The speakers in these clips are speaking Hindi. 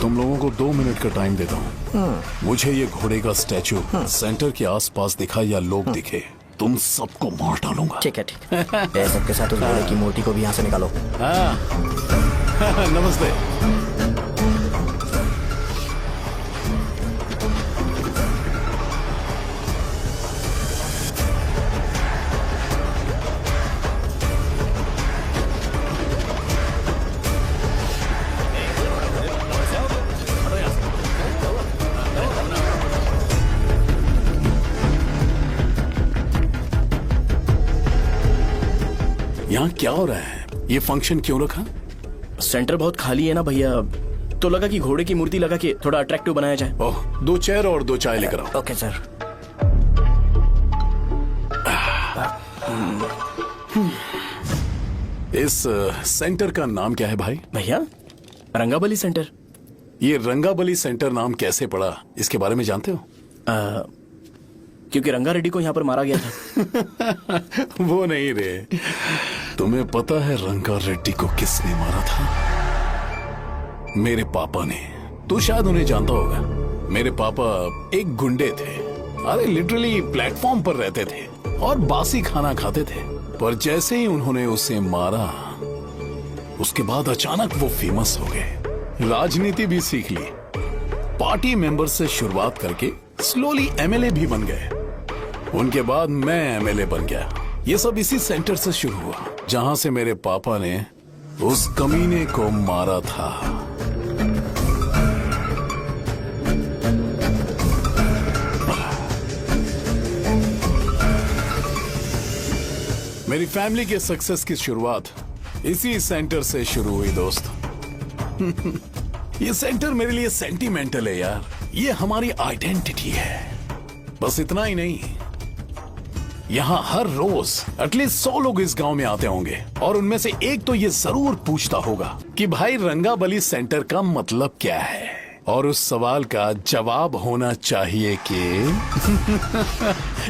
तुम लोगों को 2 मिनट का टाइम देता हूँ। मुझे ये घोड़े का स्टैचू सेंटर के आसपास दिखा या लोग दिखे, तुम सबको मार डालूंगा। ठीक है ठीक है। सबके साथ उस घोड़े की मूर्ति को भी यहाँ से निकालो। हाँ। नमस्ते। यहाँ क्या हो रहा है? ये फंक्शन क्यों रखा? सेंटर बहुत खाली है ना भैया, तो लगा कि घोड़े की मूर्ति लगा के थोड़ा अट्रैक्टिव बनाया जाए। ओह, 2 चेयर और 2 चाय लेकर आओ। Okay sir. इस सेंटर का नाम क्या है भाई? भैया रंगाबली सेंटर। ये रंगाबली सेंटर नाम कैसे पड़ा, इसके बारे में जानते हो? क्योंकि रंगा रेड्डी को यहाँ पर मारा गया था। वो नहीं रे, तुम्हें पता है रंगा रेड्डी को किसने मारा था? मेरे पापा ने। तू शायद उन्हें जानता होगा। मेरे पापा एक गुंडे थे। अरे लिटरली प्लेटफॉर्म पर रहते थे और बासी खाना खाते थे। पर जैसे ही उन्होंने उसे मारा, उसके बाद अचानक वो फेमस हो गए। राजनीति भी सीख ली, पार्टी मेंबर से शुरुआत करके स्लोली एमएलए भी बन गए। उनके बाद मैं एमएलए बन गया। ये सब इसी सेंटर से शुरू हुआ, जहां से मेरे पापा ने उस कमीने को मारा था। मेरी फैमिली के सक्सेस की शुरुआत इसी सेंटर से शुरू हुई दोस्त। ये सेंटर मेरे लिए सेंटिमेंटल है यार। ये हमारी आइडेंटिटी है। बस इतना ही नहीं, यहाँ हर रोज एटलीस्ट 100 लोग इस गांव में आते होंगे और उनमें से एक तो ये जरूर पूछता होगा कि भाई रंगाबली सेंटर का मतलब क्या है, और उस सवाल का जवाब होना चाहिए कि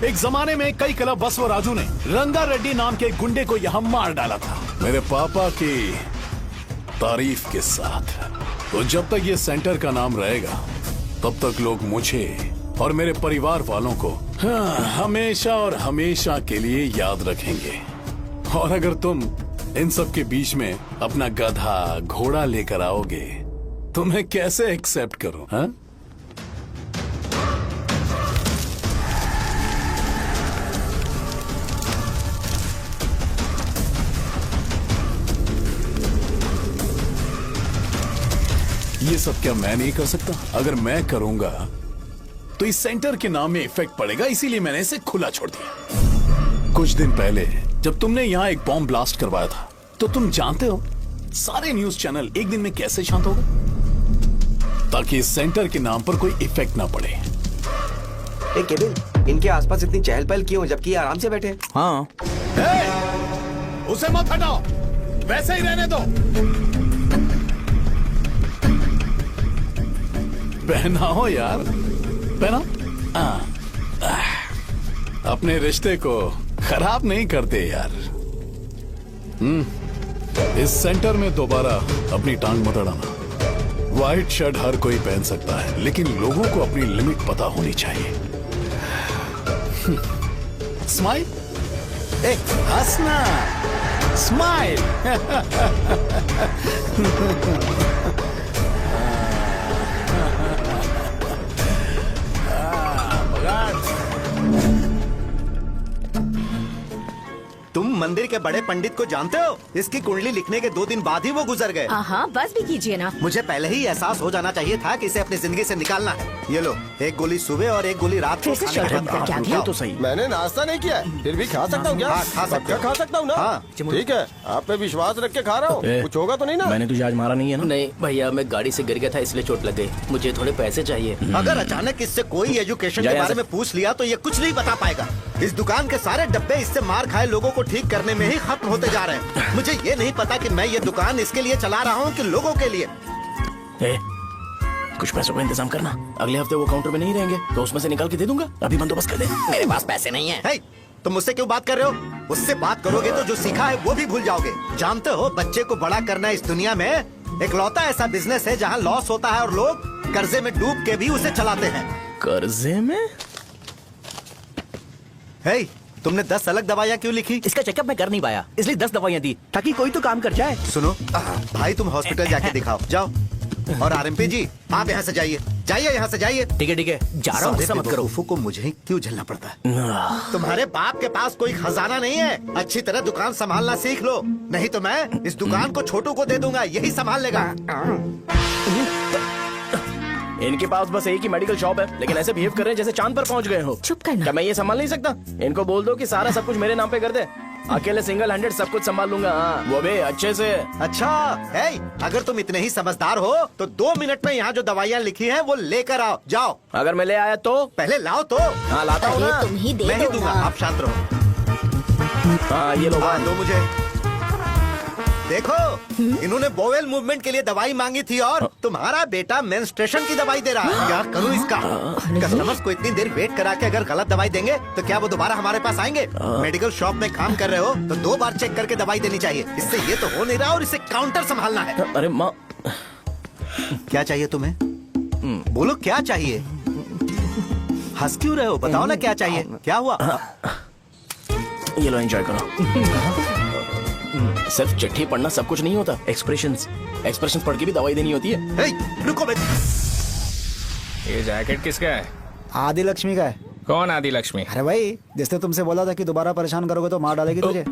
एक जमाने में कई क्लब बस व राजू ने रंगा रेड्डी नाम के गुंडे को यहाँ मार डाला था, मेरे पापा की तारीफ के साथ। तो जब तक ये सेंटर का नाम रहेगा, तब तक लोग मुझे और मेरे परिवार वालों को हमेशा और हमेशा के लिए याद रखेंगे। और अगर तुम इन सब के बीच में अपना गधा घोड़ा लेकर आओगे तो मैं कैसे एक्सेप्ट करूं? हाँ? ये सब क्या मैं नहीं कर सकता? अगर मैं करूंगा तो इस सेंटर के नाम में इफेक्ट पड़ेगा, इसीलिए मैंने इसे खुला छोड़ दिया। कुछ दिन पहले जब तुमने यहाँ एक बॉम्ब ब्लास्ट करवाया था, तो तुम जानते हो सारे न्यूज चैनल एक दिन में कैसे शांत हो गए? ताकि इस सेंटर के नाम पर कोई इफेक्ट ना पड़े। केविन, इनके आसपास इतनी चहल पहल क्यों, जबकि आराम से बैठे? हाँ। उसे मत हटाओ, वैसे ही रहने दो। पहनाओ यार, पहना। अपने रिश्ते को खराब नहीं करते यार। इस सेंटर में दोबारा अपनी टांग मत अड़ाना। व्हाइट शर्ट हर कोई पहन सकता है, लेकिन लोगों को अपनी लिमिट पता होनी चाहिए। स्माइल, हंसना, स्माइल। तुम मंदिर के बड़े पंडित को जानते हो? इसकी कुंडली लिखने के 2 दिन बाद ही वो गुजर गए। हाँ, बस भी कीजिए ना। मुझे पहले ही एहसास हो जाना चाहिए था कि इसे अपनी जिंदगी से निकालना है। ये लो, एक गोली सुबह और एक गोली रात को खाने के बाद क्या खाओ। तो सही। मैंने नाश्ता नहीं किया है, फिर भी खा सकता हूँ क्या? हाँ, खा सकते हो। खा सकता हूँ ना? हाँ। ठीक है, आप पे विश्वास रख के खा रहा हूँ। कुछ होगा तो नहीं ना? मैंने तुझे आज मारा नहीं है ना? नहीं भैया, मैं गाड़ी से गिर गया था इसलिए चोट लग गई। मुझे थोड़े पैसे चाहिए। अगर अचानक इससे कोई एजुकेशन के बारे में पूछ लिया तो ये कुछ नहीं बता पाएगा। इस दुकान के सारे डब्बे इससे मार खाए लोगों को ठीक करने में ही खत्म होते जा रहे हैं। मुझे ये नहीं पता कि मैं ये दुकान इसके लिए चला रहा हूँ कि लोगों के लिए। कुछ पैसों का इंतजाम करना। अगले हफ्ते वो काउंटर में नहीं रहेंगे तो उसमें से निकाल के दे दूंगा। अभी बंदोबस्त कर दे। मेरे पास पैसे नहीं है। तुम मुझसे क्यों बात कर रहे हो? उससे बात करोगे तो जो सीखा है वो भी भूल जाओगे। जानते हो, बच्चे को बड़ा करना इस दुनिया में इकलौता ऐसा बिजनेस है जहाँ लॉस होता है और लोग कर्जे में डूब के भी उसे चलाते हैं। कर्जे में? हे, तुमने 10 अलग दवाइयाँ क्यों लिखी? इसका चेकअप मैं कर नहीं पाया, इसलिए 10 दवाइयाँ दी ताकि कोई तो काम कर जाए। सुनो भाई, तुम हॉस्पिटल जाके दिखाओ, जाओ। और आरएमपी जी, आप यहाँ से जाइए, जाइए यहाँ से जाइए। ठीक है, जा रहा हूँ, गुस्सा मत करो। बेवकूफों को मुझे ही क्यों झेलना पड़ता है? तुम्हारे बाप के पास कोई खजाना नहीं है, अच्छी तरह दुकान संभालना सीख लो, नहीं तो मैं इस दुकान को छोटू को दे दूंगा, यही संभाल लेगा। इनके पास बस एक ही मेडिकल शॉप है, लेकिन ऐसे बिहेव कर रहे हैं जैसे चांद पर पहुंच गए हो। चुप करना। क्या मैं ये संभाल नहीं सकता? इनको बोल दो कि सारा सब कुछ मेरे नाम पे कर दे, अकेले सिंगल हैंडेड सब कुछ संभाल लूंगा। हाँ, वो भी अच्छे से। अच्छा है, अगर तुम इतने ही समझदार हो तो 2 मिनट में यहाँ जो दवाइयाँ लिखी हैं वो लेकर आओ, जाओ। अगर मैं ले आया तो? पहले लाओ तो। हाँ, लाता हूँ अरे ना। तुम ही दे मैं ही दो दूंगा, ना। आप शांत रहो। हाँ, ये लो। हाँ, दो मुझे। देखो, इन्होंने बोवेल मूवमेंट के लिए दवाई मांगी थी और तुम्हारा बेटा मेंस्ट्रुएशन की दवाई दे रहा है। क्या करूं इसका? कस्टमर्स को इतनी देर वेट करा के अगर गलत दवाई देंगे तो क्या वो दोबारा हमारे पास आएंगे? मेडिकल शॉप में काम कर रहे हो तो 2 बार चेक करके दवाई देनी चाहिए। इससे ये तो हो नहीं रहा और इसे काउंटर संभालना है। अरे माँ, क्या चाहिए तुम्हें? बोलो क्या चाहिए? हंस क्यों रहे हो? बताओ ना क्या चाहिए? क्या हुआ? ये लो, एंजॉय करो। सिर्फ चिट्ठी पढ़ना सब कुछ नहीं होता, एक्सप्रेशंस पढ़ के भी दवाई देनी होती है। हे, रुको बे। ये जैकेट किसका है? आदि लक्ष्मी का है। कौन आदि लक्ष्मी? अरे भाई, जिसने तुमसे बोला था कि दोबारा परेशान करोगे तो मार डालेगी तुझे।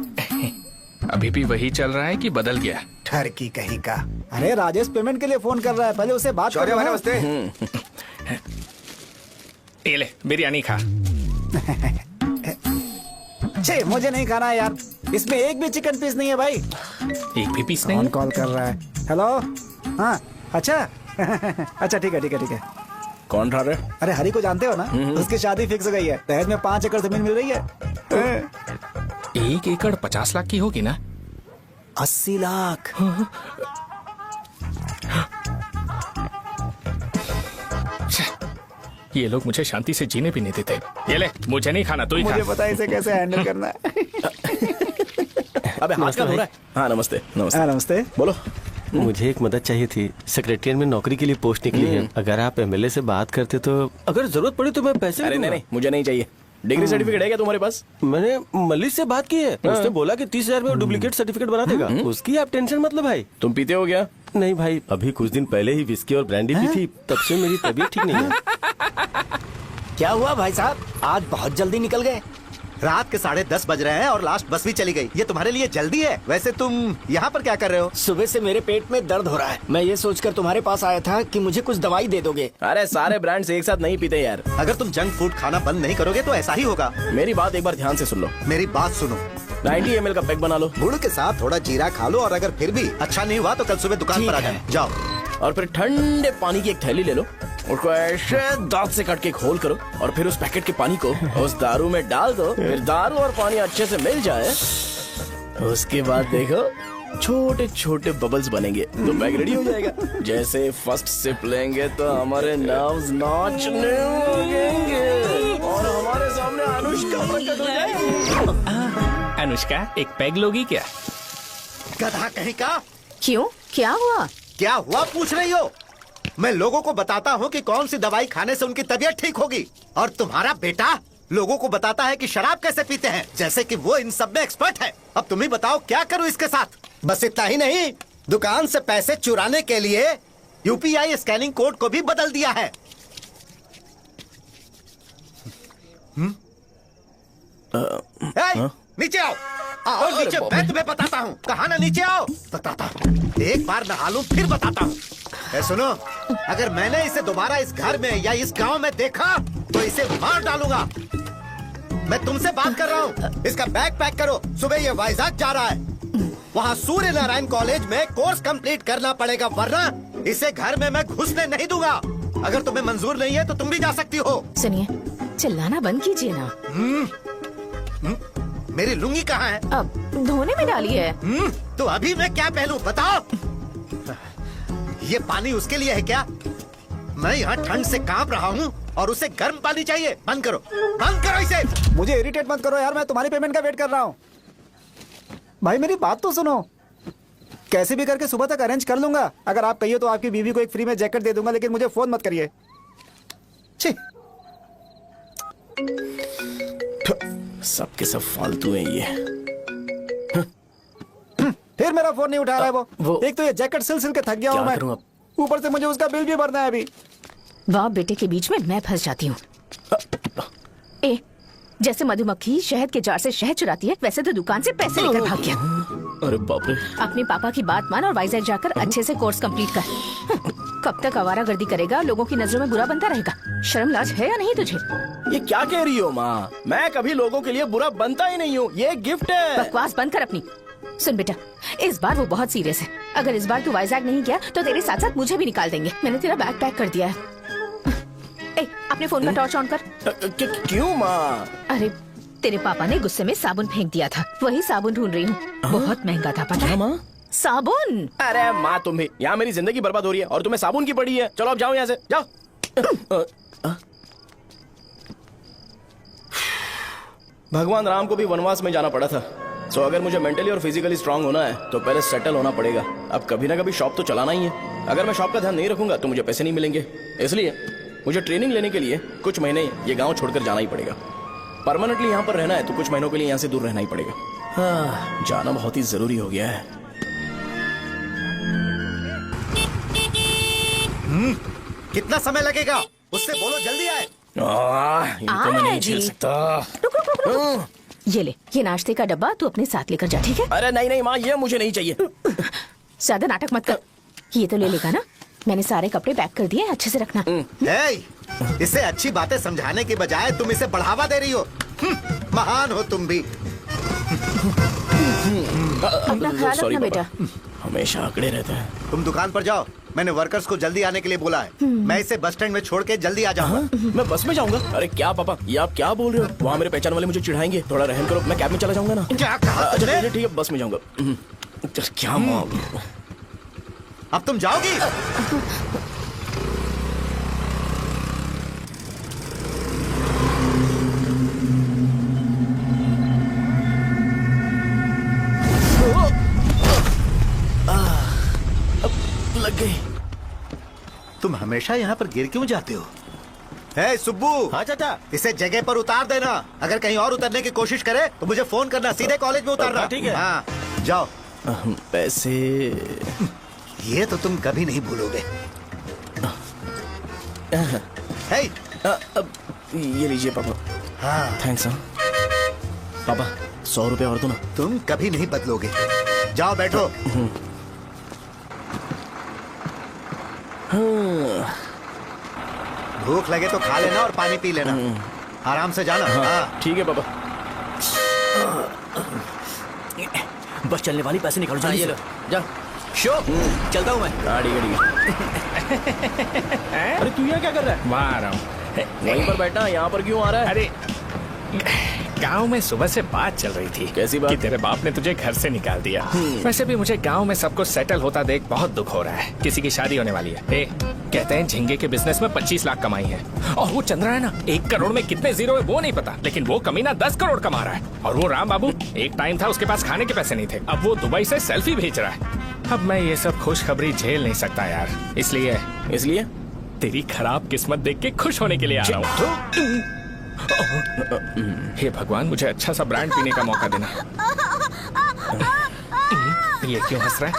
अभी भी वही चल रहा है कि बदल गया? ठरकी कहीं का। अरे राजेश पेमेंट के लिए फोन कर रहा है, पहले उसे बात करो। नमस्ते। ये ले बिरयानी खा। छे, मुझे नहीं खाना है यार, इसमें एक भी चिकन पीस नहीं है भाई। एक भी पीस कौन नहीं? कॉल कर रहा है? हेलो, हाँ, अच्छा। अच्छा ठीक है। कौन ठा रहे? अरे हरी को जानते हो ना, उसकी शादी फिक्स हो गई है, दहेज में 5 एकड़ जमीन मिल रही है। 1 एकड़ 50 लाख की होगी ना? 80 लाख। ये लोग मुझे शांति से जीने भी नहीं देते। ये ले, मुझे नहीं खाना, तू ही खा। मुझे पता है इसे कैसे हैंडल करना है। अबे हाथ का हो रहा है। हाँ, नमस्ते। हाँ, नमस्ते। बोलो। मुझे एक मदद चाहिए थी। सेक्रेटरिएट में नौकरी के लिए पोस्ट निकली है, अगर आप एमएलए से बात करते तो अगर जरूरत पड़ी तो मैं पैसे अरे नहीं, मुझे नहीं चाहिए। डिग्री सर्टिफिकेट है क्या तुम्हारे पास? मैंने मलिक से बात की है, उसने बोला कि 30,000 में वो डुप्लीकेट सर्टिफिकेट बना देगा। उसकी आप टेंशन मत लो भाई। तुम पीते हो क्या? नहीं भाई, अभी कुछ दिन पहले ही विस्की और ब्रांडी पी थी, तब से मेरी तबीयत ठीक नहीं है। क्या हुआ भाई साहब, आज बहुत जल्दी निकल गए? रात के 10:30 बज रहे हैं और लास्ट बस भी चली गई। ये तुम्हारे लिए जल्दी है? वैसे तुम यहाँ पर क्या कर रहे हो? सुबह से मेरे पेट में दर्द हो रहा है, मैं ये सोचकर तुम्हारे पास आया था कि मुझे कुछ दवाई दे दोगे। अरे सारे ब्रांड्स एक साथ नहीं पीते यार। अगर तुम जंक फूड खाना बंद नहीं करोगे तो ऐसा ही होगा। मेरी बात एक बार ध्यान से सुन लो। मेरी बात सुनो, 90 ml का पैक बना लो, गुड़ के साथ थोड़ा जीरा खा लो और अगर फिर भी अच्छा नहीं हुआ तो कल सुबह दुकान पर आ जाना। जाओ। और फिर ठंडे पानी की एक थैली ले लो, उसको ऐसे दांत से काट के घोल करो और फिर उस पैकेट के पानी को उस दारू में डाल दो। फिर दारू और पानी अच्छे से मिल जाए, उसके बाद देखो छोटे छोटे बबल्स बनेंगे तो पैक रेडी हो जाएगा। जैसे फर्स्ट सिप लेंगे तो हमारे नर्व्स नाचने लगेंगे और हमारे सामने अनुष्का प्रकट हो जाएगी। अनुष्का, एक पैग लोगी क्या? गधा कहीं का। क्यों, क्या हुआ? क्या हुआ पूछ रही हो? मैं लोगों को बताता हूँ कि कौन सी दवाई खाने से उनकी तबीयत ठीक होगी, और तुम्हारा बेटा लोगों को बताता है कि शराब कैसे पीते हैं, जैसे कि वो इन सब में एक्सपर्ट है। अब तुम ही बताओ क्या करूँ इसके साथ? बस इतना ही नहीं, दुकान से पैसे चुराने के लिए यूपीआई स्कैनिंग कोड को भी बदल दिया है। नीचे आओ, आओ नीचे, मैं तुम्हें बताता हूँ। कहा ना नीचे आओ, बताता हूँ। एक बार नहा लूं फिर बताता हूँ। सुनो, अगर मैंने इसे दोबारा इस घर में या इस गांव में देखा तो इसे मार डालूंगा। मैं तुमसे बात कर रहा हूँ। इसका बैग पैक करो, सुबह ये वाइजाग जा रहा है। वहाँ सूर्य नारायण कॉलेज में कोर्स कंप्लीट करना पड़ेगा, वरना इसे घर में मैं घुसने नहीं दूंगा। अगर तुम्हें मंजूर नहीं है तो तुम भी जा सकती हो। सुनिए, चिल्लाना बंद कीजिए ना। मेरी लुंगी कहाँ है? अब धोने में डाली है। तो अभी मैं क्या पहनूं बताओ? ये पानी उसके लिए है क्या? मैं यहाँ ठंड से कांप रहा हूँ और उसे गर्म पानी चाहिए। बंद करो, बंद करो इसे। मुझे इरिटेट मत करो यार, मैं तुम्हारी पेमेंट का वेट कर रहा हूँ। भाई मेरी बात तो सुनो। कैसे भी करके सुबह तक अरेंज कर लूंगा। अगर आप कहिए तो आपकी बीवी को एक फ्री में जैकेट दे दूंगा, लेकिन मुझे फोन मत करिए। छी। सबके सब फालतू है ये। फिर मेरा फोन नहीं उठा रहा है वो। वो- एक तो ये जैकेट सिल सिल के थक गया हूँ क्या मैं, करूं अब? ऊपर से मुझे उसका बिल भी भरना है अभी। बाप बेटे के बीच में मैं फंस जाती हूँ। ए, जैसे मधुमक्खी शहद के जार से शहद चुराती है, वैसे तो दुकान से पैसे लेकर भाग गया। अरे बाप रे। अपने पापा की बात मान और वाइजैक जाकर अच्छे से कोर्स कंप्लीट कर। कब तक आवारागर्दी करेगा, लोगों की नजरों में बुरा बनता रहेगा। शर्म लाज है या नहीं तुझे? ये क्या कह रही हो माँ? मैं कभी लोगों के लिए बुरा बनता ही नहीं हूँ, ये गिफ्ट है। बकवास बंद कर अपनी। सुन बेटा, इस बार वो बहुत सीरियस है। अगर इस बार तू वाइजैक नहीं गया तो तेरे साथ साथ मुझे भी निकाल देंगे। मैंने तेरा बैग पैक कर दिया है। ए, अपने फोन का टॉर्च ऑन कर। क्यों माँ? अरे तेरे पापा ने गुस्से में साबुन फेंक दिया था, वही साबुन ढूंढ रही हूँ। बहुत महंगा था पता है? माँ? साबुन। अरे माँ तुम भी, यहाँ मेरी जिंदगी बर्बाद हो रही है और तुम्हें साबुन की पड़ी है। चलो अब जाओ यहाँ से, जाओ। भगवान राम को भी वनवास में जाना पड़ा था। सो अगर मुझे मेंटली और फिजिकली स्ट्रांग होना है तो पहले सेटल होना पड़ेगा। अब कभी ना कभी शॉप तो चलाना ही है। अगर मैं शॉप का ध्यान नहीं रखूंगा तो मुझे पैसे नहीं मिलेंगे। इसलिए मुझे ट्रेनिंग लेने के लिए कुछ महीने ये गांव छोड़कर जाना ही पड़ेगा। परमानेंटली यहाँ पर रहना है तो कुछ महीनों के लिए यहाँ से दूर रहना ही पड़ेगा। हाँ, जाना बहुत ही जरूरी हो गया है। कितना समय लगेगा? उससे बोलो जल्दी आए। इनको मैं नहीं झेल सकता। रुक रुक रुक रुक। ये ले, ये नाश्ते का डब्बा तू अपने साथ लेकर जा, ठीक है? अरे नहीं नहीं माँ, ये मुझे नहीं चाहिए। ज्यादा नाटक मत कर। ये तो ले लेगा ना? मैंने सारे कपड़े पैक कर दिए, अच्छे से रखना। हे, इसे अच्छी बातें समझाने की बजाय तुम इसे बढ़ावा दे रही हो। महान हो तुम भी। अपना ख्याल Sorry, रखना बेटा। हमेशा अकड़े रहते हैं। तुम दुकान पर जाओ, मैंने वर्कर्स को जल्दी आने के लिए बोला है। मैं इसे बस स्टैंड में छोड़ के जल्दी आ जाऊंगा। मैं बस में जाऊंगा? अरे क्या पापा, ये आप क्या बोल रहे हो? वहाँ मेरे पहचान वाले मुझे चिढ़ाएंगे। थोड़ा रहम करो, मैं कैब में चला जाऊंगा ना। क्या कहा अच्छा तुमने? ठीक है, बस में जाऊंगा। क्या माँ? अब तुम जाओगी? लग गई। तुम हमेशा यहाँ पर गिर क्यों जाते हो? हे सुब्बू। हाँ चाचा। इसे जगह पर उतार देना। अगर कहीं और उतरने की कोशिश करे तो मुझे फोन करना, सीधे कॉलेज में उतारना। ठीक है। हाँ, जाओ। पैसे? ये तो तुम कभी नहीं भूलोगे। हे, अब ये लीजिए पापा। हाँ, थैंक्स। पापा 100 रुपए और दो ना। तुम कभी नहीं बदलोगे। जाओ बैठो। भूख लगे तो खा लेना और पानी पी लेना। आराम से जाना। हाँ। ठीक है पापा। बस चलने वाली, पैसे निकालो जल्दी से। जा शो चलता हूँ मैं। गाड़ी गाड़ी। अरे तू यहाँ क्या कर रहा है? वहाँ आ रहा हूँ। वहीं पर बैठा, यहाँ पर क्यों आ रहा है? अरे गांव में सुबह से बात चल रही थी। कैसी बात? कि तेरे बाप ने तुझे घर से निकाल दिया। वैसे भी मुझे गांव में सबको सेटल होता देख बहुत दुख हो रहा है। किसी की शादी होने वाली है। कहते हैं झींगे के बिजनेस में 25 लाख कमाई है। और वो चंद्रा है ना, 1 करोड़ में कितने जीरो है वो नहीं पता, लेकिन वो कमीना 10 करोड़ कमा रहा है। और वो राम बाबू, एक टाइम था उसके पास खाने के पैसे नहीं थे, अब वो दुबई से सेल्फी भेज रहा है। अब मैं ये सब खुशखबरी झेल नहीं सकता यार, इसलिए तेरी खराब किस्मत देख के खुश होने के लिए आ रहा हूँ। हे भगवान, मुझे अच्छा सा ब्रांड पीने का मौका देना। ये क्यों हंस रहा है?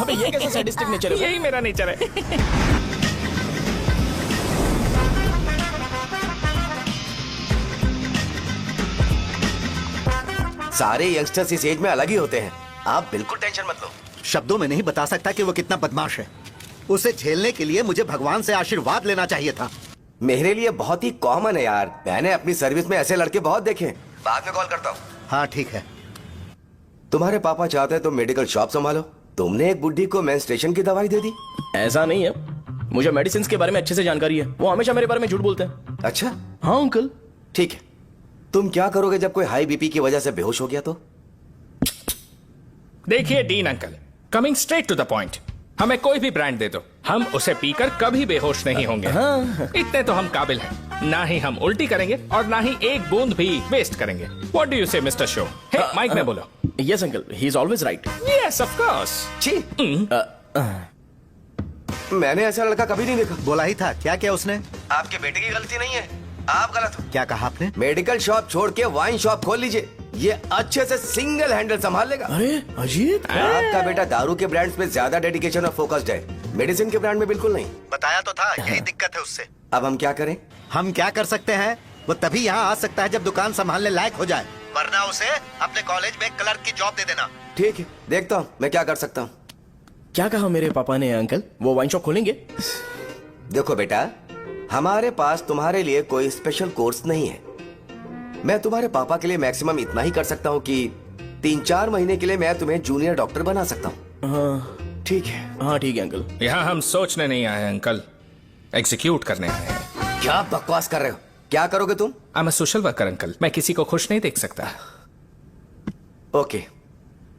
अबे ये कैसा सैडिस्टिक नेचर है? यही मेरा नेचर है। सारे यंगस्टर्स इस एज में अलग ही होते हैं। आप बिल्कुल टेंशन मत लो। शब्दों में नहीं बता सकता कि वो कितना बदमाश है। उसे झेलने के लिए मुझे भगवान से आशीर्वाद लेना चाहिए था। मेरे लिए बहुत ही कॉमन है यार, मैंने अपनी सर्विस में ऐसे लड़के बहुत देखे। बाद में कॉल करता हूँ। हाँ ठीक है। तुम्हारे पापा चाहते हैं तुम मेडिकल शॉप संभालो। तुमने एक बुढ़ी को मेंस्ट्रुएशन की दवाई दे दी। ऐसा नहीं है, मुझे मेडिसिन के बारे में अच्छे से जानकारी है। वो हमेशा मेरे बारे में झूठ बोलते हैं। अच्छा हाँ अंकल। ठीक है, तुम क्या करोगे जब कोई हाई बीपी की वजह से बेहोश हो गया तो? देखिए Dean uncle, coming straight to the point, हमें कोई भी ब्रांड दे दो, हम उसे पीकर कभी बेहोश नहीं होंगे। इतने तो हम काबिल हैं। ना ही हम उल्टी करेंगे और ना ही एक बूंद भी वेस्ट करेंगे। व्हाट डू यू से मिस्टर शो? हे माइक में बोलो। Yes uncle, he is always right. Yes of course. छी, मैंने ऐसा लड़का कभी नहीं देखा। बोला ही था, क्या किया उसने? आपके बेटे की गलती नहीं है, आप गलत हो। क्या कहा आपने? मेडिकल शॉप छोड़ के वाइन शॉप खोल लीजिए, ये अच्छे से सिंगल हैंडल संभाल लेगा। अरे अजीत, आपका बेटा दारू के ब्रांड्स पे ज्यादा डेडिकेशन और फोकस्ड है, मेडिसिन के ब्रांड में बिल्कुल नहीं। बताया तो था, यही दिक्कत है उससे। अब हम क्या करें? हम क्या कर सकते हैं? वो तभी यहाँ आ सकता है जब दुकान संभालने लायक हो जाए, वरना उसे अपने कॉलेज में क्लर्क की जॉब दे देना। ठीक है, देखता हूँ मैं क्या कर सकता हूँ। क्या कहा मेरे पापा ने अंकल? वो वाइन शॉप खोलेंगे? देखो बेटा, हमारे पास तुम्हारे लिए कोई स्पेशल कोर्स नहीं है। मैं तुम्हारे पापा के लिए मैक्सिमम इतना ही कर सकता हूँ कि 3-4 महीने के लिए मैं तुम्हें जूनियर डॉक्टर बना सकता हूँ। हाँ ठीक है। हाँ ठीक है अंकल। यहाँ हम सोचने नहीं आए अंकल, एग्जीक्यूट करने आए हैं। क्या बकवास कर रहे हो? क्या करोगे तुम? I am a social worker uncle, मैं किसी को खुश नहीं देख सकता। ओके,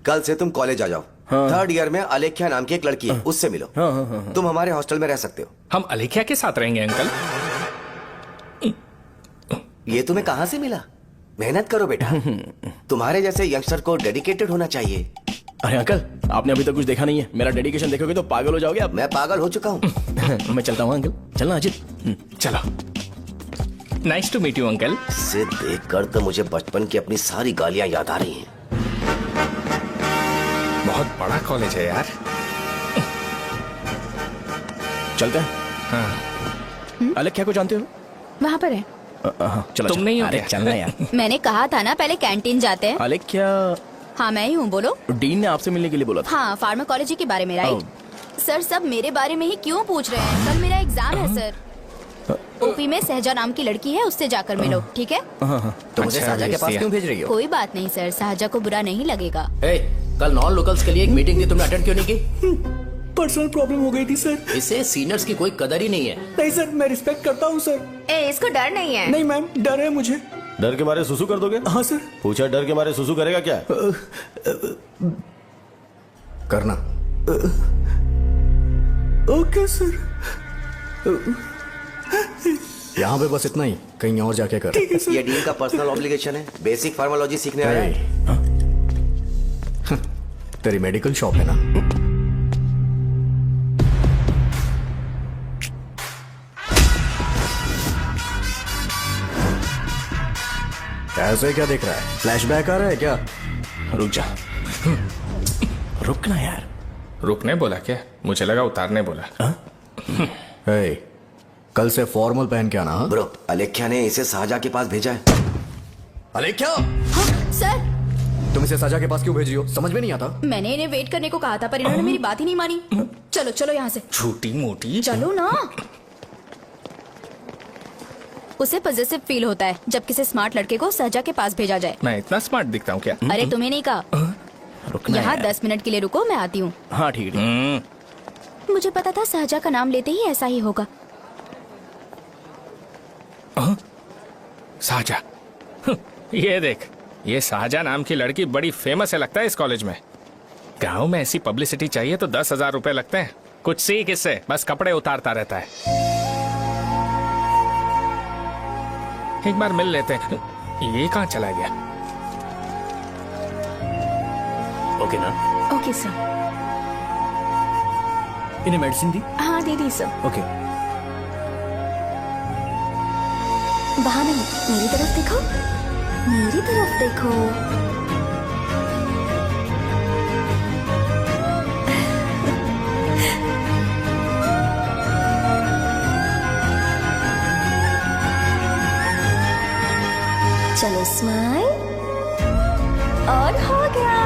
कल से तुम कॉलेज आ जाओ। हाँ। 3rd ईयर में अलेख्या नाम की एक लड़की है, उससे मिलो। हाँ। तुम हमारे हॉस्टल में रह सकते हो। हम अलेख्या के साथ रहेंगे अंकल। ये तुम्हें कहाँ से मिला? मेहनत करो बेटा, तुम्हारे जैसे यंगस्टर को डेडिकेटेड होना चाहिए। अरे अंकल, आपने अभी तक कुछ देखा नहीं है, मेरा डेडिकेशन देखोगे तो पागल हो जाओगे आप। मैं पागल हो चुका हूँ। मैं चलता हूँ अंकल। चलना अजीत। चलो, nice to meet you uncle. इसे देखकर तो मुझे बचपन की अपनी सारी गालियां याद आ रही हैं। बहुत बड़ा कॉलेज है यार। चलते हैं। हाँ। अलेख्या को जानते हो? वहाँ पर है। चलो तुम नहीं हो अरे क्या? चलना यार। मैंने कहा था ना पहले कैंटीन जाते हैं। अलेख्या, हाँ मैं ही हूँ, बोलो। डीन ने आपसे मिलने के लिए बोला था। हाँ, फार्माकोलॉजी के बारे में, राइट? सर सब मेरे बारे में ही क्यों पूछ रहे हैं? कल मेरा एग्जाम है सर। ओपी में सहजा नाम की लड़की है, उससे जाकर मिलो, ठीक है? तो मुझे साजा के पास क्यों भेज रही हो? कोई बात नहीं सर, सहजा को बुरा नहीं लगेगा। कल नॉन लोकल्स के लिए एक मीटिंग थी, तुमने अटेंड क्यों नहीं की? पर्सनल प्रॉब्लम हो गई थी सर। इसे सीनियर्स की कोई कदर ही नहीं है। नहीं सर, मैं रिस्पेक्ट करता हूँ सर। इसको डर नहीं है? नहीं मैम, डर है मुझे। डर के मारे सुसु कर दोगे? हाँ सर। पूछा डर के मारे सुसु करेगा क्या? करना। Okay sir. यहाँ पे बस इतना ही, कहीं और जाके कर। ये डील का पर्सनल ऑब्लिगेशन है, बेसिक फार्माकोलॉजी सीखने आया है। तेरी मेडिकल शॉप है ना? ऐसे क्या देख रहा है? फ्लैशबैक आ रहा है क्या? रुक जा। रुकना यार। रुकने बोला क्या? मुझे लगा उतारने बोला। हे, कल से फॉर्मल पहन के आना। हाँ? ब्रो, अलेख्या ने इसे साजा के पास भेजा है। अलेख्या, हाँ, सर तुम इसे साजा के पास क्यों भेज रही हो? समझ में नहीं आता। मैंने इन्हें वेट करने को कहा था, पर इन्होंने मेरी बात ही नहीं मानी। चलो चलो यहाँ से। छोटी मोटी। चलो ना। उसे पॉजिटिव फील होता है जब किसी स्मार्ट लड़के को सहजा के पास भेजा जाए। मैं इतना स्मार्ट दिखता हूँ क्या? अरे तुम्हें नहीं कहा। रुकना यहाँ यार। 10 मिनट के लिए रुको, मैं आती हूँ। हाँ ठीक है। मुझे पता था सहजा का नाम लेते ही ऐसा ही होगा। साजा। ये देख, ये साजा नाम की लड़की बड़ी फेमस है लगता है इस कॉलेज में। गांव में ऐसी पब्लिसिटी चाहिए तो 10,000 रुपए लगते हैं। कुछ सीख इससे, बस कपड़े उतारता रहता है। एक बार मिल लेते हैं। ये कहाँ चला गया? ओके ना? Okay sir. इन्हें मेडिसिन दी? हाँ दे दी सर। ओके। वहाँ नहीं, मेरी तरफ देखो, मेरी तरफ देखो। चलो स्माइल, और हो गया।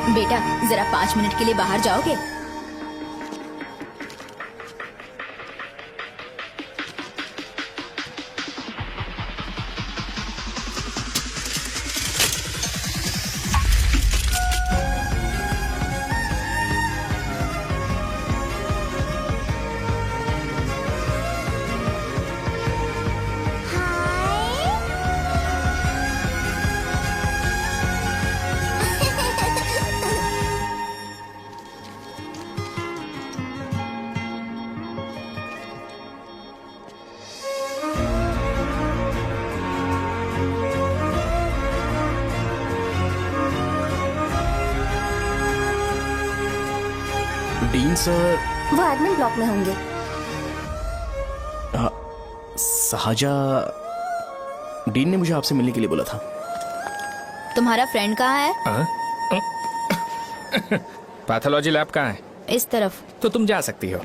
बेटा जरा 5 मिनट के लिए बाहर जाओगे? डीन सर वो एडमिन ब्लॉक में होंगे। साजा, डीन ने मुझे आपसे मिलने के लिए बोला था। तुम्हारा फ्रेंड कहाँ है? पैथोलॉजी लैब कहाँ है? इस तरफ। तो तुम जा सकती हो।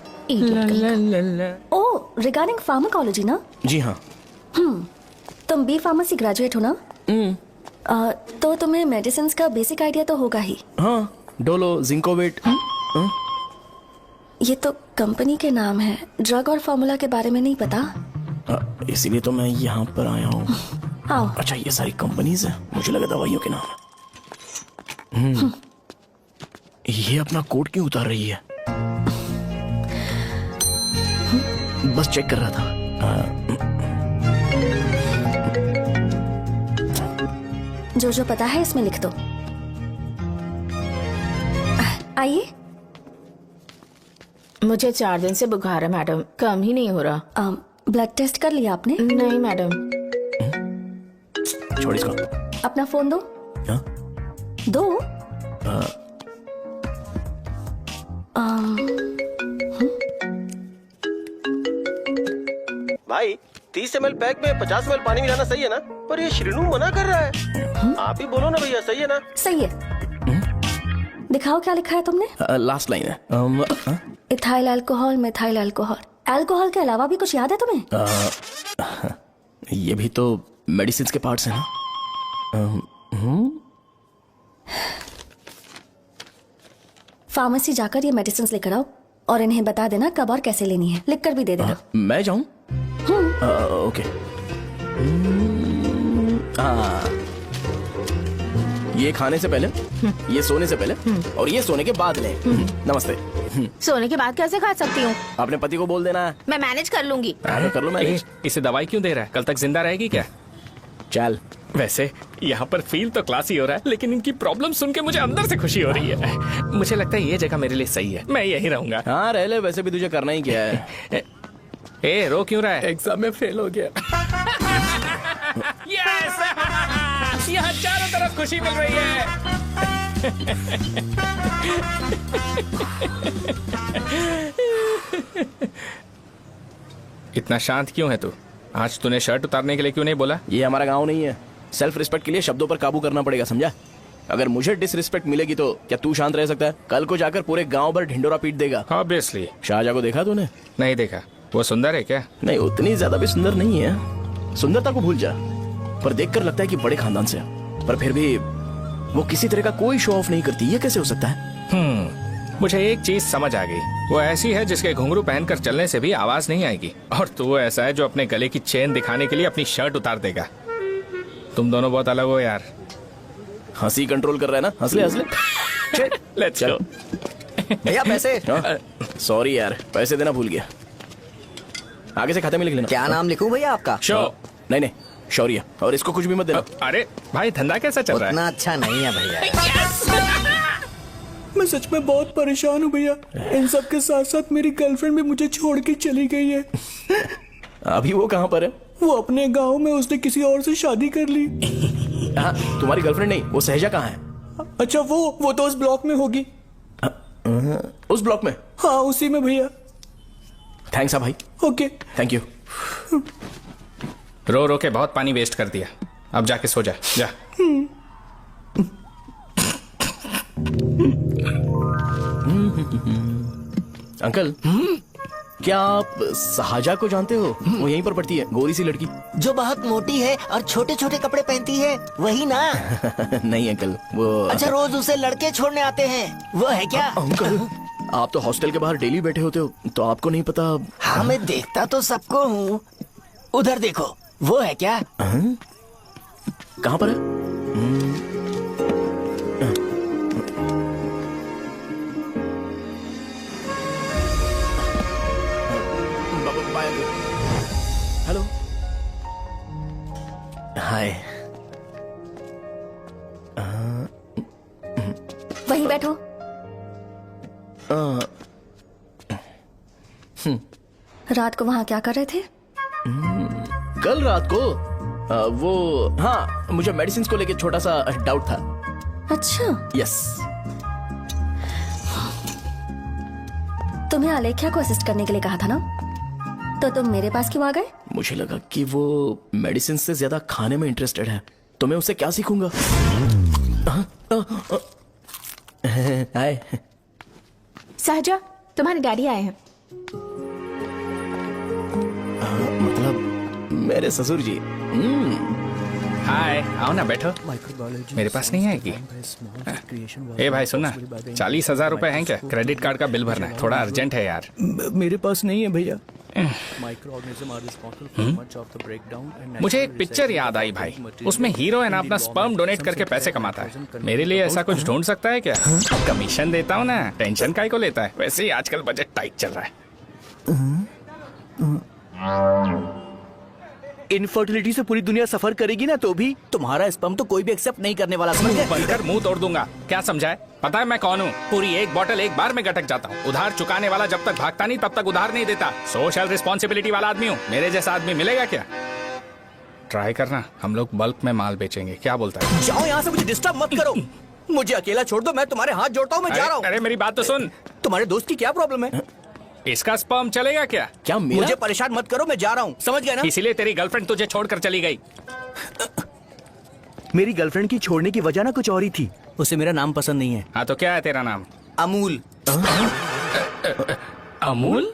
ओ, रिगार्डिंग फार्माकोलॉजी ना? जी हाँ। तुम बी फार्मेसी ग्रेजुएट हो ना? तो तुम्हें मेडिसिन का बेसिक आइडिया तो होगा ही। हाँ, डोलो, जिंकोवेट। ये तो कंपनी के नाम है, ड्रग और फॉर्मूला के बारे में नहीं पता। इसीलिए तो मैं यहाँ पर आया हूँ। आओ। अच्छा, ये सारी कंपनीज है, मुझे लगा दवाइयों के नाम है। ये अपना कोट क्यों उतार रही है? बस चेक कर रहा था। जो जो पता है इसमें लिख दो। आइए। मुझे 4 दिन से बुखार है मैडम, कम ही नहीं हो रहा। ब्लड टेस्ट कर लिया आपने? नहीं मैडम। छोड़ इसको। अपना फोन दो। हाँ? दो। भाई 30 ml पैक में 50 ml पानी मिलाना सही है ना? पर ये श्रीनू मना कर रहा है। आप ही बोलो ना भैया, सही है ना? सही है। दिखाओ क्या लिखा है तुमने? लास्ट लाइन है। Ethyl alcohol, methyl alcohol. Alcohol के अलावा भी कुछ याद है तुम्हें? ये भी तो मेडिसिन के पार्ट्स हैं ना। फार्मेसी जाकर ये मेडिसिन लेकर आओ और इन्हें बता देना कब और कैसे लेनी है। लिख कर भी दे देना। मैं जाऊं? ओके। ये खाने से पहले, ये सोने से पहले और ये सोने के बाद ले। नमस्ते। सोने के बाद कैसे खा सकती हूँ? अपने पति को बोल देना। मैं मैनेज कर लूंगी। कर लो मैनेज। इसे दवाई क्यों दे रहा है? कल तक जिंदा रहेगी क्या? चल। वैसे यहाँ पर फील तो क्लासी हो रहा है, लेकिन इनकी प्रॉब्लम सुन के मुझे अंदर से खुशी हो रही है। मुझे लगता है ये जगह मेरे लिए सही है, मैं यहीं रहूंगा। हाँ रह ले, वैसे भी तुझे करना ही क्या है। ए, रो क्यों रहा है? एग्जाम में फेल हो गया। यस! यहाँ चारों तरफ खुशी मिल रही है। इतना शांत क्यों है तू? आज तूने शर्ट उतारने के लिए क्यों नहीं बोला? ये हमारा गांव नहीं है। सेल्फ रिस्पेक्ट के लिए शब्दों पर काबू करना पड़ेगा, समझा? अगर मुझे डिसरिस्पेक्ट मिलेगी तो क्या तू शांत रह सकता है? कल को जाकर पूरे गांव भर ढिंडोरा पीट देगा। ऑब्वियसली। शाहजहां को देखा तूने? नहीं देखा। वो सुंदर है क्या? नहीं, उतनी ज्यादा भी सुंदर नहीं है। सुंदरता को भूल जा, पर देखकर लगता है कि बड़े खानदान से है। पर फिर भी वो किसी तरह का कोई शो ऑफ नहीं करती। ये कैसे हो सकता है? मुझे एक चीज समझ आ गई। वो ऐसी है जिसके घुंघरू पहनकर चलने से भी आवाज नहीं आएगी, और तू ऐसा है जो अपने गले की चेन दिखाने के लिए अपनी शर्ट उतार देगा। तुम दोनों बहुत अलग हो यार। हंसी कंट्रोल कर रहा है ना? हंस ले हंस ले। Let's go. भैया पैसे। सॉरी यार, पैसे देना भूल गया। आगे से खाते में लिख लेना। क्या नाम लिखूं भैया आपका? शो। नहीं, शौर्य। और इसको कुछ भी मत देना। अरे भाई, धंधा कैसा चल रहा है? उतना अच्छा नहीं है भैया। मैं सच में बहुत परेशान हूँ भैया। इन सब के साथ साथ मेरी गर्लफ्रेंड भी मुझे छोड़ के चली गई है। अभी वो कहाँ पर है? वो अपने गांव में, उसने किसी और से शादी कर ली। तुम्हारी गर्लफ्रेंड नहीं, वो सहजा कहाँ है? अच्छा, वो तो उस ब्लॉक में होगी। उस ब्लॉक में? हाँ, उसी में भैया। थैंक्स भाई। Okay, thank you. रो रो के बहुत पानी वेस्ट कर दिया। अब जाके सो जा। जा। अंकल, क्या आप साजा को जानते हो? वो यहीं पर पढ़ती है, गोरी सी लड़की जो बहुत मोटी है और छोटे छोटे कपड़े पहनती है, वही ना? नहीं अंकल, वो अच्छा, रोज उसे लड़के छोड़ने आते हैं, वो है क्या? अंकल, आप तो हॉस्टल के बाहर डेली बैठे होते हो, तो आपको नहीं पता? हाँ, मैं देखता तो सबको हूँ। उधर देखो, वो है क्या? कहाँ पर है? हेलो, हाय। वहीं बैठो। रात को वहाँ क्या कर रहे थे? कल रात को वो, हाँ, मुझे मेडिसिन को लेके छोटा सा डाउट था। अच्छा। यस। तुम्हें आलेख्या को असिस्ट करने के लिए कहा था ना, तो तुम मेरे पास क्यों आ गए? मुझे लगा कि वो मेडिसिन से ज्यादा खाने में इंटरेस्टेड है, तो मैं उससे क्या सीखूंगा। हाय सहजा, तुम्हारे डैडी आए हैं। मतलब मेरे ससुर जी। हाय, आओ ना, बैठो। मेरे पास नहीं आएगी। ए भाई सुनना, 40,000 रुपए हैं क्या? क्रेडिट कार्ड का बिल भरना है, थोड़ा अर्जेंट है यार। मेरे पास नहीं है भैया। मुझे एक पिक्चर याद आई भाई, उसमें हीरो है ना अपना स्पर्म डोनेट करके पैसे कमाता है। मेरे लिए ऐसा कुछ ढूंढ सकता है क्या? कमीशन देता हूँ ना, टेंशन काहे को लेता है? वैसे ही आजकल बजट टाइट चल रहा है। इनफर्टिलिटी से पूरी दुनिया सफर करेगी ना, तो भी तुम्हारा स्पर्म तो कोई भी एक्सेप्ट नहीं करने वाला, समझ गए? बनकर मुंह तोड़ दूंगा। क्या समझाए? पता है मैं कौन हूँ? पूरी एक बोतल एक बार में गटक जाता हूँ। उधार चुकाने वाला जब तक भागता नहीं तब तक उधार नहीं देता। सोशल रिस्पॉन्सिबिलिटी वाला आदमी हूँ। मेरे जैसा आदमी मिलेगा क्या? ट्राई करना, हम लोग बल्क में माल बेचेंगे। क्या बोलता है? जाओ यहाँ से, मुझे डिस्टर्ब मत करो। मुझे अकेला छोड़ दो, मैं तुम्हारे हाथ जोड़ता हूँ, मैं जा रहा हूँ। अरे मेरी बात तो सुन। तुम्हारे दोस्त की क्या प्रॉब्लम है? इसका स्पर्म चलेगा क्या? क्या मेरा? मुझे परेशान मत करो, मैं जा रहा हूँ, समझ गए ना? इसीलिए तेरी गर्लफ्रेंड तुझे छोड़कर चली गई। मेरी गर्लफ्रेंड की छोड़ने की वजह ना कुछ और ही थी। उसे मेरा नाम पसंद नहीं है। हाँ तो क्या है तेरा नाम? अमूल। अमूल?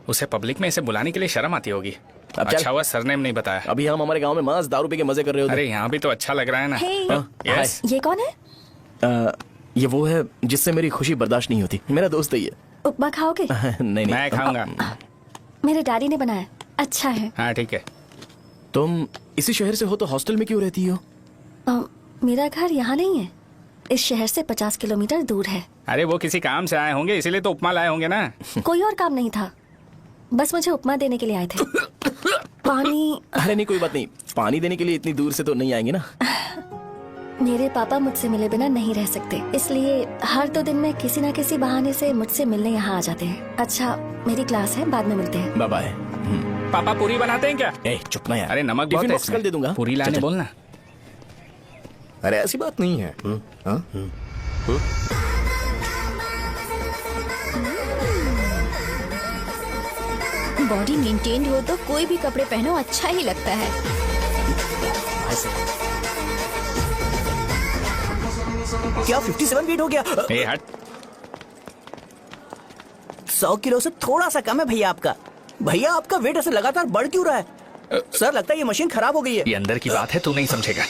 उसे पब्लिक में इसे बुलाने के लिए शर्म आती होगी। अच्छा हुआ सरनेम नहीं बताया। अभी हम हमारे गांव में मांस दारू पी के मजे कर रहे होते। अरे यहाँ भी तो अच्छा लग रहा है ना। Hey, yes. ये कौन है? ये वो है जिससे मेरी खुशी बर्दाश्त नहीं होती। मेरा दोस्त है ये। उपमा खाओगे? नहीं मैं खाऊंगा। मेरे डैडी ने बनाया, अच्छा है। हाँ ठीक है। तुम इसी शहर से हो तो हॉस्टल में क्यों रहती हो? मेरा घर यहाँ नहीं है, इस शहर से 50 किलोमीटर दूर है। अरे वो किसी काम से आए होंगे, इसीलिए तो उपमा लाए होंगे ना। कोई और काम नहीं था, बस मुझे उपमा देने के लिए आए थे। पानी? अरे नहीं, कोई बात नहीं। पानी देने के लिए इतनी दूर से तो नहीं आएंगे ना। मेरे पापा मुझसे मिले बिना नहीं रह सकते, इसलिए हर 2 दिन में किसी न किसी बहाने से मुझसे मिलने यहाँ आ जाते हैं। अच्छा, मेरी क्लास है, बाद में मिलते हैं। Bye bye. पापा पूरी बनाते हैं क्या? ए चुप ना यार। अरे नमक बहुत टिफिन है बॉक्स कल दे दूंगा। पूरी लाने बोलना। अरे ऐसी बात नहीं है। बॉडी मेंटेन्ड हो तो कोई भी कपड़े पहनो अच्छा ही लगता है। क्या 57 फीट हो गया? ए हट। 100 किलो से थोड़ा सा कम है भैया आपका। भैया आपका वेट ऐसे लगातार बढ़ क्यों रहा है? सर लगता है ये मशीन खराब हो गई है। ये अंदर की बात है, तू नहीं समझेगा।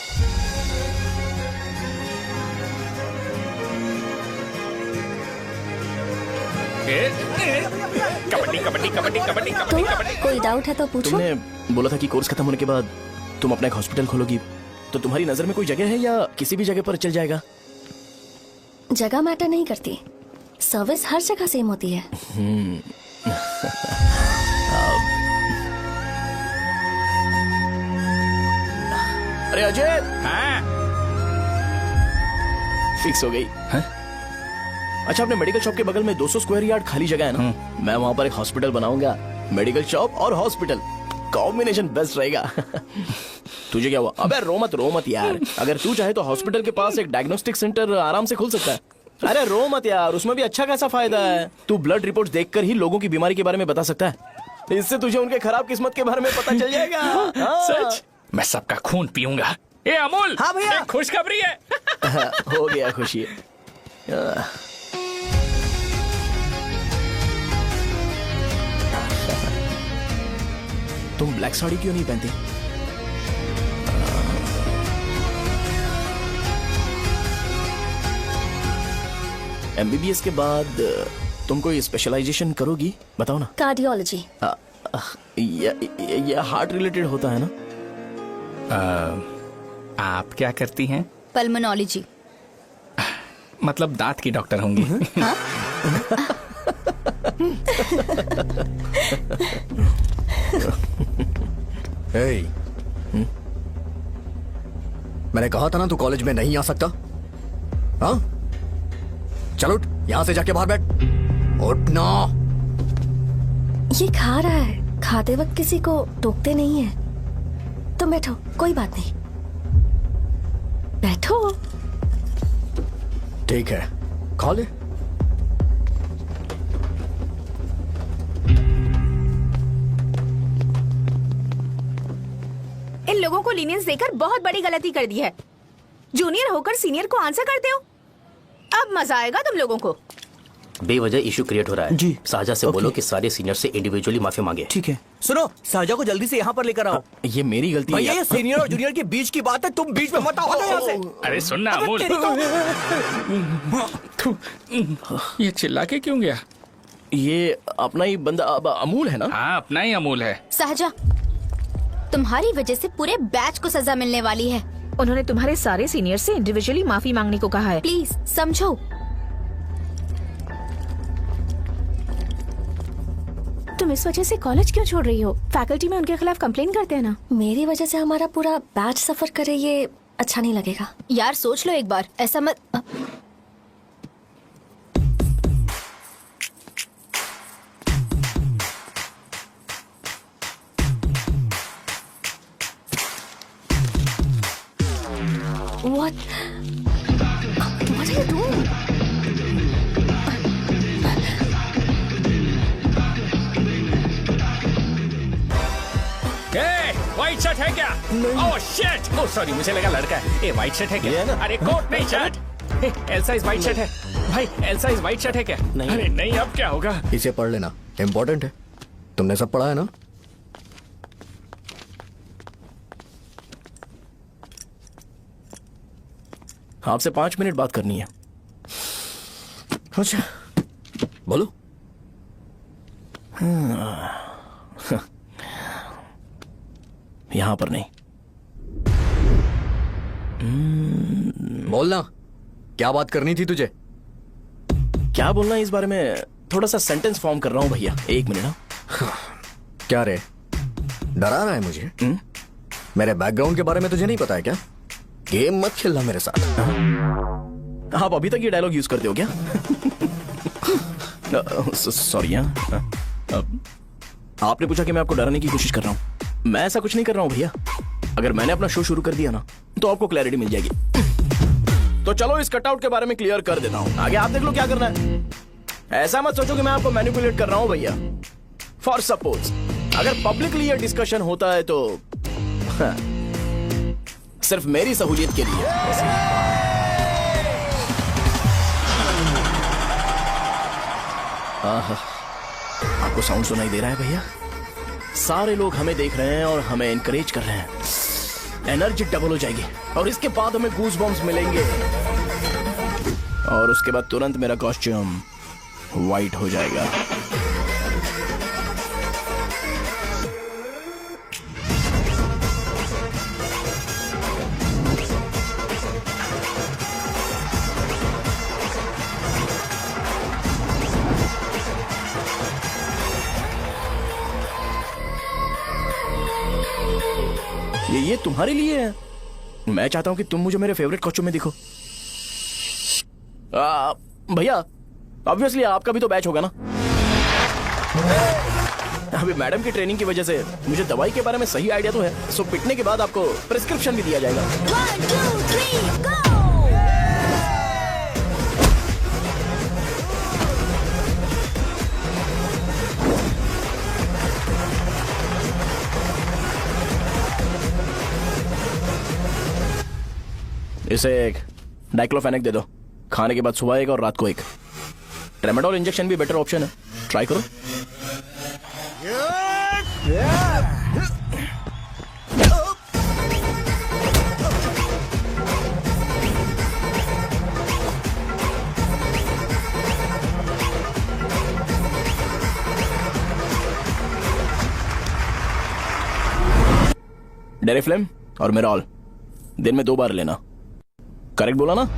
कबड्डी कबड्डी कबड्डी कबड्डी कबड्डी कबड्डी। कोई डाउट है तो पूछो। तुमने बोला था कि कोर्स खत्म होने के बाद तुम अपना एक हॉस्पिटल खोलोगी, तो तुम्हारी नजर में कोई जगह है या किसी भी जगह पर चल जाएगा? जगह मैटर नहीं करती, सर्विस हर जगह सेम होती है। अरे अजय, हाँ? फिक्स हो गई। अच्छा, अपने मेडिकल शॉप के बगल में 200 स्क्वायर यार्ड खाली जगह है ना, मैं वहाँ पर एक हॉस्पिटल बनाऊंगा। मेडिकल शॉप और हॉस्पिटल कॉम्बिनेशन बेस्ट रहेगा। तुझे क्या हुआ? अबे रो मत यार। अगर तू चाहे तो हॉस्पिटल के पास एक डायग्नोस्टिक सेंटर आराम से खुल सकता है। अरे रो मत यार, उसमें भी अच्छा खासा फायदा है। तू ब्लड रिपोर्ट्स देखकर ही लोगों की बीमारी के बारे में बता सकता है। इससे तुझे उनके खराब किस्मत के बारे में पता चल जाएगा। हाँ। सच? मैं सबका खून पीऊंगा। ए अमूल, हाँ भैया। एक खुशखबरी है। हो गया खुशी। तुम ब्लैक साड़ी क्यों नहीं पहनती? एमबीबीएस के बाद तुम कोई स्पेशलाइजेशन करोगी? बताओ ना। कार्डियोलॉजी। ये हार्ट रिलेटेड होता है ना? आप क्या करती हैं? पल्मोनोलॉजी। मतलब दांत की डॉक्टर होंगी। हाँ? hey. मैंने कहा था ना तू कॉलेज में नहीं आ सकता। हाँ, चलो उठ, यहां से जाके बाहर बैठ। उठना। ये खा रहा है, खाते वक्त किसी को टोकते नहीं है। तुम बैठो, कोई बात नहीं, बैठो। ठीक है, खा ले। इन लोगों को लीनियंस देकर बहुत बड़ी गलती कर दी है। जूनियर होकर सीनियर को आंसर करते हो। अब मजा आएगा तुम लोगों को। बेवजह इशू क्रिएट हो रहा है जी। साजा से बोलो कि सारे सीनियर से इंडिविजुअली माफी मांगे। ठीक है। सुनो, साजा को जल्दी से यहाँ पर लेकर आओ। ये मेरी गलती भैया है। ये सीनियर और जूनियर के बीच की बात है, तुम बीच में मत आओ यहाँ से। अरे सुनना अमूल, ये चिल्ला के क्यों गया? ये अपना ही बंदा अब अमूल है ना? हाँ, अपना ही अमूल है। साजा, तुम्हारी वजह से पूरे बैच को सजा मिलने वाली है। उन्होंने तुम्हारे सारे सीनियर से इंडिविजुअली माफी मांगने को कहा है। प्लीज समझो। तुम इस वजह से कॉलेज क्यों छोड़ रही हो? फैकल्टी में उनके खिलाफ कंप्लेन करते हैं ना। मेरी वजह से हमारा पूरा बैच सफर करे, ये अच्छा नहीं लगेगा। यार सोच लो एक बार, ऐसा मत। What are you doing? White shirt है क्या? Oh shit! ओह सॉरी, मुझे लगा लड़का है। ए व्हाइट शर्ट है क्या? अरे कोट नहीं shirt. L size white shirt है भाई। एल साइज व्हाइट शर्ट है क्या? नहीं। अरे नहीं, अब क्या होगा? इसे पढ़ लेना, इम्पोर्टेंट है। तुमने सब पढ़ा है ना? आपसे 5 मिनट बात करनी है। अच्छा, बोलो। यहां पर नहीं। बोलना, क्या बात करनी थी तुझे? क्या बोलना है इस बारे में? थोड़ा सा सेंटेंस फॉर्म कर रहा हूं भैया, 1 मिनट ना। क्या रे, डरा रहा है मुझे? मेरे बैकग्राउंड के बारे में तुझे नहीं पता है क्या? गेम मत खेलना मेरे साथ। आप अभी तक ये डायलॉग यूज करते हो क्या? सॉरी। आपने पूछा कि मैं आपको डराने की कोशिश कर रहा हूं। मैं ऐसा कुछ नहीं कर रहा हूं भैया। अगर मैंने अपना शो शुरू कर दिया ना, तो आपको क्लैरिटी मिल जाएगी। तो चलो इस कटआउट के बारे में क्लियर कर देता हूं। आगे आप देख लो क्या करना है। ऐसा मत सोचो कि मैं आपको मैनिपुलेट कर रहा हूं भैया। फॉर सपोज अगर पब्लिकली ये डिस्कशन होता है तो सिर्फ मेरी सहूलियत के लिए। आपको साउंड सुनाई दे रहा है भैया? सारे लोग हमें देख रहे हैं और हमें एनकरेज कर रहे हैं। एनर्जी डबल हो जाएगी और इसके बाद हमें गूज बम्स मिलेंगे और उसके बाद तुरंत मेरा कॉस्ट्यूम वाइट हो जाएगा। ये तुम्हारे लिए है। मैं चाहता हूं कि तुम मुझे मेरे फेवरेट कॉस्ट्यूम में दिखो। भैया ऑब्वियसली आपका भी तो बैच होगा ना। अभी मैडम की ट्रेनिंग की वजह से मुझे दवाई के बारे में सही आइडिया तो है। सो पिटने के बाद आपको प्रिस्क्रिप्शन भी दिया जाएगा। 1 2 3 गो। इसे एक डाइक्लोफेनेक दे दो। खाने के बाद सुबह एक और रात को एक। ट्रेमाडोल इंजेक्शन भी बेटर ऑप्शन है, ट्राई करो। डेरिफ्लेम और मेरॉल दिन में 2 बार लेना। करेक्ट बोला ना?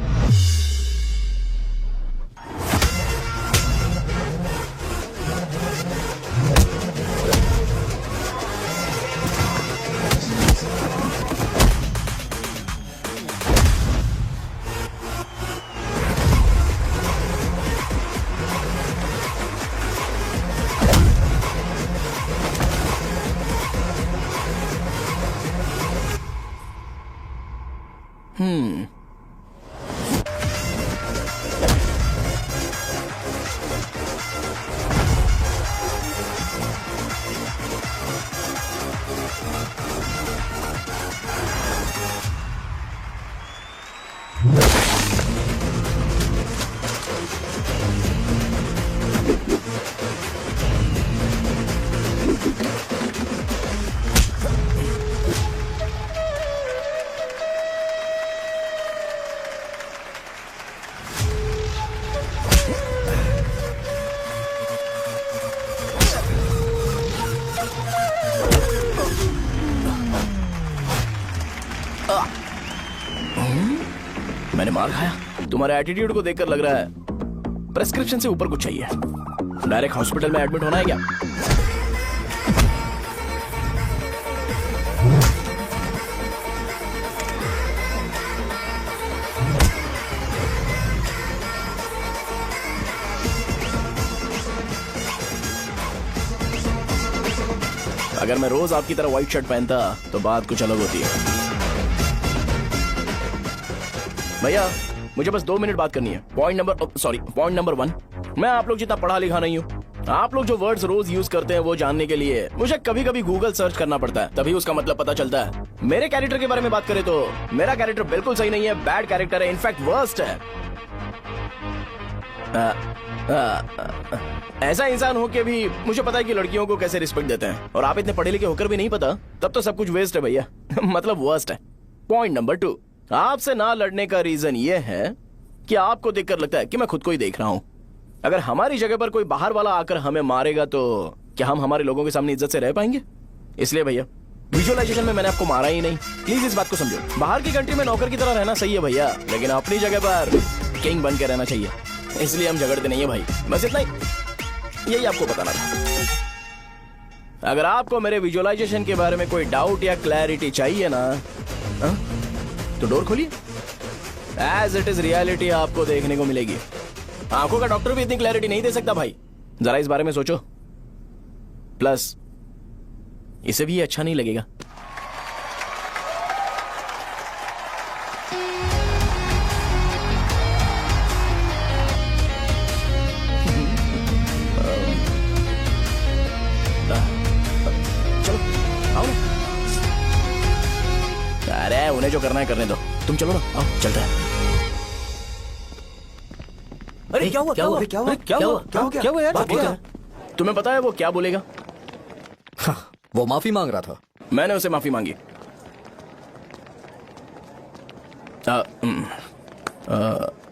मार खाया? तुम्हारे एटीट्यूड को देखकर लग रहा है प्रेस्क्रिप्शन से ऊपर कुछ चाहिए। डायरेक्ट हॉस्पिटल में एडमिट होना है क्या? अगर मैं रोज आपकी तरह व्हाइट शर्ट पहनता तो बात कुछ अलग होती है। भैया मुझे बस 2 मिनट बात करनी है। पॉइंट नंबर 1, मैं आप लोग जितना पढ़ा लिखा नहीं हूँ। आप लोग जो वर्ड्स रोज यूज करते हैं वो जानने के लिए मुझे कभी कभी गूगल सर्च करना पड़ता है, तभी उसका मतलब पता चलता है। मेरे कैरेक्टर के बारे में बात करें तो मेरा कैरेक्टर बिल्कुल सही नहीं है, बैड कैरेक्टर है, इनफैक्ट वर्स्ट है। ऐसा इंसान हो के भी मुझे पता है कि लड़कियों को कैसे रिस्पेक्ट देते हैं, और आप इतने पढ़े लिखे होकर भी नहीं पता, तब तो सब कुछ वेस्ट है भैया। मतलब वर्स्ट है। पॉइंट नंबर 2, आपसे ना लड़ने का रीजन ये है कि आपको देखकर लगता है कि मैं खुद को ही देख रहा हूं। अगर हमारी जगह पर कोई बाहर वाला आकर हमें मारेगा तो क्या हम हमारे लोगों के सामने इज्जत से रह पाएंगे? इसलिए भैया विजुअलाइजेशन में मैंने आपको मारा ही नहीं, प्लीज इस बात को समझो। बाहर की कंट्री में नौकर की तरह रहना सही है भैया, लेकिन अपनी जगह पर किंग बन के रहना चाहिए। इसलिए हम झगड़ते नहीं है भाई, बस इतना ही, यही आपको बताना था। अगर आपको मेरे विजुअलाइजेशन के बारे में कोई डाउट या क्लैरिटी चाहिए ना, तो डोर खोलिए। एज इट इज रियलिटी आपको देखने को मिलेगी। आंखों का डॉक्टर भी इतनी क्लैरिटी नहीं दे सकता भाई, जरा इस बारे में सोचो। प्लस इसे भी अच्छा नहीं लगेगा। चलो आओ ना। अरे उन्हें जो करना है करने दो, तुम चलो ना, आओ चलते हैं। अरे क्या हुआ? यार? तुम्हें पता है वो क्या बोलेगा? वो माफी मांग रहा था। मैंने उसे माफी मांगी।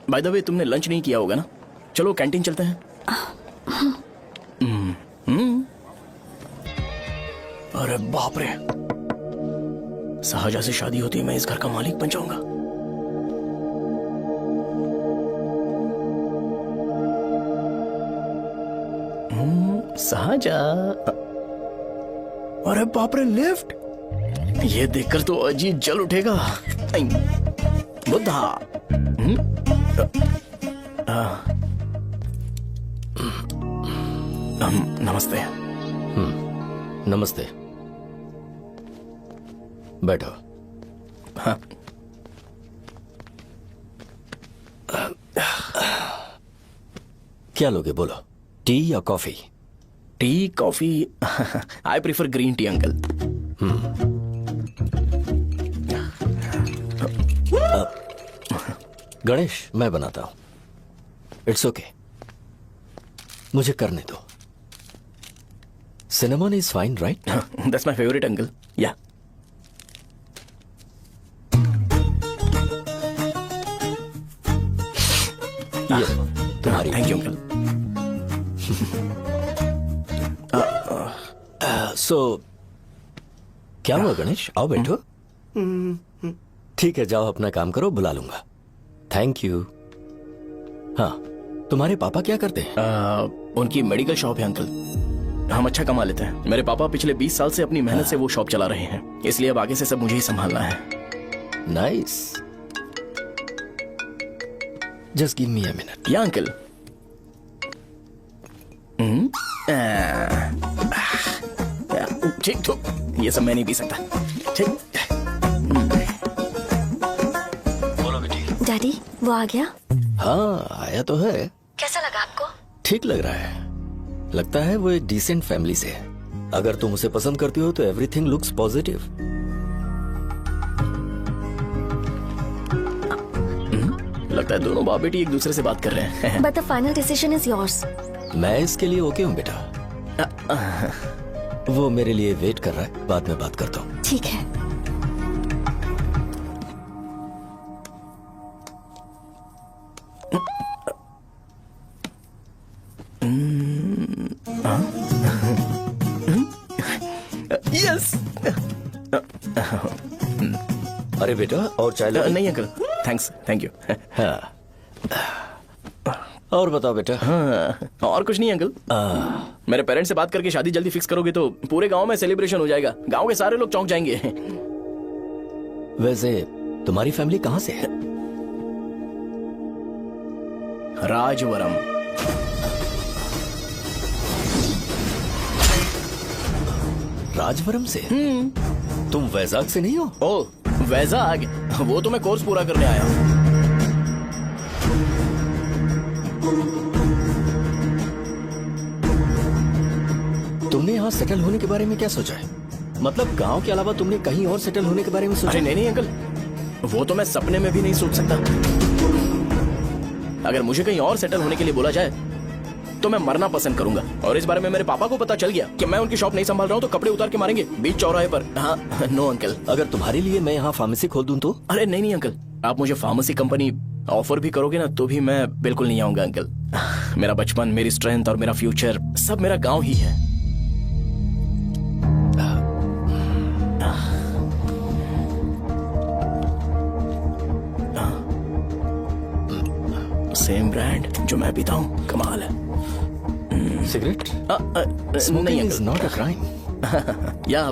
बाय द वे तुमने लंच नहीं किया होगा ना? चलो कैंटीन चलते हैं। अरे बाप रे, शाहजहा से शादी होती है मैं इस घर का मालिक बन जाऊंगा। शाहजहा, अरे बाप रे लिफ्ट, ये देखकर तो अजीब जल उठेगा। बुद्धा, नमस्ते। नमस्ते, बैठो। हाँ। क्या लोगे बोलो, टी या coffee? Tea coffee? I prefer green tea uncle. Ganesh मैं बनाता हूं, इट्स ओके, मुझे करने दो। Cinnamon is fine right? That's my favourite uncle. या तुम्हारी। Thank you uncle. सो क्या हुआ गणेश, आओ बैठो। ठीक है जाओ अपना काम करो, बुला लूंगा। Thank you. हाँ तुम्हारे पापा क्या करते हैं? उनकी मेडिकल शॉप है अंकल, हम अच्छा कमा लेते हैं। मेरे पापा पिछले 20 साल से अपनी मेहनत से वो शॉप चला रहे हैं, इसलिए अब आगे से सब मुझे ही संभालना है। Nice, just give me a minute. या अंकल। ठीक तो ये सब मैं नहीं पी सकता। ठीक। बोलो बेटी। डैडी वो आ गया? हाँ आया तो है। कैसा लगा आपको? ठीक लग रहा है, लगता है वो एक डिसेंट फैमिली से है। अगर तुम उसे पसंद करती हो तो एवरीथिंग लुक्स पॉजिटिव। लगता है दोनों बाप बेटी एक दूसरे से बात कर रहे हैं। But the final decision is yours. मैं इसके लिए ओके हूँ बेटा। वो मेरे लिए वेट कर रहा है, बाद में बात करता हूँ। ठीक है। यस। अरे बेटा और चाय नहीं अंकल। Thanks, thank you. हाँ। और बताओ बेटा। हाँ, और कुछ नहीं अंकल। मेरे पेरेंट्स से बात करके शादी जल्दी फिक्स करोगे तो पूरे गांव में सेलिब्रेशन हो जाएगा। गांव के सारे लोग चौंक जाएंगे। वैसे तुम्हारी फैमिली कहाँ से है? राजवरम। राजवरम से? तुम वैजाग से नहीं हो? ओ वैजाग, वो तो मैं कोर्स पूरा करने आया हूँ। तुमने यहाँ सेटल होने के बारे में क्या सोचा है? मतलब गांव के अलावा तुमने कहीं और सेटल होने के बारे में सोचा? अरे नहीं अंकल, वो तो मैं सपने में भी नहीं सोच सकता। अगर मुझे कहीं और सेटल होने के लिए बोला जाए तो मैं मरना पसंद करूंगा। और इस बारे में मेरे पापा को पता चल गया कि मैं उनकी शॉप नहीं संभाल रहा हूँ तो कपड़े उतार के मारेंगे बीच चौराहे पर। हाँ, नो अंकल। अगर तुम्हारे लिए मैं यहाँ फार्मेसी खोल दूं तो? अरे नहीं अंकल, आप मुझे फार्मेसी कंपनी ऑफर भी करोगे ना तो भी मैं बिल्कुल नहीं आऊंगा अंकल। मेरा बचपन, मेरी स्ट्रेंथ और मेरा फ्यूचर सब मेरा गांव ही है। सेम ब्रांड जो मैं पीता हूँ, कमाल है। सिगरेट? नहीं इज नॉट अ क्राइम। या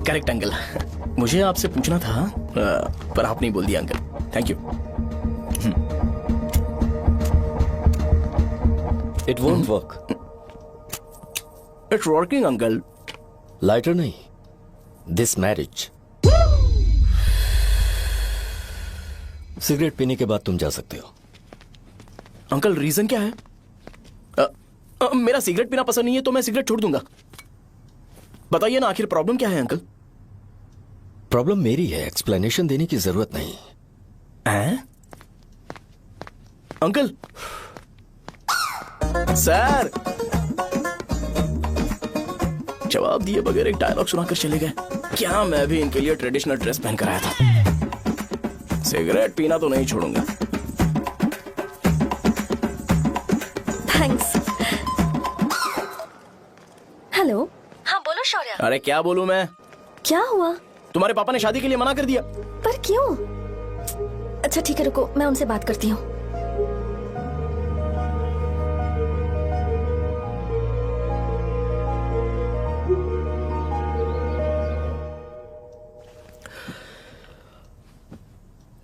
करेक्ट अंकल। मुझे आपसे पूछना था पर आप नहीं बोल दिया uncle. Thank you. It won't work. It's working uncle. Lighter नहीं, दिस मैरिज। सिगरेट पीने के बाद तुम जा सकते हो। अंकल रीजन क्या है? मेरा सिगरेट पीना पसंद नहीं है तो मैं सिगरेट छोड़ दूंगा। बताइए ना, आखिर प्रॉब्लम क्या है अंकल? प्रॉब्लम मेरी है, एक्सप्लेनेशन देने की जरूरत नहीं है। अंकल सर जवाब दिए बगैर एक डायलॉग सुनाकर चले गए। क्या मैं भी इनके लिए ट्रेडिशनल ड्रेस पहन कर आया था। सिगरेट पीना तो नहीं छोड़ूंगा। थैंक्स। हेलो। हाँ बोलो शौर्य। अरे क्या बोलूं मैं? क्या हुआ? तुम्हारे पापा ने शादी के लिए मना कर दिया। पर क्यों? अच्छा ठीक है, रुको मैं उनसे बात करती हूँ।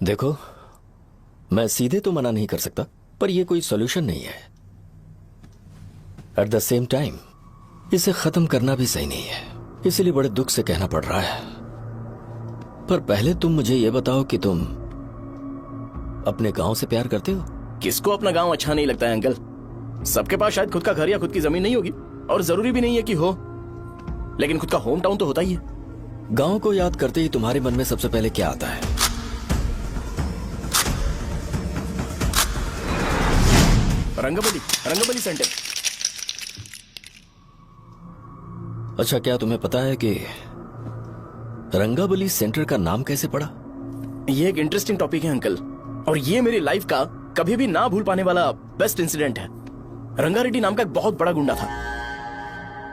देखो, मैं सीधे तो मना नहीं कर सकता, पर यह कोई सॉल्यूशन नहीं है। एट द सेम टाइम इसे खत्म करना भी सही नहीं है, इसलिए बड़े दुख से कहना पड़ रहा है। पर पहले तुम मुझे यह बताओ कि तुम अपने गांव से प्यार करते हो? किसको अपना गांव अच्छा नहीं लगता है अंकल? सबके पास शायद खुद का घर या खुद की जमीन नहीं होगी, और जरूरी भी नहीं है कि हो, लेकिन खुद का होम टाउन तो होता ही है। गांव को याद करते ही तुम्हारे मन में सबसे पहले क्या आता है? रंगबली सेंटर। अच्छा, क्या तुम्हें पता है कि रंगाबली सेंटर का नाम कैसे पड़ा? ये एक इंटरेस्टिंग टॉपिक है अंकल, और ये मेरी लाइफ का कभी भी ना भूल पाने वाला बेस्ट इंसिडेंट है। रंगारेड्डी नाम का एक बहुत बड़ा गुंडा था,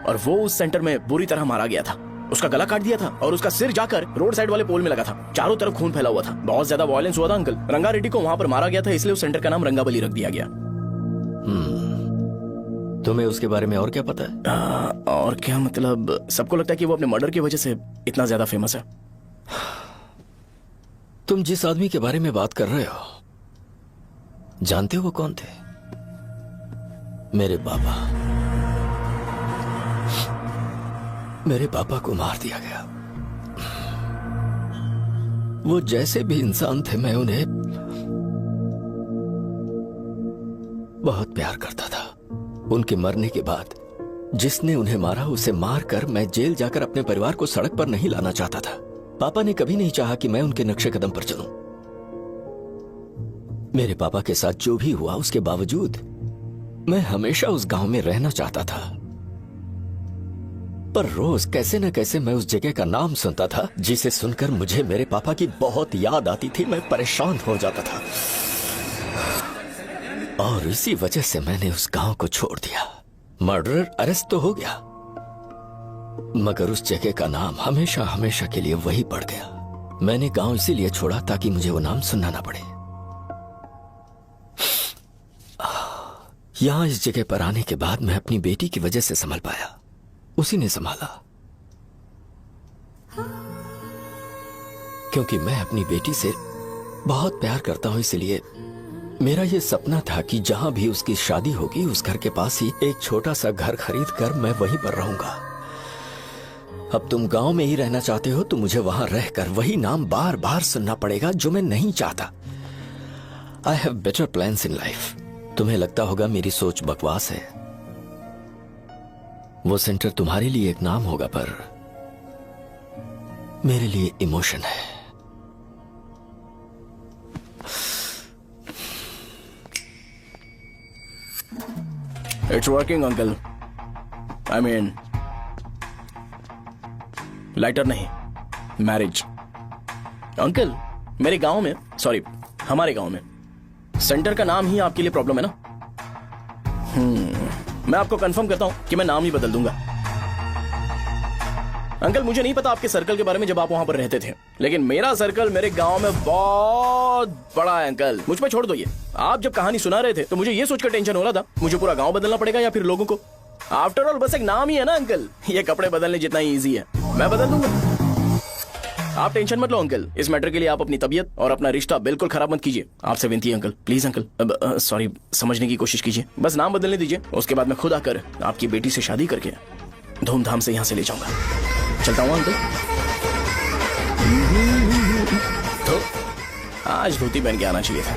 और वो उस सेंटर में बुरी तरह मारा गया था। उसका गला काट दिया था और उसका सिर जाकर रोड साइड वाले पोल में लगा था। चारों तरफ खून फैला हुआ था, बहुत ज्यादा वायलेंस हुआ था अंकल। रंगारेड्डी को वहां पर मारा गया था, इसलिए उस सेंटर का नाम रंगाबली रख दिया गया। तुम्हें उसके बारे में और क्या पता है? और क्या मतलब, सबको लगता है कि वो अपने मर्डर की वजह से इतना ज्यादा फेमस है। तुम जिस आदमी के बारे में बात कर रहे हो, जानते हो वो कौन थे? मेरे पापा। मेरे पापा को मार दिया गया। वो जैसे भी इंसान थे, मैं उन्हें बहुत प्यार करता था। उनके मरने के बाद जिसने उन्हें मारा उसे मारकर मैं जेल जाकर अपने परिवार को सड़क पर नहीं लाना चाहता था। पापा ने कभी नहीं चाहा कि मैं उनके नक्शे कदम पर चलूं। मेरे पापा के साथ जो भी हुआ, उसके बावजूद मैं हमेशा उस गांव में रहना चाहता था। पर रोज कैसे न कैसे मैं उस जगह का नाम सुनता था, जिसे सुनकर मुझे मेरे पापा की बहुत याद आती थी। मैं परेशान हो जाता था, और इसी वजह से मैंने उस गांव को छोड़ दिया। मर्डरर अरेस्ट तो हो गया, मगर उस जगह का नाम हमेशा हमेशा के लिए वही पड़ गया। मैंने गांव इसीलिए छोड़ा ताकि मुझे वो नाम सुनना ना पड़े। यहां इस जगह पर आने के बाद मैं अपनी बेटी की वजह से संभल पाया, उसी ने संभाला। क्योंकि मैं अपनी बेटी से बहुत प्यार करता हूं, इसलिए मेरा यह सपना था कि जहां भी उसकी शादी होगी उस घर के पास ही एक छोटा सा घर खरीद कर मैं वहीं पर रहूंगा। अब तुम गांव में ही रहना चाहते हो तो मुझे वहां रहकर वही नाम बार बार सुनना पड़ेगा जो मैं नहीं चाहता। I have better plans in life. तुम्हें लगता होगा मेरी सोच बकवास है। वो सेंटर तुम्हारे लिए एक नाम होगा, पर मेरे लिए इमोशन है। It's working uncle. I mean lighter नहीं, मैरिज। अंकल मेरे गांव में, सॉरी हमारे गांव में सेंटर का नाम ही आपके लिए प्रॉब्लम है ना? मैं आपको कंफर्म करता हूं कि मैं नाम ही बदल दूंगा। अंकल मुझे नहीं पता आपके सर्कल के बारे में जब आप वहां पर रहते थे, लेकिन मेरा सर्कल मेरे गांव में बहुत बड़ा है अंकल। मुझ पे छोड़ दो ये। आप जब कहानी सुना रहे थे तो मुझे ये सोचकर टेंशन हो रहा था मुझे पूरा गांव बदलना पड़ेगा या फिर लोगों को। आफ्टर ऑल बस एक नाम ही है ना अंकल, ये कपड़े बदलने जितना ही ईजी है, मैं बदल दूंगा। आप टेंशन मत लो अंकल। इस मैटर के लिए आप अपनी तबीयत और अपना रिश्ता बिल्कुल खराब मत कीजिए। आपसे विनती है अंकल, प्लीज अंकल। सॉरी, समझने की कोशिश कीजिए। बस नाम बदलने दीजिए, उसके बाद मैं खुद आकर आपकी बेटी से शादी करके धूमधाम से यहाँ से ले जाऊंगा। चलता हूँ अंकल। तो आज धोती पहन के आना चाहिए था।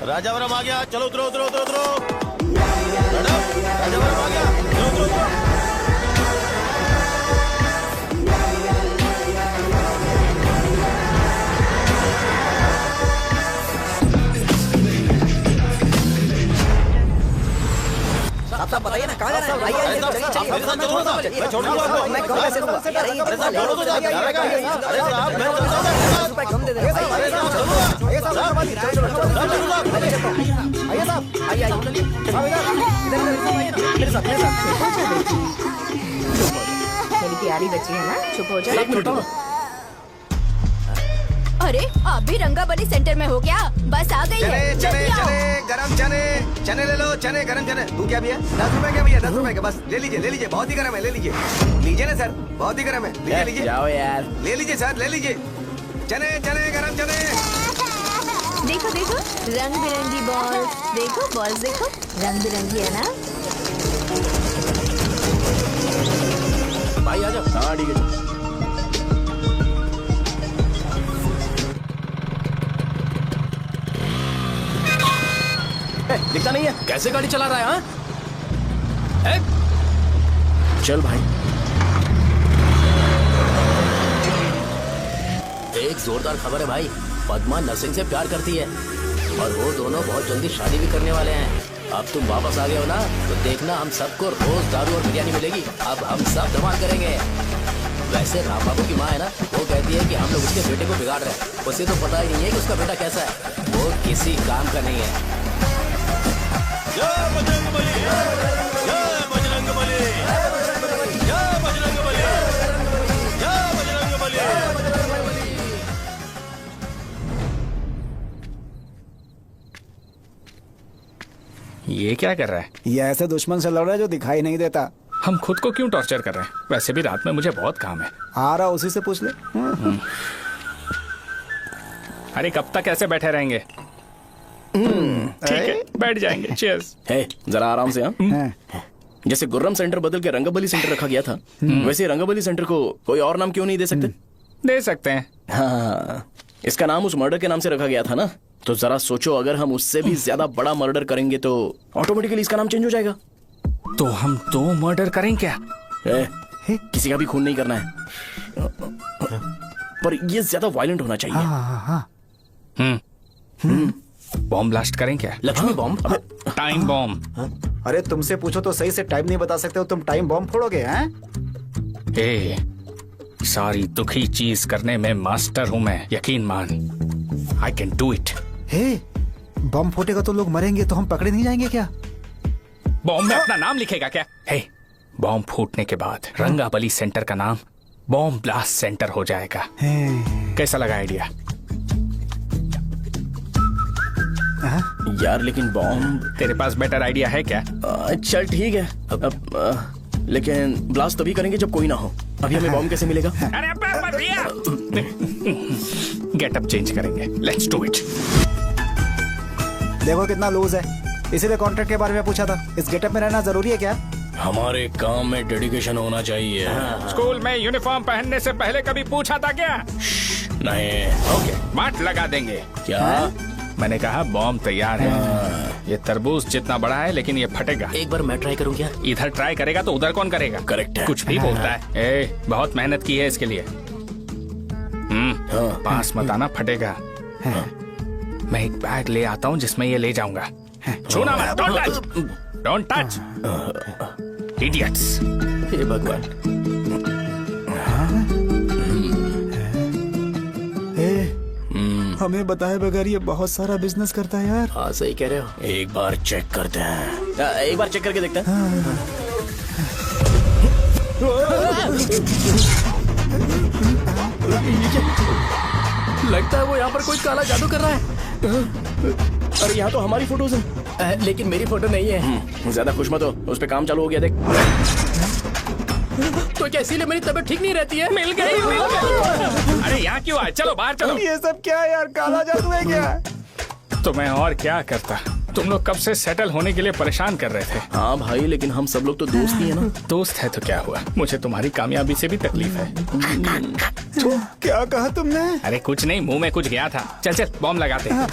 राजावरम आ गया, चलो उतरो उतरो उतरो उतरो। राजावरम आ गया, चलो उतरो उतरो। आप बताइए ना कहाँ जा रहे हैं? आइए चलिए चलिए। मैं छोड़ दूंगा आपको। मैं कम कैसे दूंगा? अरे साहब छोड़ो तो जाके। अरे साहब मैं रुपए कम दे दे। आइए साहब, आइए मेरे साथ मेरी प्यारी बच्ची है ना, चुप हो जाए। एक मिनट। अरे आप भी रंगाबली सेंटर में हो क्या? बस आ गई है, चने जल्दी आओ। चने गरम चने ले लो। चने गरम चने। तू क्या भैया? 10 रुपए क्या भैया? 10 रुपए का बस ले लीजिए। बहुत ही गरम है, ले लीजिए ना सर, बहुत ही गरम है। लीजिए जाओ यार, ले लीजिए सर, ले लीजिए। चने गरम चने। देखो देखो रंग बिरंगी बॉल, देखो बॉल्स देखो रंग बिरंगी है ना। भाई आ जाओ। हाँ ठीक है। दिखता नहीं है, कैसे गाड़ी चला रहा है? हाँ चल भाई। एक जोरदार खबर है भाई, पद्मा नरसिंह से प्यार करती है और वो दोनों बहुत जल्दी शादी भी करने वाले हैं। अब तुम वापस आ गए हो ना, तो देखना हम सबको रोज दारू और बिरयानी मिलेगी। अब हम सब धमाल करेंगे। वैसे राम बाबू की माँ है ना, वो कहती है कि हम लोग उसके बेटे को बिगाड़ रहे हैं। उसे तो पता ही नहीं है कि उसका बेटा कैसा है, वो किसी काम का नहीं है। जय बजरंग बली, जय बजरंग बली, जय बजरंग बली, जय बजरंग बली। ये क्या कर रहा है? ये ऐसे दुश्मन से लड़ रहा है जो दिखाई नहीं देता। हम खुद को क्यों टॉर्चर कर रहे हैं? वैसे भी रात में मुझे बहुत काम है। आ रहा उसी से पूछ ले। अरे कब तक ऐसे बैठे रहेंगे? ठीक है, बैठ जाएंगे। चीयर्स। है जरा आराम से। हाँ जैसे गुर्रम सेंटर बदल के रंगाबली सेंटर रखा गया था, वैसे रंगाबली सेंटर को कोई और नाम क्यों नहीं दे सकते? दे सकते हैं। हाँ, इसका नाम उस मर्डर के नाम से रखा गया था ना, तो जरा सोचो अगर हम उससे भी ज्यादा बड़ा मर्डर करेंगे तो ऑटोमेटिकली इसका नाम चेंज हो जाएगा। तो हम 2 मर्डर करें क्या? किसी का भी खून नहीं करना है, पर ये ज्यादा वायलेंट होना चाहिए। बॉम्ब ब्लास्ट करें क्या? लक्ष्मी बॉम्ब? Time bomb. अरे तुमसे पूछो तो सही से टाइम नहीं बता सकते हो, तुम टाइम बॉम्ब फोड़ोगे? हैं? सारी दुखी चीज करने में मास्टर हूं मैं, यकीन मान। I can do it. Bomb फूटेगा तो लोग मरेंगे, तो हम पकड़े नहीं जाएंगे क्या? बॉम्ब में अपना नाम लिखेगा क्या? बॉम्ब फूटने के बाद रंगाबली सेंटर का नाम बॉम्ब ब्लास्ट सेंटर हो जाएगा। कैसा लगा आइडिया? यार लेकिन बॉम्ब, तेरे पास बेटर आइडिया है क्या? चल ठीक है, अब लेकिन ब्लास्ट तभी करेंगे जब कोई ना हो। अभी हमें बॉम्ब कैसे मिलेगा? अरे भैया गेटअप चेंज करेंगे, लेट्स डू इट। देखो कितना लूज है, इसीलिए कॉन्ट्रैक्ट के बारे में पूछा था। इस गेटअप में रहना जरूरी है क्या? हमारे काम में डेडिकेशन होना चाहिए। स्कूल में यूनिफॉर्म पहनने से पहले कभी पूछा था क्या? नहीं। ओके, मार्ट लगा देंगे। क्या? मैंने कहा बॉम्ब तैयार है। ये तरबूज जितना बड़ा है लेकिन ये फटेगा। एक बार मैं ट्राई करूं क्या? इधर ट्राई करेगा तो उधर कौन करेगा? करेक्ट है। कुछ भी बोलता है। बहुत मेहनत की है इसके लिए। पास मत आना, फटेगा। मैं एक बैग ले आता हूँ जिसमें ये ले जाऊंगा। छूना मत, don't touch, don't touch, idiots. हे भगवान। हमें बताए बगैर ये बहुत सारा बिजनेस करता है यार। हाँ सही कह रहे हो। एक बार चेक करते हैं। एक बार चेक करके देखते हैं। लगता है वो यहाँ पर कोई काला जादू कर रहा है। अरे यहाँ तो हमारी फोटोज हैं, लेकिन मेरी फोटो नहीं है। ज्यादा खुश मत हो, उस पे काम चालू हो गया देख। तो क्या इसीलिए मेरी तबीयत ठीक नहीं रहती है? मिल गई, मिल गई। अरे यहाँ क्यों आए? चलो बाहर चलो। ये सब क्या है यार, काला जादू है क्या? तो मैं और क्या करता? तुम लोग कब से सेटल होने के लिए परेशान कर रहे थे। हाँ भाई, लेकिन हम सब लोग तो दोस्त ही है ना। दोस्त है तो क्या हुआ, मुझे तुम्हारी कामयाबी से भी तकलीफ है। क्या कहा तुमने? अरे कुछ नहीं, मुंह में कुछ गया था। चल चल बॉम्ब लगाते हैं।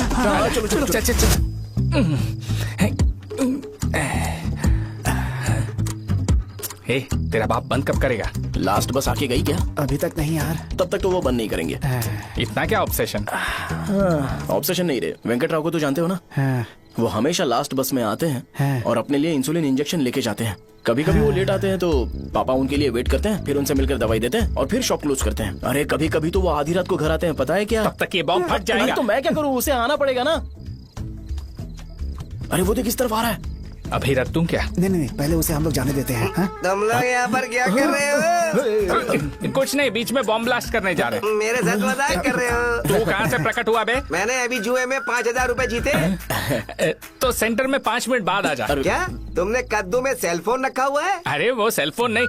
चलो चलो चल चल चल। हे, तेरा बाप बंद कब करेगा? लास्ट बस आके गई क्या? अभी तक नहीं यार। तब तक तो वो बंद नहीं करेंगे। इतना क्या ऑब्सेशन? ऑब्सेशन नहीं रे, वेंकट राव को तो जानते हो ना। वो हमेशा लास्ट बस में आते हैं और अपने लिए इंसुलिन इंजेक्शन लेके जाते हैं। कभी कभी वो लेट आते हैं तो पापा उनके लिए वेट करते हैं, फिर उनसे मिलकर दवाई देते हैं और फिर शॉप क्लोज करते हैं। अरे कभी कभी तो वो आधी रात को घर आते हैं, पता है क्या? तब तक ये बॉम्ब फट जाएगा। तो मैं क्या करूँ, उसे आना पड़ेगा ना। अरे वो देख किस तरफ आ रहा है। अभी रख दूं क्या? नहीं, पहले उसे हम लोग जाने देते हैं। तुम लोग यहाँ पर क्या कर रहे हो? कुछ नहीं, बीच में बॉम्ब ब्लास्ट करने जा रहे हैं। मेरे साथ मजाक कर रहे हो? तू कहाँ से प्रकट हुआ बे? मैंने अभी जुए में 5,000 रुपए जीते। तो सेंटर में 5 मिनट बाद आ जा। क्या तुमने कद्दू में सेलफोन रखा हुआ है? अरे वो सेलफोन नहीं,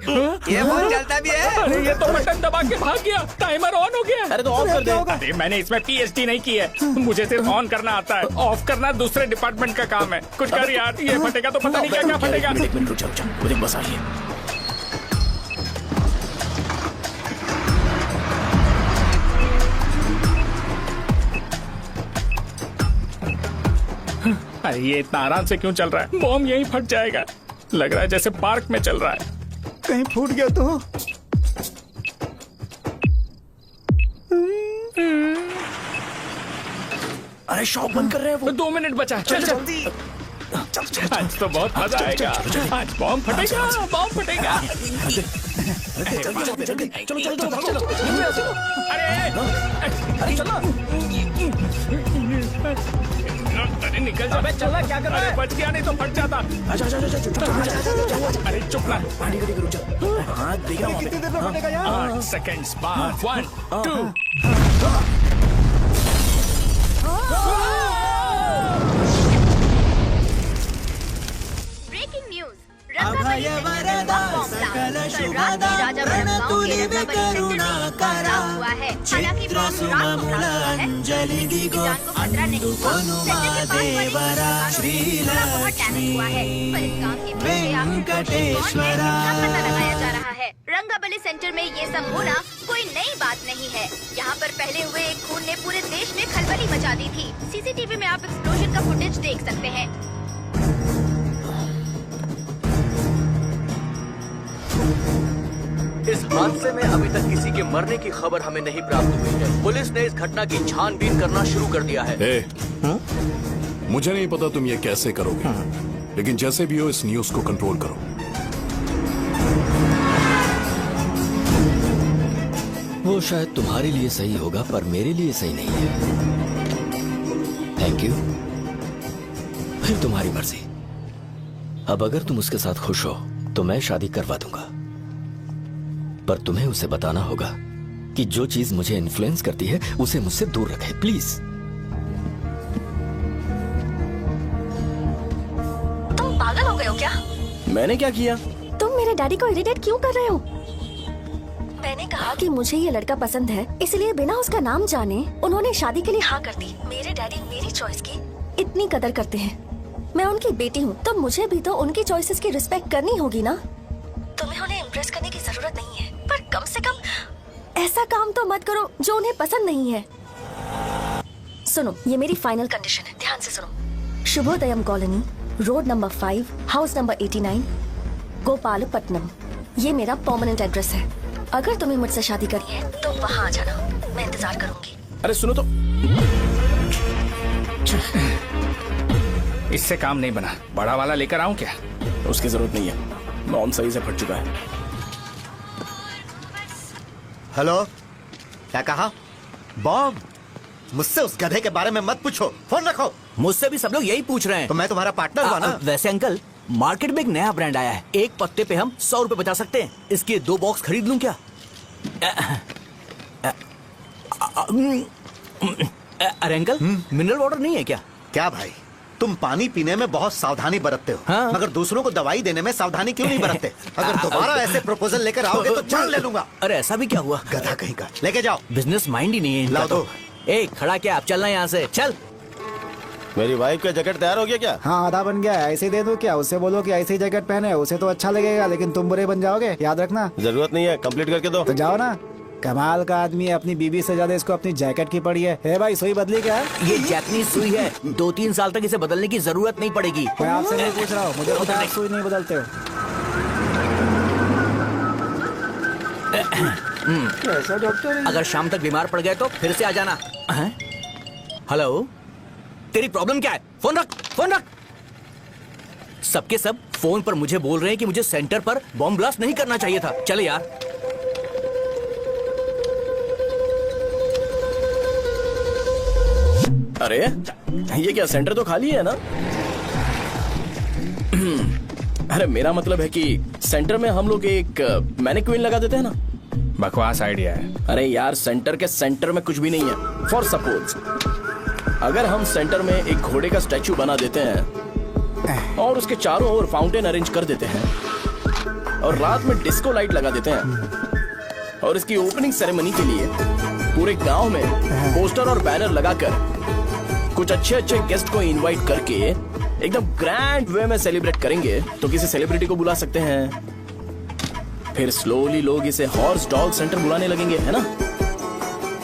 ये फोन चलता भी है। अरे ये तो बटन दबा के भाग गया, टाइमर ऑन हो गया। अरे तो ऑफ कर दे। अरे मैंने इसमें PhD नहीं की है, मुझे सिर्फ ऑन करना आता है। ऑफ करना दूसरे डिपार्टमेंट का काम है। कुछ कर यार, ये फटेगा तो पता नहीं क्या क्या फटेगा। एक मिनट रुक जा, वो देख बस आ रही है। अरे ये इतना आराम से क्यों चल रहा है? बॉम्ब यहीं फट जाएगा। लग रहा है जैसे पार्क में चल रहा है। कहीं फूट गया तो? अरे शॉप बंद कर रहे हैं वो। 2 मिनट बचा, चल जल्दी। आज तो बहुत मजा आएगा। आज बॉम्ब फटेगा, बॉम्ब फटेगा। चलो। अरे चलो। अरे निकल जा। चल क्या कर रहा है? बच गया, नहीं तो फट जाता। अरे चुप ना। पानी का रुक जा। हाँ देख रहा हूँ। कितनी देर में फटेगा यार? 8 सेकंड्स बाद 1 2। Breaking news. रंगाबली सेंटर में बॉम्ब ब्लास्ट। कल रात में राजापुरम गांव के रंगाबली सेंटर में खतरा हुआ है। हालांकि बॉम्ब रात को ब्लास्ट हुआ है, किसी की जान को खतरा नहीं हुआ। सेंटर के पास वाली दुकान में थोड़ा बहुत डैमेज हुआ है, पर इस काम के पीछे आखिर कौन है, इसका पता लगाया जा रहा है। रंगाबली सेंटर में ये सब होना कोई नई बात नहीं है। यहाँ पर पहले हुए एक खून ने पूरे देश में खलबली मचा दी थी। CCTV में आप एक्सप्लोजन का फुटेज देख सकते हैं। इस हादसे में अभी तक किसी के मरने की खबर हमें नहीं प्राप्त हुई है। पुलिस ने इस घटना की छानबीन करना शुरू कर दिया है। मुझे नहीं पता तुम ये कैसे करोगे, लेकिन जैसे भी हो इस न्यूज को कंट्रोल करो। वो शायद तुम्हारे लिए सही होगा, पर मेरे लिए सही नहीं है। Thank you. फिर तुम्हारी मर्जी। अब अगर तुम उसके साथ खुश हो तो मैं शादी करवा दूंगा, पर तुम्हें उसे बताना होगा कि जो चीज मुझे इन्फ्लुएंस करती है उसे मुझसे दूर रखे, प्लीज। तुम पागल हो गए हो क्या? मैंने क्या किया? तुम मेरे डैडी को इरिटेट क्यों कर रहे हो? मैंने कहा कि मुझे ये लड़का पसंद है, इसलिए बिना उसका नाम जाने उन्होंने शादी के लिए हाँ कर दी। मेरे डैडी मेरी चॉइस की इतनी कदर करते हैं। मैं उनकी बेटी हूँ, तो मुझे भी तो उनकी चॉइसेस की रिस्पेक्ट करनी होगी ना। तुम्हें उन्हें इम्प्रेस करने की जरूरत नहीं है, पर कम से कम ऐसा काम तो मत करो जो उन्हें पसंद नहीं है। सुनो, ये मेरी फाइनल कंडीशन है, ध्यान से सुनो। Shubhodayam colony, road number 5, house number 89, Gopalapatnam. ये मेरा परमानेंट एड्रेस है। अगर तुम्हें मुझसे शादी करनी है तो वहाँ आ जाना, मैं इंतजार करूंगी। अरे सुनो तो, इससे काम नहीं बना। बड़ा वाला लेकर आऊं क्या? उसकी जरूरत नहीं है, नॉन सही से फट चुका है। हेलो, क्या कहा? बॉम्ब? मुझसे उस गधे के बारे में मत पूछो, फोन रखो। मुझसे भी सब लोग यही पूछ रहे हैं। तो मैं तुम्हारा पार्टनर हुआ ना। वैसे अंकल, मार्केट में एक नया ब्रांड आया है, एक पत्ते पे हम 100 रुपए बचा सकते हैं। इसके 2 बॉक्स खरीद लूं क्या? अरे अंकल, मिनरल वाटर नहीं है क्या? क्या भाई, तुम पानी पीने में बहुत सावधानी बरतते हो, हाँ? मगर दूसरों को दवाई देने में सावधानी क्यों नहीं बरतते? अगर दोबारा ऐसे प्रपोजल लेकर आओगे तो जान ले लूंगा। अरे ऐसा भी क्या हुआ? गधा कहीं का, लेके जाओ। बिजनेस माइंड ही नहीं है इनका लाओ तो। दो। ए, खड़ा क्या? आप चलना यहाँ से, चल। मेरी वाइफ का जैकेट तैयार हो गया क्या? हाँ, आधा बन गया है। ऐसे ही दे दो क्या? उससे बोलो कि ऐसे ही जैकेट पहने, उसे तो अच्छा लगेगा, लेकिन तुम बुरे बन जाओगे, याद रखना। जरूरत नहीं है, कंप्लीट करके दो। तो जाओ ना। कमाल का आदमी है, अपनी बीवी से ज्यादा इसको अपनी जैकेट की पड़ी है। हे भाई, सुई बदली क्या है? ये जैपनीज सुई है, 2-3 साल तक इसे बदलने की जरूरत नहीं पड़ेगी। मैं आपसे नहीं पूछ रहा हूँ, मुझे पता है आप सुई नहीं बदलते हो। ऐसा डॉक्टर? अगर शाम तक बीमार पड़ गए तो फिर से आ जाना। हेलो, तेरी प्रॉब्लम क्या है? फोन रख, फोन रख। सबके सब फोन पर मुझे बोल रहे हैं कि मुझे सेंटर पर बॉम्ब ब्लास्ट नहीं करना चाहिए था। चले यार। अरे ये क्या, सेंटर तो खाली है ना? अरे मेरा मतलब है कि सेंटर में हम लोग एक मैनिक्विन लगा देते हैं ना। बकवास आइडिया है। अरे यार, सेंटर के सेंटर में कुछ भी नहीं है। फॉर सपोज अगर हम सेंटर में एक घोड़े का स्टैचू बना देते हैं और उसके चारों ओर फाउंटेन अरेंज कर देते हैं और रात में डिस्को लाइट लगा देते हैं और इसकी ओपनिंग सेरेमनी के लिए पूरे गांव में पोस्टर और बैनर लगाकर कुछ अच्छे अच्छे गेस्ट को इनवाइट करके एकदम ग्रैंड वे में सेलिब्रेट करेंगे, तो किसी सेलिब्रिटी को बुला सकते हैं। फिर स्लोली लोग इसे हॉर्स डॉग सेंटर बुलाने लगेंगे, है ना?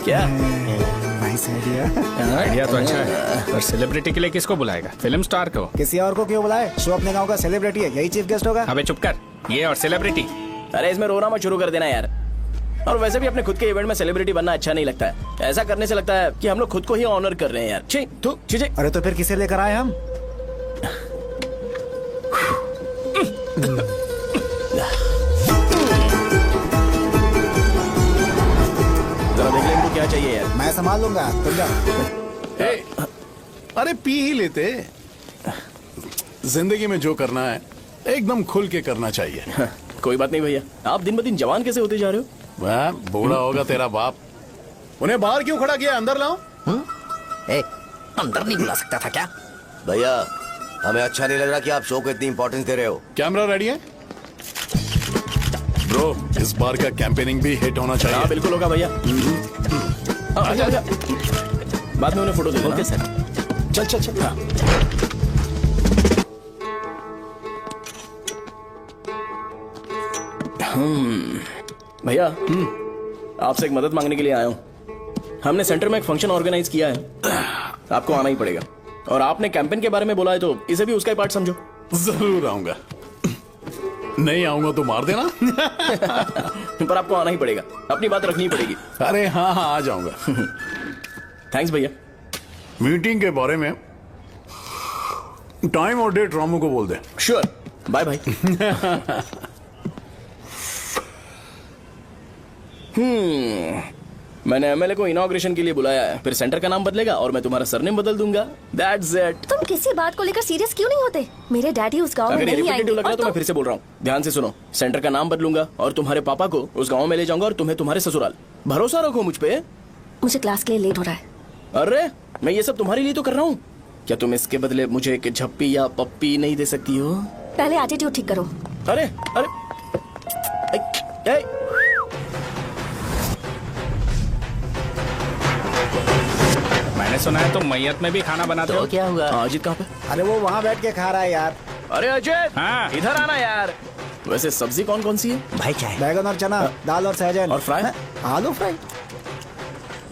क्या? Nice idea. आइडिया तो अच्छा है, पर सेलिब्रिटी के लिए किसको बुलाएगा? फिल्म स्टार को। किसी और को क्यों बुलाए? शो अपने गांव का सेलिब्रिटी है, यही चीफ गेस्ट होगा। अबे चुप कर, ये और सेलिब्रिटी। अरे इसमें रोना मत शुरू कर देना यार। और वैसे भी अपने खुद के इवेंट में सेलिब्रिटी बनना अच्छा नहीं लगता है। ऐसा करने से लगता है कि हम लोग खुद को ही ऑनर कर रहे हैं यार। छी, तू चीजें। अरे तो फिर किसे लेकर आए हम? जरा देख ले इनको क्या चाहिए यार। मैं संभाल लूंगा, तुम जाओ। अरे पी ही लेते। जिंदगी में जो करना है एकदम खुल के करना चाहिए। कोई बात नहीं भैया, आप दिन ब दिन जवान कैसे होते जा रहे हो? वह बूढ़ा होगा तेरा बाप। उन्हें बाहर क्यों खड़ा किया? अंदर लाओ। अंदर नहीं बुला सकता था क्या? भैया, हमें अच्छा नहीं लग रहा कि आप शो को इतनी इंपॉर्टेंस दे रहे हो। कैमरा रेडी है ब्रो? इस बार का कैंपेनिंग भी हिट होना चाहिए। हाँ बिल्कुल होगा भैया। आजा आजा, बाद में उन्हें फोटो दे देना। Okay sir. चल चल चल। हाँ। भैया, आपसे एक मदद मांगने के लिए आया हूँ। हमने सेंटर में एक फंक्शन ऑर्गेनाइज किया है, आपको आना ही पड़ेगा। और आपने कैंपेन के बारे में बोला है तो इसे भी उसका ही पार्ट समझो। जरूर आऊंगा। नहीं आऊंगा तो मार देना। पर आपको आना ही पड़ेगा, अपनी बात रखनी पड़ेगी। अरे हाँ हाँ, आ जाऊंगा। थैंक्स भैया। मीटिंग के बारे में टाइम और डेट रामू को बोल दे। Sure, bye bye. मैंने एमएलए को इनॉग्रेशन के लिए बुलाया है, फिर सेंटर का नाम बदलेगा और मैं तुम्हारा सरनेम बदल दूंगा। That's it. तुम किसी बात को लेकर सीरियस क्यों नहीं होते? मेरे डैडी उस गांव में अगर ये नहीं आएंगे। रिपीटेटिव लग रहा है तो और मैं फिर से बोल रहा हूँ, ध्यान से सुनो। सेंटर का नाम बदलूंगा और तुम्हारे पापा को उस गाँव में ले जाऊंगा और तुम्हें तुम्हारे ससुराल। भरोसा रखो मुझ पे। मुझे क्लास के लिए लेट हो रहा है। अरे मैं ये सब तुम्हारे लिए तो कर रहा हूँ। क्या तुम इसके बदले मुझे एक झप्पी या पप्पी नहीं दे सकती हो? पहले एटीट्यूड ठीक करो। अरे अरे ए, ए, मैंने सुना है तुम मैयत में भी खाना बनाते हो। क्या हुआ? अजीत कहाँ पे? अरे वो वहाँ बैठ के खा रहा है यार। अरे अजय हाँ। इधर आना यार। वैसे सब्जी कौन कौन सी है? भाई क्या है? बैगन और चना, दाल और सहजन और फ्राई? आलू फ्राई।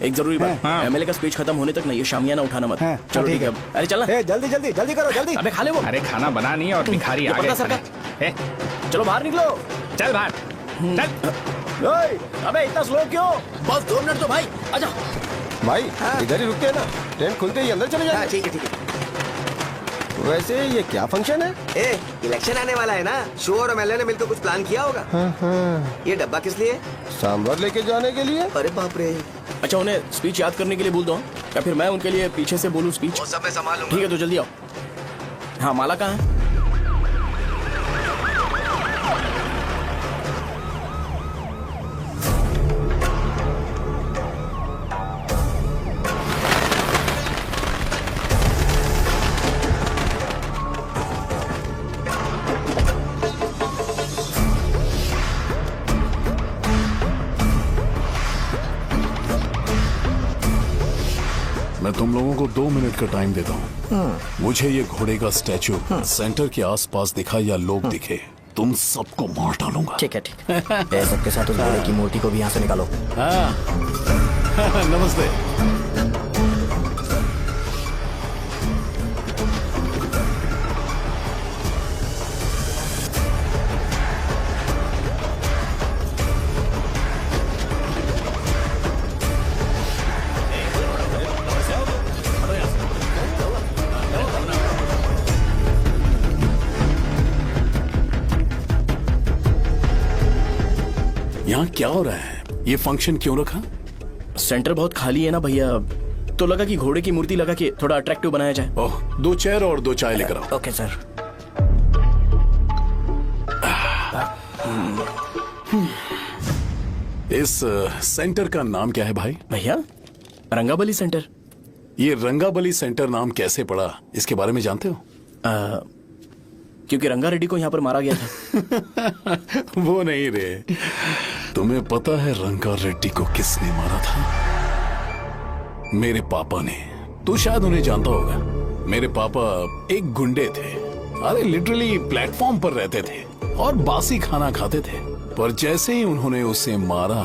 एक जरूरी बात, हाँ। एमएलए का स्पीच खत्म होने तक ना ये शामियाना उठाना मत। हाँ, चलो ठीक ठीक है। है। अरे चलना। ए, जल्दी जल्दी जल्दी करो, जल्दी। अबे खा ले वो। अरे खाना बना नहीं और भिखारी ये आ गए पत्ता सरका। खाने। ए, चलो बाहर निकलो। चल बाहर चल। ओए, अबे इतना स्लो क्यों? बस 2 मिनट तो भाई, आजा। भाई इधर ही रुकते हैं ना, ट्रेन खुलते ही अंदर चले हाँ जाएंगे। ठीक है ठीक है। वैसे ये क्या फंक्शन है? ए, इलेक्शन आने वाला है ना, शो और एमएलए ने मिलकर कुछ प्लान किया होगा। ये डब्बा किस लिए? सांभर लेके जाने के लिए। अरे बाप रे। अच्छा उन्हें स्पीच याद करने के लिए बोल दो या फिर मैं उनके लिए पीछे से बोलूं स्पीच? वो सब मैं संभालूंगा। ठीक है तो जल्दी आओ। हाँ माला कहाँ है? मैं तुम लोगों को 2 मिनट का टाइम देता हूँ। मुझे ये घोड़े का स्टैचू सेंटर के आसपास दिखा या लोग दिखे, तुम सबको मार डालूंगा। ठीक है ठीक है। सबके साथ उस घोड़े की मूर्ति को भी यहाँ से निकालो। हाँ। नमस्ते। यहाँ क्या हो रहा है? ये फंक्शन क्यों रखा? सेंटर बहुत खाली है ना भैया, तो लगा कि घोड़े की मूर्ति लगा के थोड़ा अट्रैक्टिव बनाया जाए। ओह, 2 चेयर और 2 चाय लेकर आओ। Okay sir. इस सेंटर का नाम क्या है भाई? भैया रंगाबली सेंटर। ये रंगाबली सेंटर नाम कैसे पड़ा, इसके बारे में जानते हो? क्योंकि रंगा रेड्डी को यहाँ पर मारा गया था। वो नहीं रे, तुम्हें पता है रंगा रेड्डी को किसने मारा था? मेरे पापा ने। तू शायद उन्हें जानता होगा। मेरे पापा एक गुंडे थे। अरे लिटरली प्लेटफॉर्म पर रहते थे और बासी खाना खाते थे। पर जैसे ही उन्होंने उसे मारा,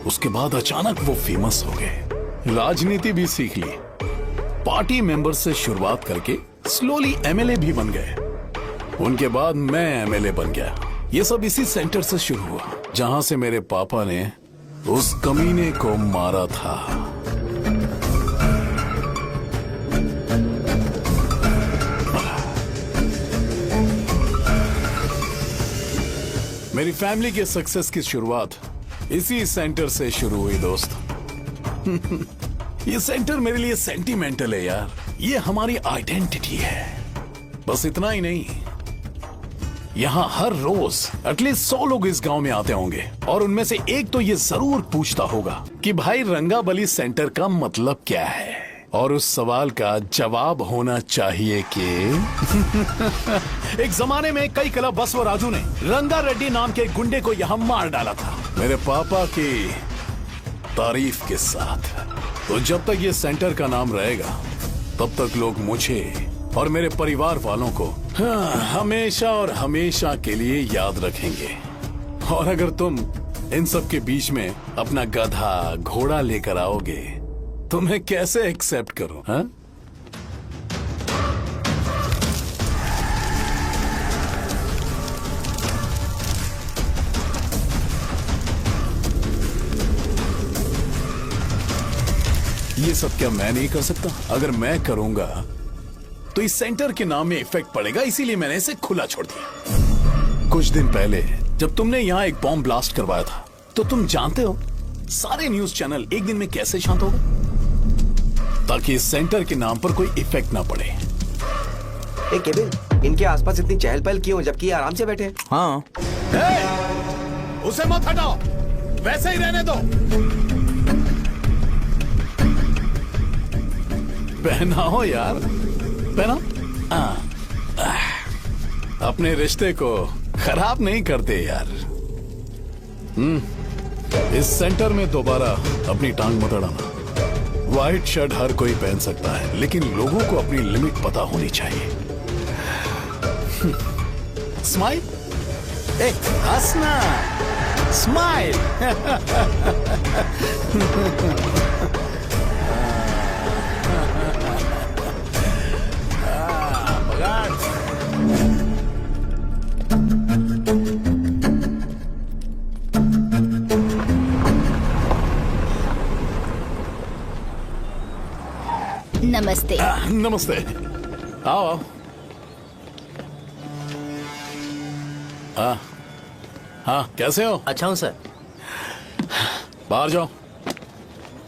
उसके बाद अचानक वो फेमस हो गए। राजनीति भी सीख ली, पार्टी मेंबर से शुरुआत करके स्लोली एमएलए भी बन गए। उनके बाद मैं एमएलए बन गया। ये सब इसी सेंटर से शुरू हुआ, जहां से मेरे पापा ने उस कमीने को मारा था। मेरी फैमिली के सक्सेस की शुरुआत इसी सेंटर से शुरू हुई दोस्त। ये सेंटर मेरे लिए सेंटिमेंटल है यार। ये हमारी आइडेंटिटी है। बस इतना ही नहीं, यहाँ हर रोज एटलीस्ट 100 लोग इस गांव में आते होंगे और उनमें से एक तो ये जरूर पूछता होगा कि भाई रंगाबली सेंटर का मतलब क्या है, और उस सवाल का जवाब होना चाहिए कि एक जमाने में कई कला बसव राजू ने रंगा रेड्डी नाम के गुंडे को यहाँ मार डाला था, मेरे पापा की तारीफ के साथ। तो जब तक ये सेंटर का नाम रहेगा, तब तक लोग मुझे और मेरे परिवार वालों को हमेशा और हमेशा के लिए याद रखेंगे। और अगर तुम इन सब के बीच में अपना गधा घोड़ा लेकर आओगे, तो मैं कैसे एक्सेप्ट करूं? हाँ? ये सब क्या मैं नहीं कर सकता? अगर मैं करूंगा तो इस सेंटर के नाम में इफेक्ट पड़ेगा, इसीलिए मैंने इसे खुला छोड़ दिया। कुछ दिन पहले जब तुमने यहाँ एक बॉम्ब ब्लास्ट करवाया था, तो तुम जानते हो सारे न्यूज चैनल एक दिन में कैसे शांत हो गए? ताकि इस सेंटर के नाम पर कोई इफेक्ट ना पड़े। केविन, इनके आसपास इतनी चहल पहल क्यों जबकि ये आराम से बैठे? हाँ, उसे मत हटाओ, वैसे ही रहने दो। पहनाओ यार, पहनाओ। अपने रिश्ते को खराब नहीं करते यार। इस सेंटर में दोबारा अपनी टांग मत अड़ाना। व्हाइट शर्ट हर कोई पहन सकता है, लेकिन लोगों को अपनी लिमिट पता होनी चाहिए। स्माइल, हंसना, स्माइल। नमस्ते। नमस्ते, आओ। हाँ, कैसे हो? अच्छा हूँ सर। बाहर जाओ।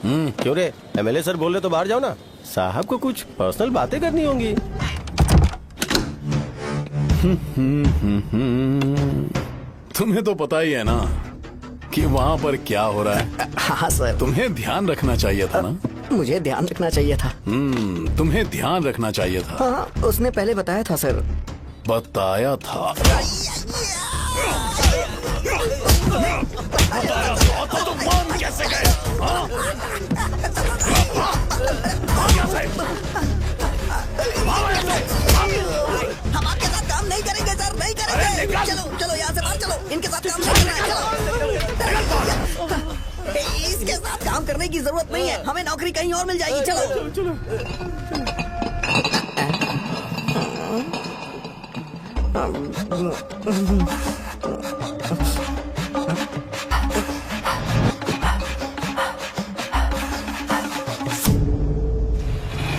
क्यों रे, एमएलए सर बोल रहे तो बाहर जाओ ना। साहब को कुछ पर्सनल बातें करनी होंगी। तुम्हें तो पता ही है ना कि वहाँ पर क्या हो रहा है। हाँ सर। तुम्हें ध्यान रखना चाहिए था ना। मुझे ध्यान रखना चाहिए था। तुम्हें ध्यान रखना चाहिए था। हाँ, उसने पहले बताया था सर। बताया था तो तुम मान कैसे गए? हम आपके साथ काम नहीं करेंगे सर, नहीं करेंगे। चलो चलो यहाँ से बाहर चलो, इनके साथ काम नहीं करना है। चलो, इसके साथ काम करने की जरूरत नहीं है, हमें नौकरी कहीं और मिल जाएगी। चलो चलो।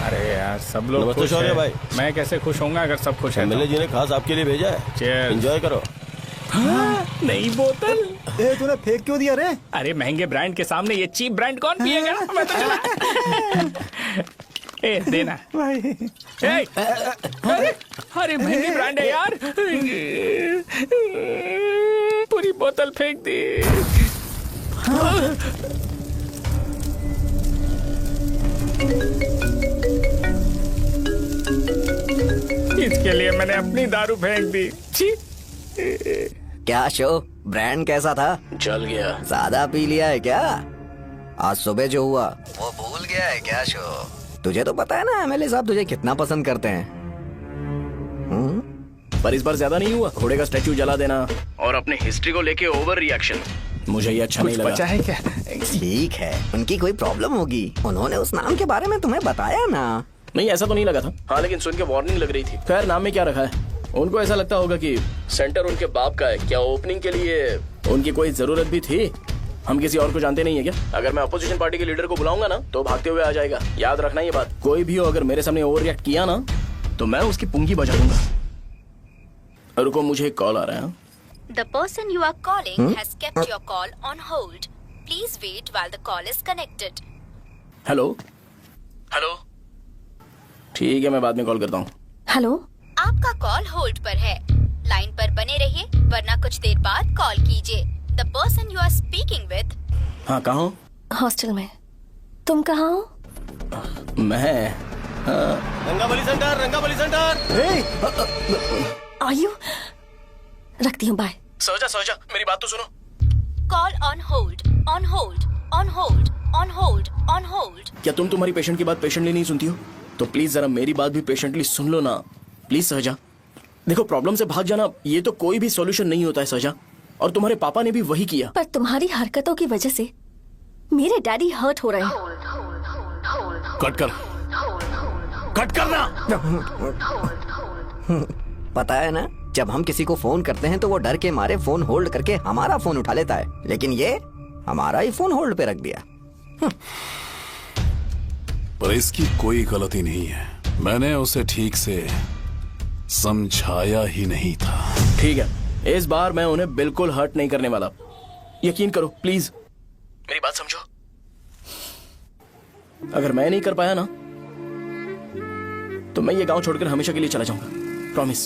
अरे यार, सब लोग नमस्ते खुश शौर्य हैं। भाई। मैं कैसे खुश होऊंगा अगर सब खुश हैं तो? एमएलए जी ने खास आपके लिए भेजा है। Cheers। एंजॉय करो। नई बोतल। तूने फेंक क्यों दिया रे? अरे महंगे ब्रांड के सामने ये चीप ब्रांड कौन पिएगा? मैं तो चला। ए देना भाई। अरे महंगी ब्रांड है यार। पूरी बोतल फेंक दी। इसके लिए मैंने अपनी दारू फेंक दी। छी। क्या शो, ब्रांड कैसा था? चल गया। ज्यादा पी लिया है क्या? आज सुबह जो हुआ वो भूल गया है क्या शो? तुझे तो पता है ना एमएलए साहब तुझे कितना पसंद करते हैं। पर इस बार ज्यादा नहीं हुआ। घोड़े का स्टैचू जला देना और अपने हिस्ट्री को लेके ओवर रिएक्शन, मुझे ये अच्छा नहीं लगा। बचा है क्या? ठीक है, उनकी कोई प्रॉब्लम होगी। उन्होंने उस नाम के बारे में तुम्हें बताया ना? नहीं, ऐसा तो नहीं लगा था। हाँ, लेकिन सुन के वार्निंग लग रही थी। खैर, नाम में क्या रखा है? उनको ऐसा लगता होगा कि सेंटर उनके बाप का है। क्या ओपनिंग के लिए उनकी कोई जरूरत भी थी? हम किसी और को जानते नहीं है क्या? अगर मैं अपोजिशन पार्टी के लीडर को बुलाऊंगा ना तो भागते हुए आ जाएगा। याद रखना ये बात। कोई भी हो अगर मेरे सामने ओवर रिएक्ट किया ना तो मैं उसकी पुंगी बजा दूंगा। रुको, मुझे एक कॉल आ रहा है। The person you are calling has kept your call on hold. Please wait while the call is connected. Hello hello, ठीक है, मैं बाद में कॉल करता हूँ। हेलो, आपका कॉल होल्ड पर है। लाइन पर बने रहिए वरना कुछ देर बाद कॉल कीजिए। The person you are speaking with। हाँ, कहाँ हो? हॉस्टल में। तुम कहाँ हो? मैं रंगाबली सेंटर, रंगाबली सेंटर। आयु, रखती हूँ, बाय। सोचा मेरी बात तो सुनो। Call on hold, on hold, on hold, on hold, on hold। क्या तुम तुम्हारी पेशेंट की बात पेशेंटली नहीं सुनती हो? तो प्लीज जरा मेरी बात भी पेशेंटली सुन लो ना। प्लीज सहजा, देखो, प्रॉब्लम से भाग जाना ये तो कोई भी सॉल्यूशन नहीं होता है सहजा, और तुम्हारे पापा ने भी वही किया। पर तुम्हारी हरकतों की वजह से मेरे डैडी हर्ट हो रहे हैं। कट करना। पता है ना, जब हम किसी को फोन करते हैं तो वो डर के मारे फोन होल्ड करके हमारा फोन उठा लेता है, लेकिन ये हमारा ही फोन होल्ड पे रख दिया। पर इसकी कोई गलती नहीं है। मैंने उसे ठीक से समझाया ही नहीं था। ठीक है, इस बार मैं उन्हें बिल्कुल हर्ट नहीं करने वाला। यकीन करो प्लीज। मेरी बात समझो। अगर मैं नहीं कर पाया ना तो मैं ये गांव छोड़कर हमेशा के लिए चला जाऊंगा, प्रॉमिस।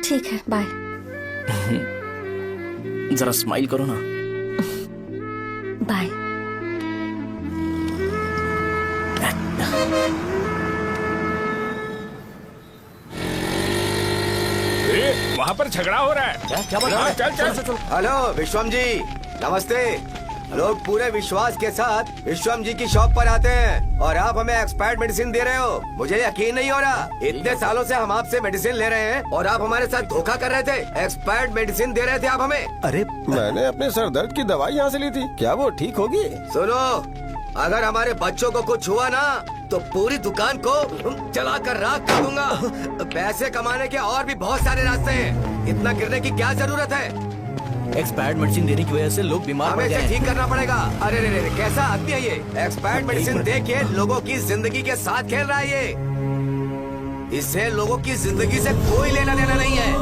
ठीक है, बाय। जरा स्माइल करो ना। बाय। वहाँ पर झगड़ा हो रहा है। क्या बात है? चल। हेलो विश्वम जी, नमस्ते। लोग पूरे विश्वास के साथ विश्वम जी की शॉप पर आते हैं और आप हमें एक्सपायर्ड मेडिसिन दे रहे हो। मुझे यकीन नहीं हो रहा, इतने सालों से हम आपसे मेडिसिन ले रहे हैं और आप हमारे साथ धोखा कर रहे थे। एक्सपायर्ड मेडिसिन दे रहे थे आप हमें। अरे मैंने अपने सर दर्द की दवाई यहाँ से ली थी, क्या वो ठीक होगी? सुनो, अगर हमारे बच्चों को कुछ हुआ ना तो पूरी दुकान को जला कर राख कर दूंगा। पैसे कमाने के और भी बहुत सारे रास्ते हैं, इतना गिरने की क्या जरूरत है? एक्सपायर्ड मेडिसिन देने की वजह से लोग बीमार पड़ गए हैं। ठीक करना पड़ेगा। अरे रे, कैसा आदमी है ये? एक्सपायर्ड मेडिसिन दे के लोगों की जिंदगी के साथ खेल रहा है ये। इससे लोगों की जिंदगी से कोई लेना देना नहीं है।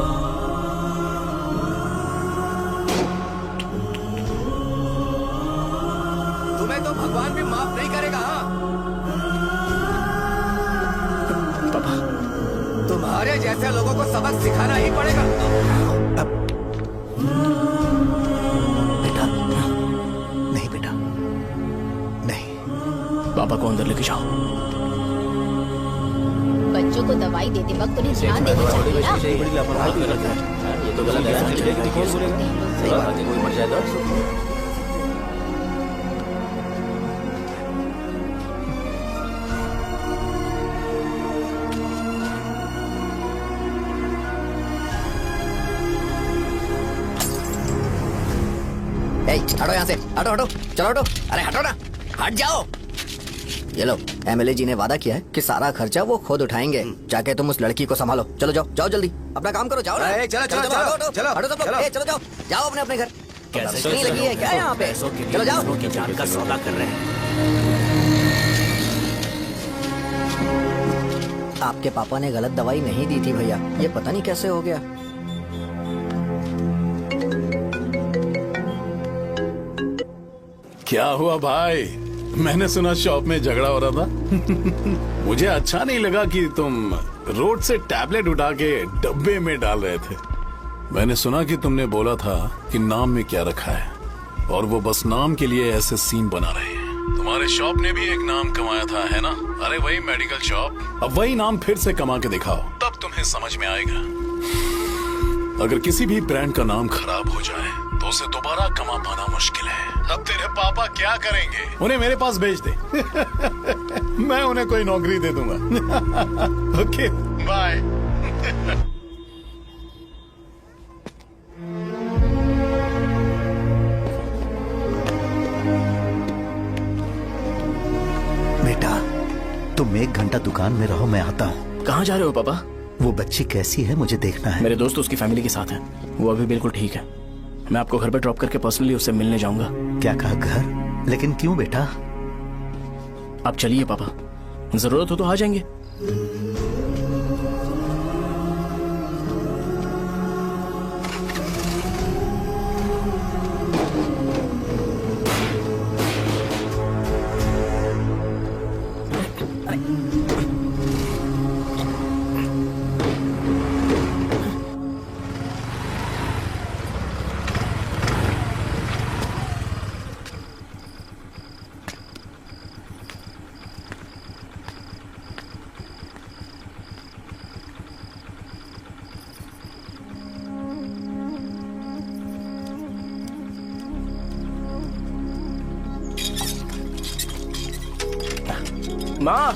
तुम्हें तो भगवान भी माफ नहीं करेगा। पापा, तुम्हारे जैसे लोगों को सबक सिखाना ही पड़ेगा। पापा को अंदर लेके जाओ। बच्चों को दवाई देते वक्त उन्हें ध्यान देना चाहिए ना। ये तो गलत है। कोई मर जाएगा। हटो यहाँ से, हटो। चलो हटो। अरे हटो ना, हट जाओ। ये लो, एमएलए जी ने वादा किया है कि सारा खर्चा वो खुद उठाएंगे। जाके तुम उस लड़की को संभालो। चलो जाओ जल्दी, अपना काम करो। जाओ ना। चलो हटो सब लोग। चलो जाओ अपने घर। नहीं लगी है क्या यहाँ पे? चलो जाओ। जान का सौदा कर रहे हैं। आपके पापा ने गलत दवाई नहीं दी थी भैया, ये पता नहीं कैसे हो गया। क्या हुआ भाई? मैंने सुना शॉप में झगड़ा हो रहा था। मुझे अच्छा नहीं लगा कि तुम रोड से टैबलेट उठा के डब्बे में डाल रहे थे। मैंने सुना कि तुमने बोला था कि नाम में क्या रखा है और वो बस नाम के लिए ऐसे सीन बना रहे हैं। तुम्हारे शॉप ने भी एक नाम कमाया था, है ना? अरे वही मेडिकल शॉप, अब वही नाम फिर से कमा के दिखाओ, तब तुम्हें समझ में आएगा। अगर किसी भी ब्रांड का नाम खराब हो जाए तो उसे दोबारा कमा पाना मुश्किल है। अब तेरे पापा क्या करेंगे? उन्हें मेरे पास भेज दे। मैं उन्हें कोई नौकरी दे दूंगा। Okay, bye. बेटा, तुम 1 घंटा दुकान में रहो, मैं आता हूँ। कहाँ जा रहे हो पापा? वो बच्ची कैसी है मुझे देखना है। मेरे दोस्त उसकी फैमिली के साथ हैं, वो अभी बिल्कुल ठीक है। मैं आपको घर पे ड्रॉप करके पर्सनली उससे मिलने जाऊंगा। क्या कहा घर? लेकिन क्यों बेटा? आप चलिए पापा, जरूरत हो तो आ जाएंगे। माँ।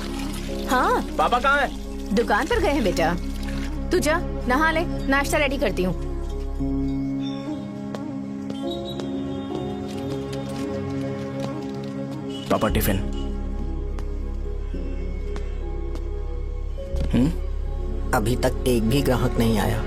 हाँ पापा कहाँ हैं? दुकान पर गए हैं बेटा। तू जा नहा ले, नाश्ता रेडी करती हूँ। पापा टिफिन। अभी तक एक भी ग्राहक नहीं आया।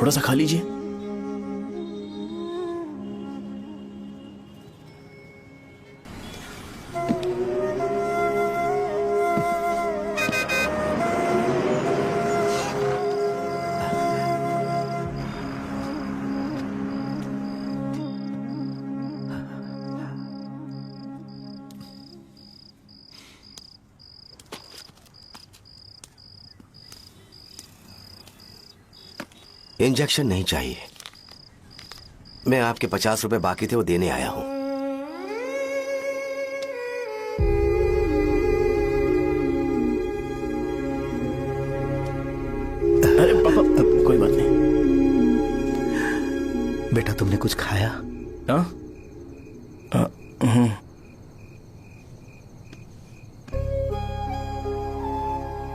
थोड़ा सा खा लीजिए। इंजेक्शन नहीं चाहिए। मैं आपके 50 रुपए बाकी थे, वो देने आया हूं। अरे पापा, कोई बात नहीं। बेटा तुमने कुछ खाया? हाँ?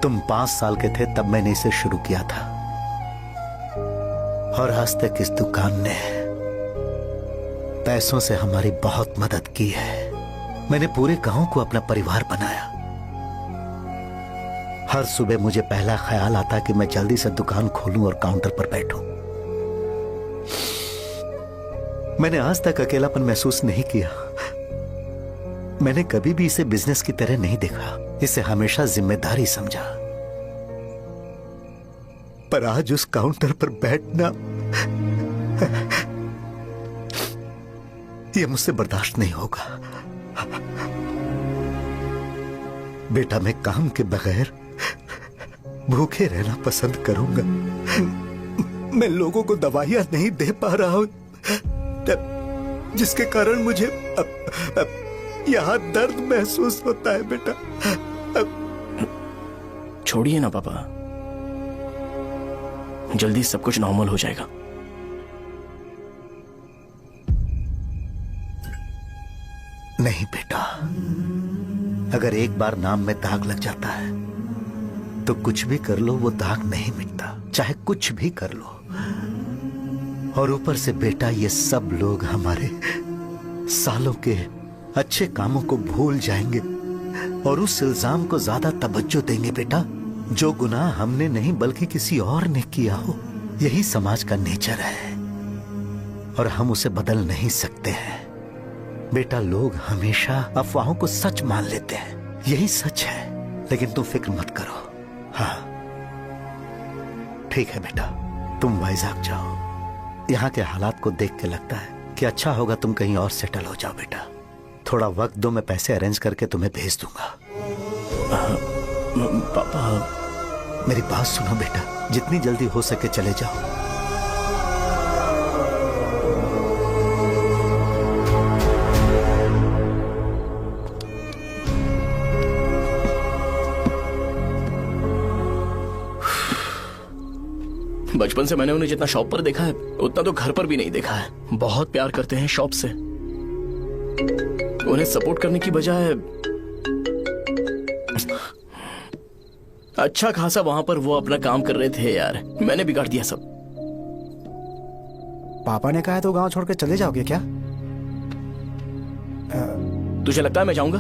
तुम 5 साल के थे तब मैंने इसे शुरू किया था, और आज तक इस दुकान ने पैसों से हमारी बहुत मदद की है। मैंने पूरे गांव को अपना परिवार बनाया। हर सुबह मुझे पहला ख्याल आता कि मैं जल्दी से दुकान खोलूं और काउंटर पर बैठूं। मैंने आज तक अकेलापन महसूस नहीं किया। मैंने कभी भी इसे बिजनेस की तरह नहीं देखा, इसे हमेशा जिम्मेदारी समझा। पर आज उस काउंटर पर बैठना यह मुझसे बर्दाश्त नहीं होगा। बेटा मैं काम के बगैर भूखे रहना पसंद करूंगा। मैं लोगों को दवाइयां नहीं दे पा रहा हूं, जिसके कारण मुझे यहां दर्द महसूस होता है। बेटा छोड़िए ना पापा, जल्दी सब कुछ नॉर्मल हो जाएगा। नहीं बेटा, अगर एक बार नाम में दाग लग जाता है तो कुछ भी कर लो वो दाग नहीं मिटता, चाहे कुछ भी कर लो। और ऊपर से बेटा ये सब लोग हमारे सालों के अच्छे कामों को भूल जाएंगे और उस इल्जाम को ज्यादा तवज्जो देंगे बेटा, जो गुनाह हमने नहीं बल्कि किसी और ने किया हो। यही समाज का नेचर है और हम उसे बदल नहीं सकते हैं। बेटा लोग हमेशा अफवाहों को सच मान लेते हैं, यही सच है। लेकिन तुम फिक्र मत करो। हाँ ठीक है बेटा, तुम वाइजाग जाओ। यहाँ के हालात को देख के लगता है कि अच्छा होगा तुम कहीं और सेटल हो जाओ। बेटा थोड़ा वक्त दो, मैं पैसे अरेंज करके तुम्हें भेज दूंगा। पापा मेरी बात सुनो बेटा, जितनी जल्दी हो सके चले जाओ। बचपन से मैंने उन्हें जितना शॉप पर देखा है उतना तो घर पर भी नहीं देखा है। बहुत प्यार करते हैं शॉप से। उन्हें सपोर्ट करने की बजाय अच्छा खासा वहां पर वो अपना काम कर रहे थे। यार मैंने बिगाड़ दिया सब। पापा ने कहा है तो गांव छोड़कर चले जाओगे क्या? तुझे लगता है मैं जाऊंगा?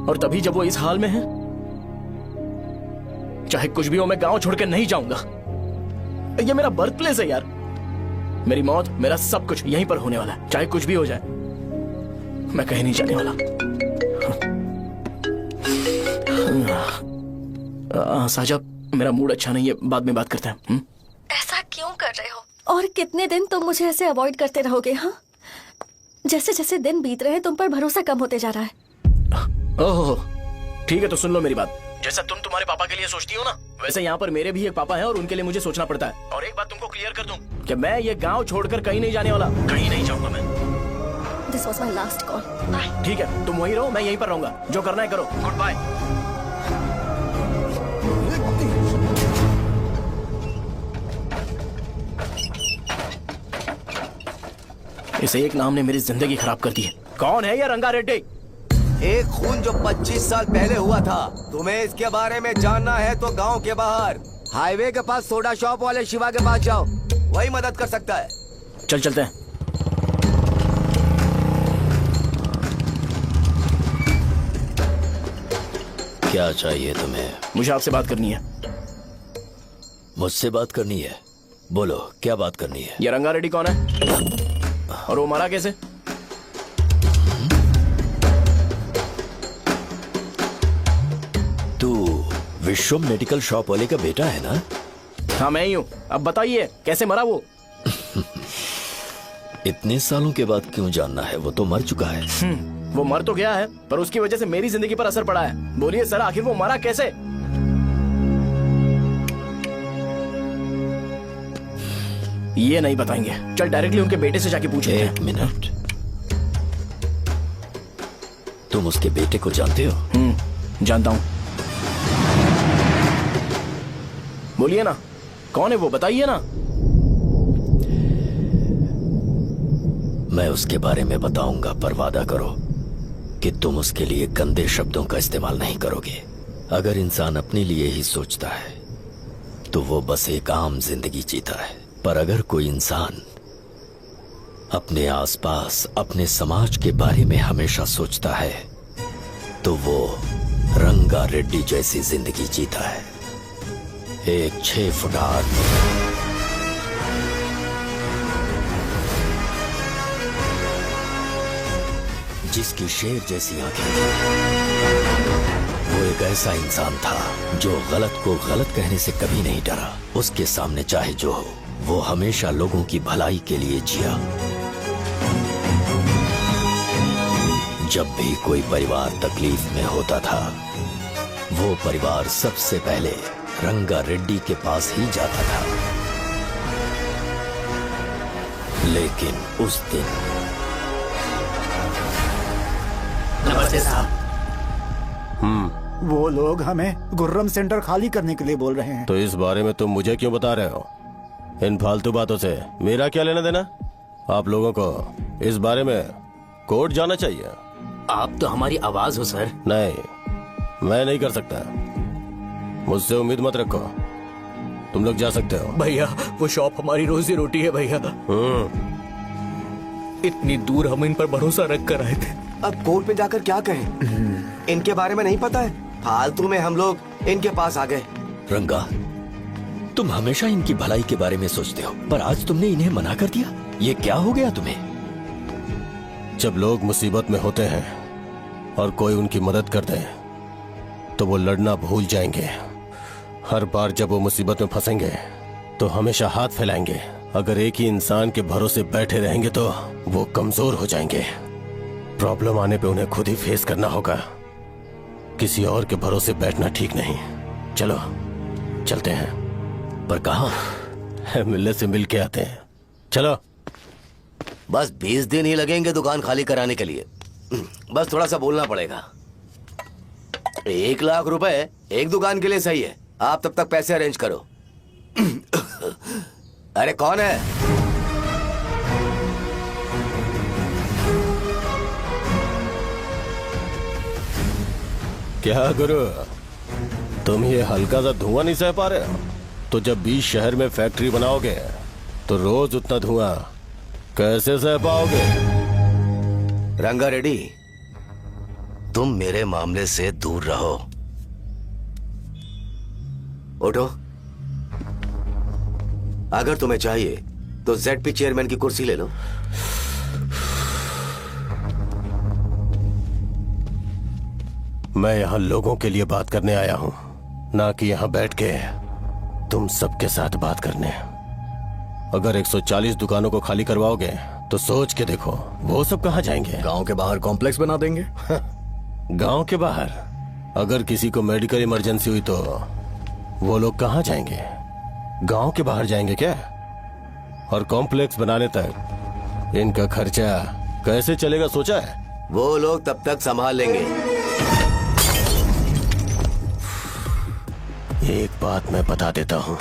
और तभी जब वो इस हाल में है, चाहे कुछ भी हो मैं गांव छोड़कर नहीं जाऊंगा। ये मेरा बर्थ प्लेस है यार। मेरी मौत, मेरा सब कुछ यहीं पर होने वाला है। चाहे कुछ भी हो जाए मैं कहीं नहीं जाने वाला। साहब मेरा मूड अच्छा नहीं है, बाद में बात करते हैं। ऐसा क्यों कर रहे हो? और कितने दिन तुम मुझे ऐसे अवॉइड करते रहोगे? हाँ, जैसे जैसे दिन बीत रहे हैं तुम पर भरोसा कम होते जा रहा है। ओह ठीक है, तो सुन लो मेरी बात। जैसा तुम तुम्हारे पापा के लिए सोचती हो ना, वैसे यहाँ पर मेरे भी एक पापा हैं और उनके लिए मुझे सोचना पड़ता है। और एक बात तुमको क्लियर कर दूं कि मैं ये गांव छोड़कर कहीं नहीं जाने वाला, कहीं नहीं जाऊंगा मैं। This was my last call. Bye. ठीक है, तुम वहीं रहो, मैं यहीं पर रहूंगा। जो करना है करो। Good bye. इस एक नाम ने मेरी जिंदगी खराब कर दी है। कौन है ये रंगा रेड्डी? एक खून जो 25 साल पहले हुआ था। तुम्हें इसके बारे में जानना है तो गांव के बाहर हाईवे के पास सोडा शॉप वाले शिवा के पास जाओ, वही मदद कर सकता है। चल चलते हैं। क्या चाहिए तुम्हें? मुझे आपसे बात करनी है। मुझसे बात करनी है? बोलो क्या बात करनी है? ये रंगा रेड्डी कौन है और वो मरा कैसे? तू विश्वम मेडिकल शॉप वाले का बेटा है ना? हाँ मैं ही हूँ। अब बताइए कैसे मरा वो? इतने सालों के बाद क्यों जानना है? वो तो मर चुका है। वो मर तो गया है पर उसकी वजह से मेरी जिंदगी पर असर पड़ा है। बोलिए सर आखिर वो मरा कैसे? ये नहीं बताएंगे। चल डायरेक्टली उनके बेटे से जाके पूछ लेते हैं। एक मिनट, तुम उसके बेटे को जानते हो? जानता हूँ। बोलिए ना कौन है वो, बताइए ना। मैं उसके बारे में बताऊंगा पर वादा करो कि तुम उसके लिए गंदे शब्दों का इस्तेमाल नहीं करोगे। अगर इंसान अपने लिए ही सोचता है तो वो बस एक आम जिंदगी जीता है, पर अगर कोई इंसान अपने आसपास अपने समाज के बारे में हमेशा सोचता है तो वो रंगा रेड्डी जैसी जिंदगी जीता है। एक 6 फुट आदमी जिसकी शेर जैसी आंखें थी। वो एक ऐसा इंसान था जो गलत को गलत कहने से कभी नहीं डरा। उसके सामने चाहे जो हो, वो हमेशा लोगों की भलाई के लिए जिया। जब भी कोई परिवार तकलीफ में होता था, वो परिवार सबसे पहले रंगा रेड्डी के पास ही जाता था। लेकिन उस दिन नमस्ते साहब। वो लोग हमें गुर्रम सेंटर खाली करने के लिए बोल रहे हैं। तो इस बारे में तुम मुझे क्यों बता रहे हो? इन फालतू बातों से मेरा क्या लेना देना? आप लोगों को इस बारे में कोर्ट जाना चाहिए। आप तो हमारी आवाज हो सर। नहीं, मैं नहीं कर सकता। मुझसे उम्मीद मत रखो। तुम लोग जा सकते हो। भैया वो शॉप हमारी रोजी रोटी है भैया। इतनी दूर हम इन पर भरोसा रख कर आए थे। अब कोर्ट में जाकर क्या कहें? इनके बारे में नहीं पता है। फालतू में हम लोग इनके पास आ गए। रंगा, तुम हमेशा इनकी भलाई के बारे में सोचते हो, पर आज तुमने इन्हें मना कर दिया। ये क्या हो गया तुम्हें? जब लोग मुसीबत में होते हैं और कोई उनकी मदद कर दे तो वो लड़ना भूल जाएंगे। हर बार जब वो मुसीबत में फंसेंगे तो हमेशा हाथ फैलाएंगे। अगर एक ही इंसान के भरोसे बैठे रहेंगे तो वो कमजोर हो जाएंगे। प्रॉब्लम आने पे उन्हें खुद ही फेस करना होगा। किसी और के भरोसे बैठना ठीक नहीं। चलो चलते हैं। पर कहाँ? मिलने से मिल के आते हैं। चलो। बस 20 दिन ही लगेंगे दुकान खाली कराने के लिए। बस थोड़ा सा बोलना पड़ेगा। 1 लाख रुपए एक दुकान के लिए सही है। आप तब तक पैसे अरेंज करो। अरे कौन है? क्या गुरु, तुम ये हल्का सा धुआं नहीं सह पा रहे हो? तो जब 20 शहर में फैक्ट्री बनाओगे तो रोज उतना धुआं कैसे सह पाओगे? रंगा रेड्डी, तुम मेरे मामले से दूर रहो। उठो। अगर तुम्हें चाहिए तो ZP चेयरमैन की कुर्सी ले लो। मैं यहाँ लोगों के लिए बात करने आया हूँ, ना कि यहाँ बैठ के तुम सबके साथ बात करने। अगर 140 दुकानों को खाली करवाओगे तो सोच के देखो वो सब कहाँ जाएंगे? गांव के बाहर कॉम्प्लेक्स बना देंगे। गांव के बाहर? अगर किसी को मेडिकल इमरजेंसी हुई तो वो लोग कहाँ जाएंगे? गांव के बाहर जाएंगे क्या? और कॉम्प्लेक्स बनाने तक इनका खर्चा कैसे चलेगा सोचा है? वो लोग तब तक संभाल लेंगे। एक बात मैं बता देता हूँ,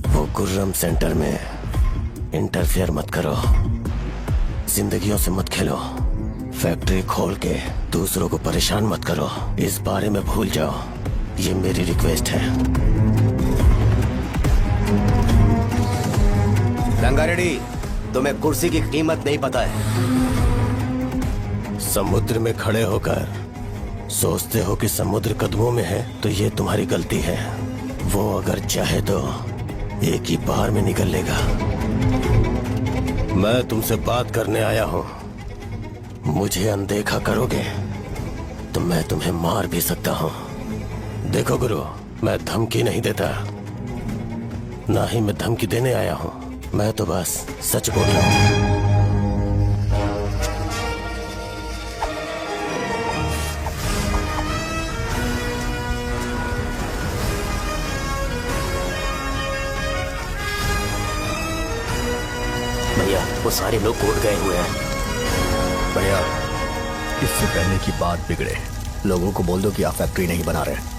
वो गुर्रम सेंटर में इंटरफेयर मत करो। जिंदगियों से मत खेलो। फैक्ट्री खोल के दूसरों को परेशान मत करो। इस बारे में भूल जाओ। ये मेरी रिक्वेस्ट है। रंगा रेड्डी, तुम्हें कुर्सी की कीमत नहीं पता है। समुद्र में खड़े होकर सोचते हो कि समुद्र कदमों में है तो ये तुम्हारी गलती है। वो अगर चाहे तो एक ही बार में निकल लेगा। मैं तुमसे बात करने आया हूं। मुझे अनदेखा करोगे तो मैं तुम्हें मार भी सकता हूं। देखो गुरु, मैं धमकी नहीं देता, ना ही मैं धमकी देने आया हूं। मैं तो बस सच बोल रहा हूं। भैया वो सारे लोग कोर्ट गए हुए हैं। भैया इससे पहले की बात बिगड़े, लोगों को बोल दो कि आप फैक्ट्री नहीं बना रहे।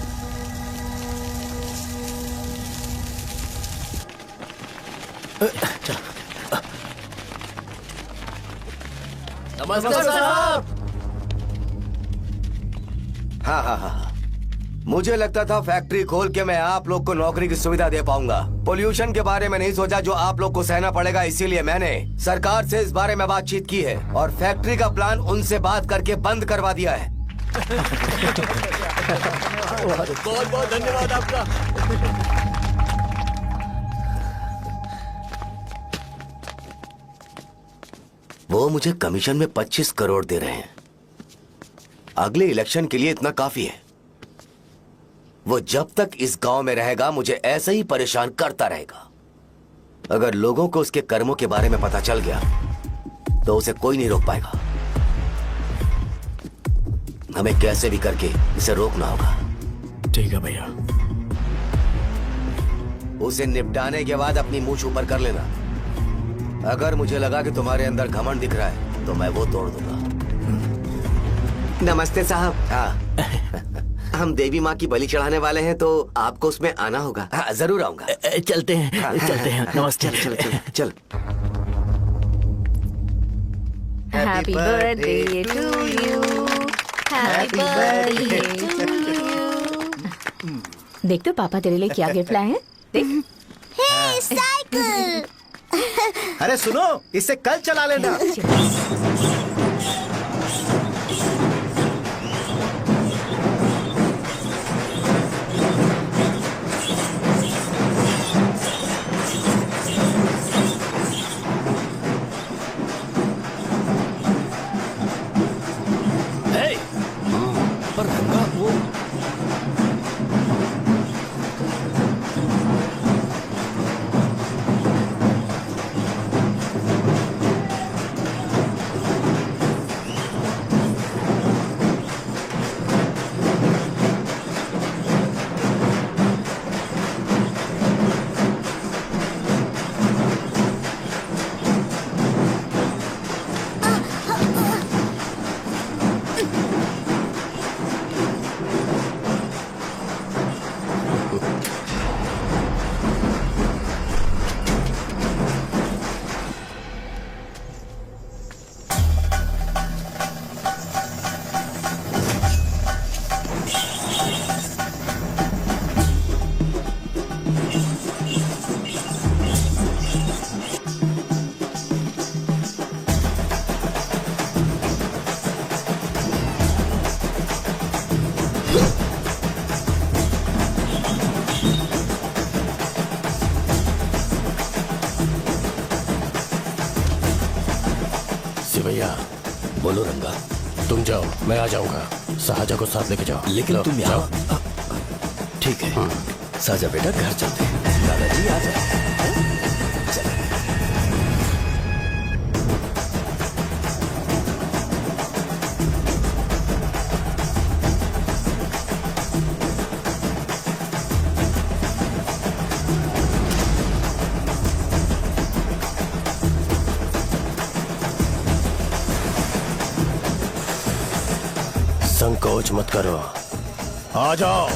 नमस्ते साहब। हाँ, मुझे लगता था फैक्ट्री खोल के मैं आप लोग को नौकरी की सुविधा दे पाऊंगा। पोल्यूशन के बारे में नहीं सोचा जो आप लोग को सहना पड़ेगा, इसीलिए मैंने सरकार से इस बारे में बातचीत की है और फैक्ट्री का प्लान उनसे बात करके बंद करवा दिया है। बहुत बहुत धन्यवाद आपका। वो मुझे कमीशन में 25 करोड़ दे रहे हैं। अगले इलेक्शन के लिए इतना काफी है। वो जब तक इस गांव में रहेगा मुझे ऐसे ही परेशान करता रहेगा। अगर लोगों को उसके कर्मों के बारे में पता चल गया तो उसे कोई नहीं रोक पाएगा। हमें कैसे भी करके इसे रोकना होगा। ठीक है भैया। उसे निपटाने के बाद अपनी मूंछ ऊपर कर लेना। अगर मुझे लगा कि तुम्हारे अंदर घमंड दिख रहा है तो मैं वो तोड़ दूंगा। नमस्ते साहब। हाँ हम देवी माँ की बलि चढ़ाने वाले हैं तो आपको उसमें आना होगा। हाँ, जरूर आऊंगा। चलते हैं। हाँ, चलते हैं। नमस्ते। चल। Happy birthday to you, happy birthday to you. देख तो पापा तेरे लिए क्या गिफ्ट लाए हैं। देख। हे साइकिल। अरे सुनो, इसे कल चला लेना। पर रंगा वो भैया। बोलो रंगा। तुम जाओ, मैं आ जाऊंगा। साजा को साथ लेके जाओ। लेकिन तुम यहाँ। ठीक है साजा बेटा, घर चलते हैं। दादाजी आ जाओ। संकोच मत करो, आ जाओ।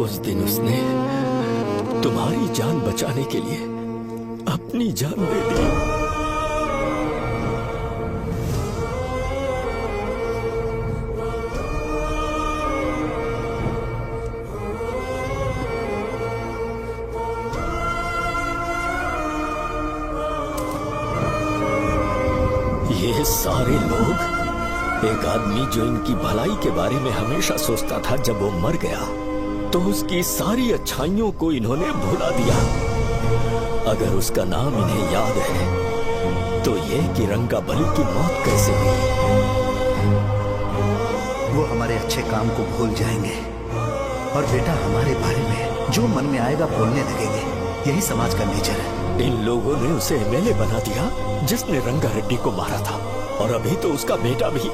उस दिन उसने तुम्हारी जान बचाने के लिए अपनी जान दे दी। ये सारे लोग, एक आदमी जो इनकी भलाई के बारे में हमेशा सोचता था, जब वो मर गया तो उसकी सारी अच्छाइयों को इन्होंने भुला दिया। अगर उसका नाम इन्हें याद है तो ये कि रंगाबली की मौत कैसे हुई। वो हमारे अच्छे काम को भूल जाएंगे और बेटा हमारे बारे में जो मन में आएगा बोलने लगेंगे। यही समाज का नेचर है। इन लोगों ने उसे एमएलए बना दिया जिसने रंगा रेड्डी को मारा था, और अभी तो उसका बेटा भी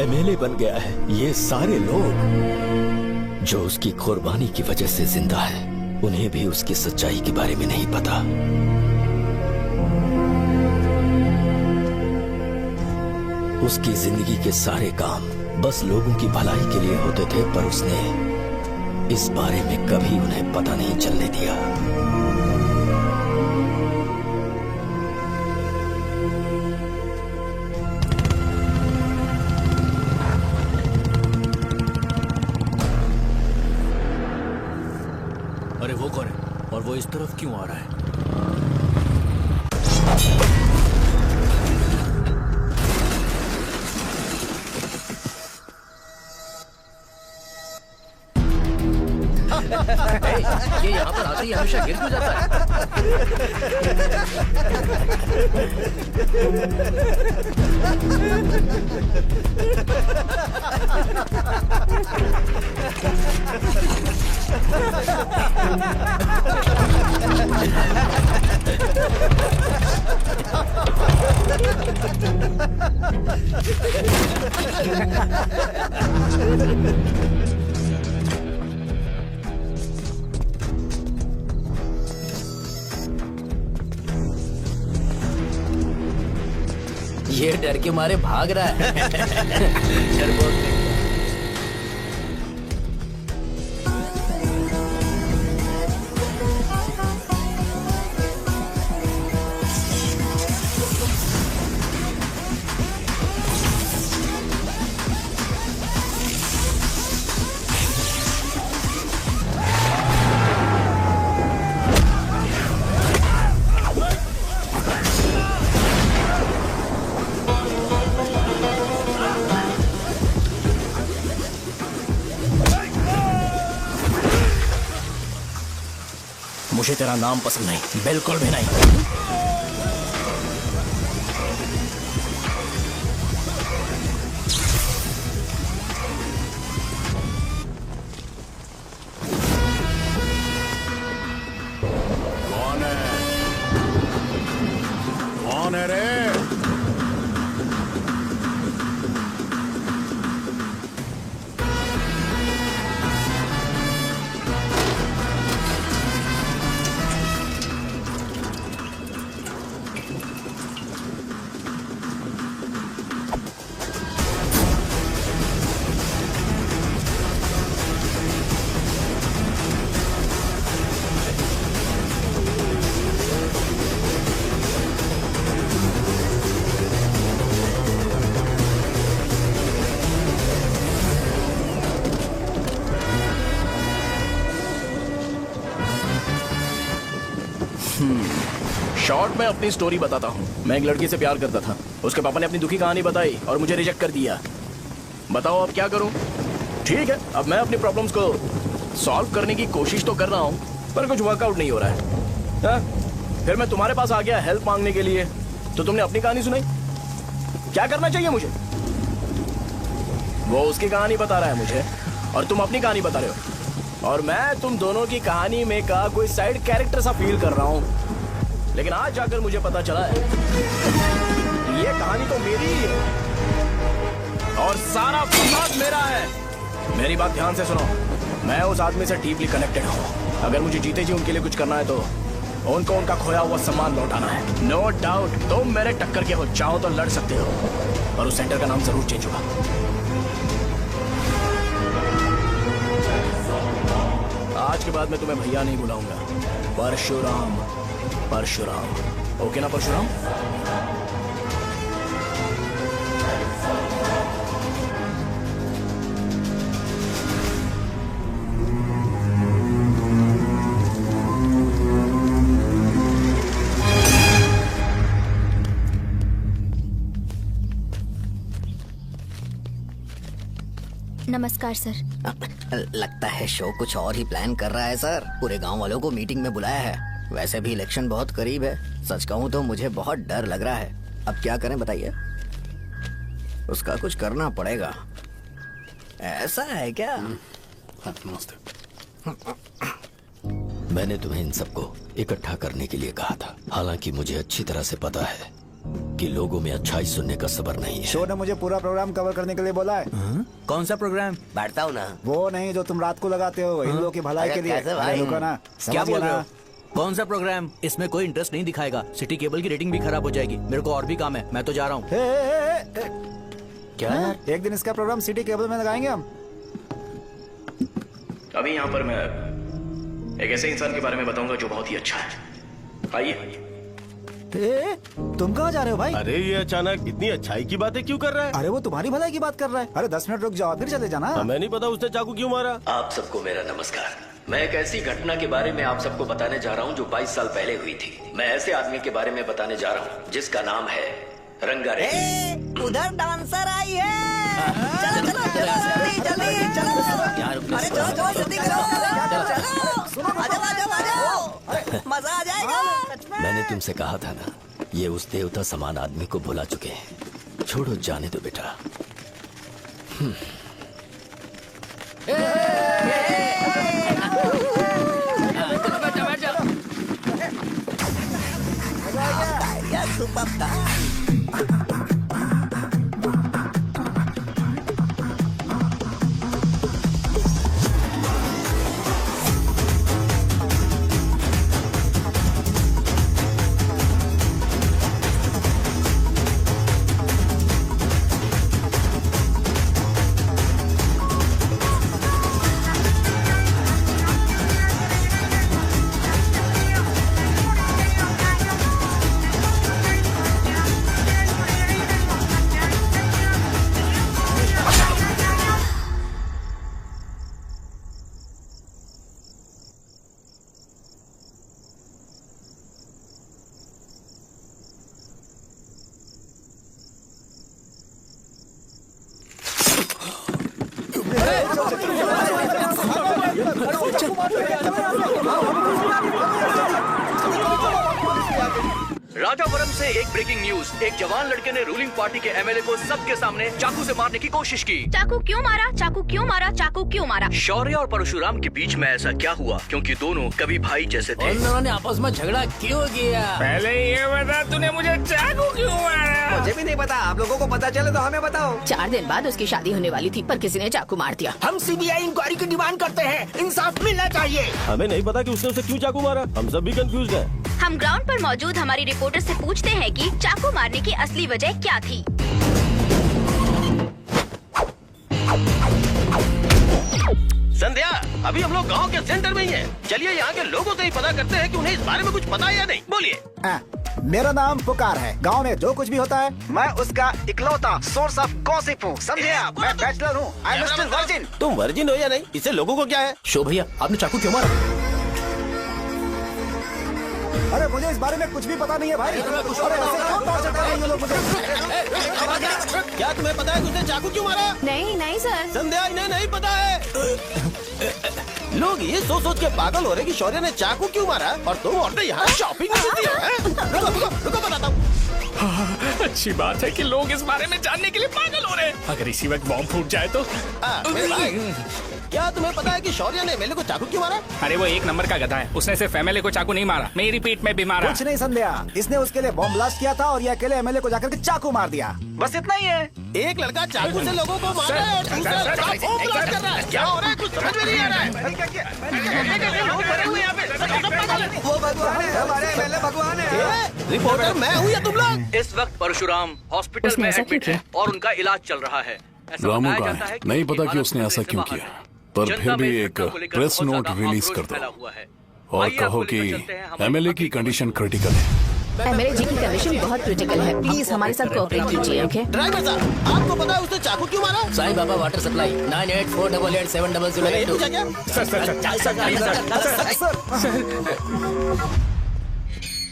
एमएलए बन गया है। ये सारे लोग जो उसकी कुर्बानी की वजह से जिंदा है, उन्हें भी उसकी सच्चाई के बारे में नहीं पता। उसकी जिंदगी के सारे काम बस लोगों की भलाई के लिए होते थे, पर उसने इस बारे में कभी उन्हें पता नहीं चलने दिया। अरे वो कौन है और वो इस तरफ क्यों आ रहा है? ये यहाँ पर आते ही हमेशा गिर क्यों जाता ये डर के मारे भाग रहा है। डरपोक नहीं। मुझे तेरा नाम पसंद नहीं, बिल्कुल भी नहीं। कौन है? कौन है रे? शॉर्ट में अपनी स्टोरी बताता हूँ। मैं एक लड़की से प्यार करता था। उसके पापा ने अपनी दुखी कहानी बताई और मुझे रिजेक्ट कर दिया। बताओ अब क्या करूँ? ठीक है, अब मैं अपनी प्रॉब्लम्स को सॉल्व करने की कोशिश तो कर रहा हूँ, पर कुछ वर्कआउट नहीं हो रहा है। फिर मैं तुम्हारे पास आ गया हेल्प मांगने के लिए, तो तुमने अपनी कहानी सुनाई। क्या करना चाहिए मुझे? वो उसकी कहानी बता रहा है मुझे और तुम अपनी कहानी बता रहे हो, और मैं तुम दोनों की कहानी में का कोई साइड कैरेक्टर सा फील कर रहा हूँ। लेकिन आज जाकर मुझे पता चला है ये कहानी तो मेरी ही है और सारा फसाद मेरा है। मेरी बात ध्यान से सुनो, मैं उस आदमी से डीपली कनेक्टेड हूँ। अगर मुझे जीते जी उनके लिए कुछ करना है तो उनको उनका खोया हुआ सम्मान लौटाना है। नो डाउट तुम मेरे टक्कर के हो, चाहो तो लड़ सकते हो, और उस सेंटर का नाम जरूर चेंज होगा। आज के बाद मैं तुम्हें भैया नहीं बुलाऊंगा, परशुराम। परशुराम, ओके ना परशुराम? नमस्कार सर। लगता है शो कुछ और ही प्लान कर रहा है सर। पूरे गांव वालों को मीटिंग में बुलाया है। वैसे भी इलेक्शन बहुत करीब है। सच कहूँ तो मुझे बहुत डर लग रहा है। अब क्या करें बताइए? उसका कुछ करना पड़ेगा। ऐसा है क्या? नमस्ते। मैंने तुम्हें इन सबको इकट्ठा करने के लिए कहा था। हालांकि मुझे अच्छी तरह से पता है कि लोगों में अच्छाई सुनने का सब्र नहीं है। शो ने मुझे पूरा प्रोग्राम कवर करने के लिए बोला है। कौन सा प्रोग्राम? बैठता हूँ ना। वो नहीं जो तुम रात को लगाते हो इन लोगों की भलाई के लिए। अरे रुको ना, क्या समझ बोल गया रहे ना? हो? कौन सा प्रोग्राम? इसमें कोई इंटरेस्ट नहीं दिखाएगा। सिटी केबल की रेटिंग भी खराब हो जाएगी। मेरे को और भी काम है, मैं तो जा रहा हूँ। क्या एक दिन इसका प्रोग्राम सिटी केबल में लगाएंगे हम। अभी यहाँ पर मैं एक ऐसे इंसान के बारे में बताऊंगा जो बहुत ही अच्छा है। आइए। तुम कहाँ जा रहे हो भाई? अरे ये अचानक इतनी अच्छाई की बातें क्यों कर रहा है? अरे वो तुम्हारी भलाई की बात कर रहा है। अरे 10 मिनट रुक जाओ फिर चले जाना। हमें नहीं पता उसने चाकू क्यों मारा। आप सबको मेरा नमस्कार। मैं एक ऐसी घटना के बारे में आप सबको बताने जा रहा हूँ जो 22 साल पहले हुई थी। मैं ऐसे आदमी के बारे में बताने जा रहा हूँ जिसका नाम है रंगारेड्डी। उधर डांसर आई है। चलो चलो जल्दी जल्दी चलो। अरे चलो चलो जल्दी करो। चलो आ जाओ मजा आ जाएगा। मैंने तुमसे कहा था ना, ये उस देवता समान आदमी को भुला चुके हैं। छोड़ो, जाने दो बेटा। राजापुरम से एक ब्रेकिंग न्यूज। एक जवान लड़के ने रूलिंग पार्टी के एमएलए को सबके सामने चाकू से मारने की कोशिश की। चाकू क्यों मारा? चाकू क्यों मारा? चाकू क्यों मारा? शौर्य और परशुराम के बीच में ऐसा क्या हुआ? क्योंकि दोनों कभी भाई जैसे थे। उन दोनों ने आपस में झगड़ा क्यों किया? पहले ये बता, तूने मुझे चाकू क्यों मारा? मुझे भी नहीं पता। आप लोगों को पता चले तो हमें बताओ। 4 दिन बाद उसकी शादी होने वाली थी पर किसी ने चाकू मार दिया। हम सीबीआई इंक्वायरी की डिमांड करते हैं। इंसाफ मिलना चाहिए। हमें नहीं पता कि उसने उसे क्यों चाकू मारा। हम सब भी कंफ्यूज हैं। हम ग्राउंड पर मौजूद हमारी रिपोर्टर से पूछते हैं कि चाकू मारने की असली वजह क्या थी। संध्या, अभी हम लोग गांव के सेंटर में ही हैं। चलिए यहाँ के लोगों से ही पता करते हैं कि उन्हें इस बारे में कुछ पता है या नहीं। बोलिए। मेरा नाम पुकार है। गांव में जो कुछ भी होता है मैं उसका इकलौता सोर्स ऑफ गॉसिप हूँ। समझे आप? मैं बैचलर हूँ। I am still virgin. तुम वर्जिन हो या नहीं, इससे लोगों को क्या है? शो भैया, आपने चाकू क्यों मारा? अरे मुझे इस बारे में कुछ भी पता नहीं है भाई। अरे ऐसे क्यों टॉर्चर कर रहे हैं ये लोग मुझे? क्या तुम्हें पता है कि उसने चाकू क्यों मारा? नहीं नहीं सर। संध्या, इन्हें नहीं पता है। लोग ये सोच सोच के पागल हो रहे कि शौर्य ने चाकू क्यों मारा और तुम औरतें यहाँ शॉपिंग में बिजी हो। रुको बताता हूँ। अच्छी बात है कि लोग इस बारे में जानने के लिए पागल हो रहे हैं। अगर इसी वक्त बॉम्ब फूट जाए तो। मेरे भाई, क्या तुम्हें पता है कि शौर्य ने एमएलए को चाकू क्यों मारा? अरे वो एक नंबर का गधा है। उसने सिर्फ एमएलए को चाकू नहीं मारा, मेरी पीठ में भी मारा। कुछ नहीं संध्या, इसने उसके लिए बॉम्ब ब्लास्ट किया था और ये अकेले एमएलए को जाकर के चाकू मार दिया। बस इतना ही है। एक लड़का चाकू से लोगों को मार रहा है और दूसरा लड़का बॉम्ब ब्लास्ट कर रहा है। क्या हो रहा है? कुछ समझ में नहीं आ रहा है। वो भगवान है, हमारे एमएलए भगवान है। रिपोर्टर मैं हूँ या तुम लोग? इस वक्त परशुराम हॉस्पिटल में एडमिट है और उनका इलाज चल रहा है। रामू का है, नहीं पता कि उसने ऐसा क्यों किया। पर फिर भी एक प्रेस नोट रिलीज कर दो और कहो कि एमएलए की कंडीशन क्रिटिकल है। एमएलए जी की कंडीशन बहुत क्रिटिकल है, प्लीज हमारे साथ कोऑपरेट कीजिए। ओके ड्राइवर साहब, आपको पता है उसने चाकू क्यों मारा? Sai Baba water supply 9848780082।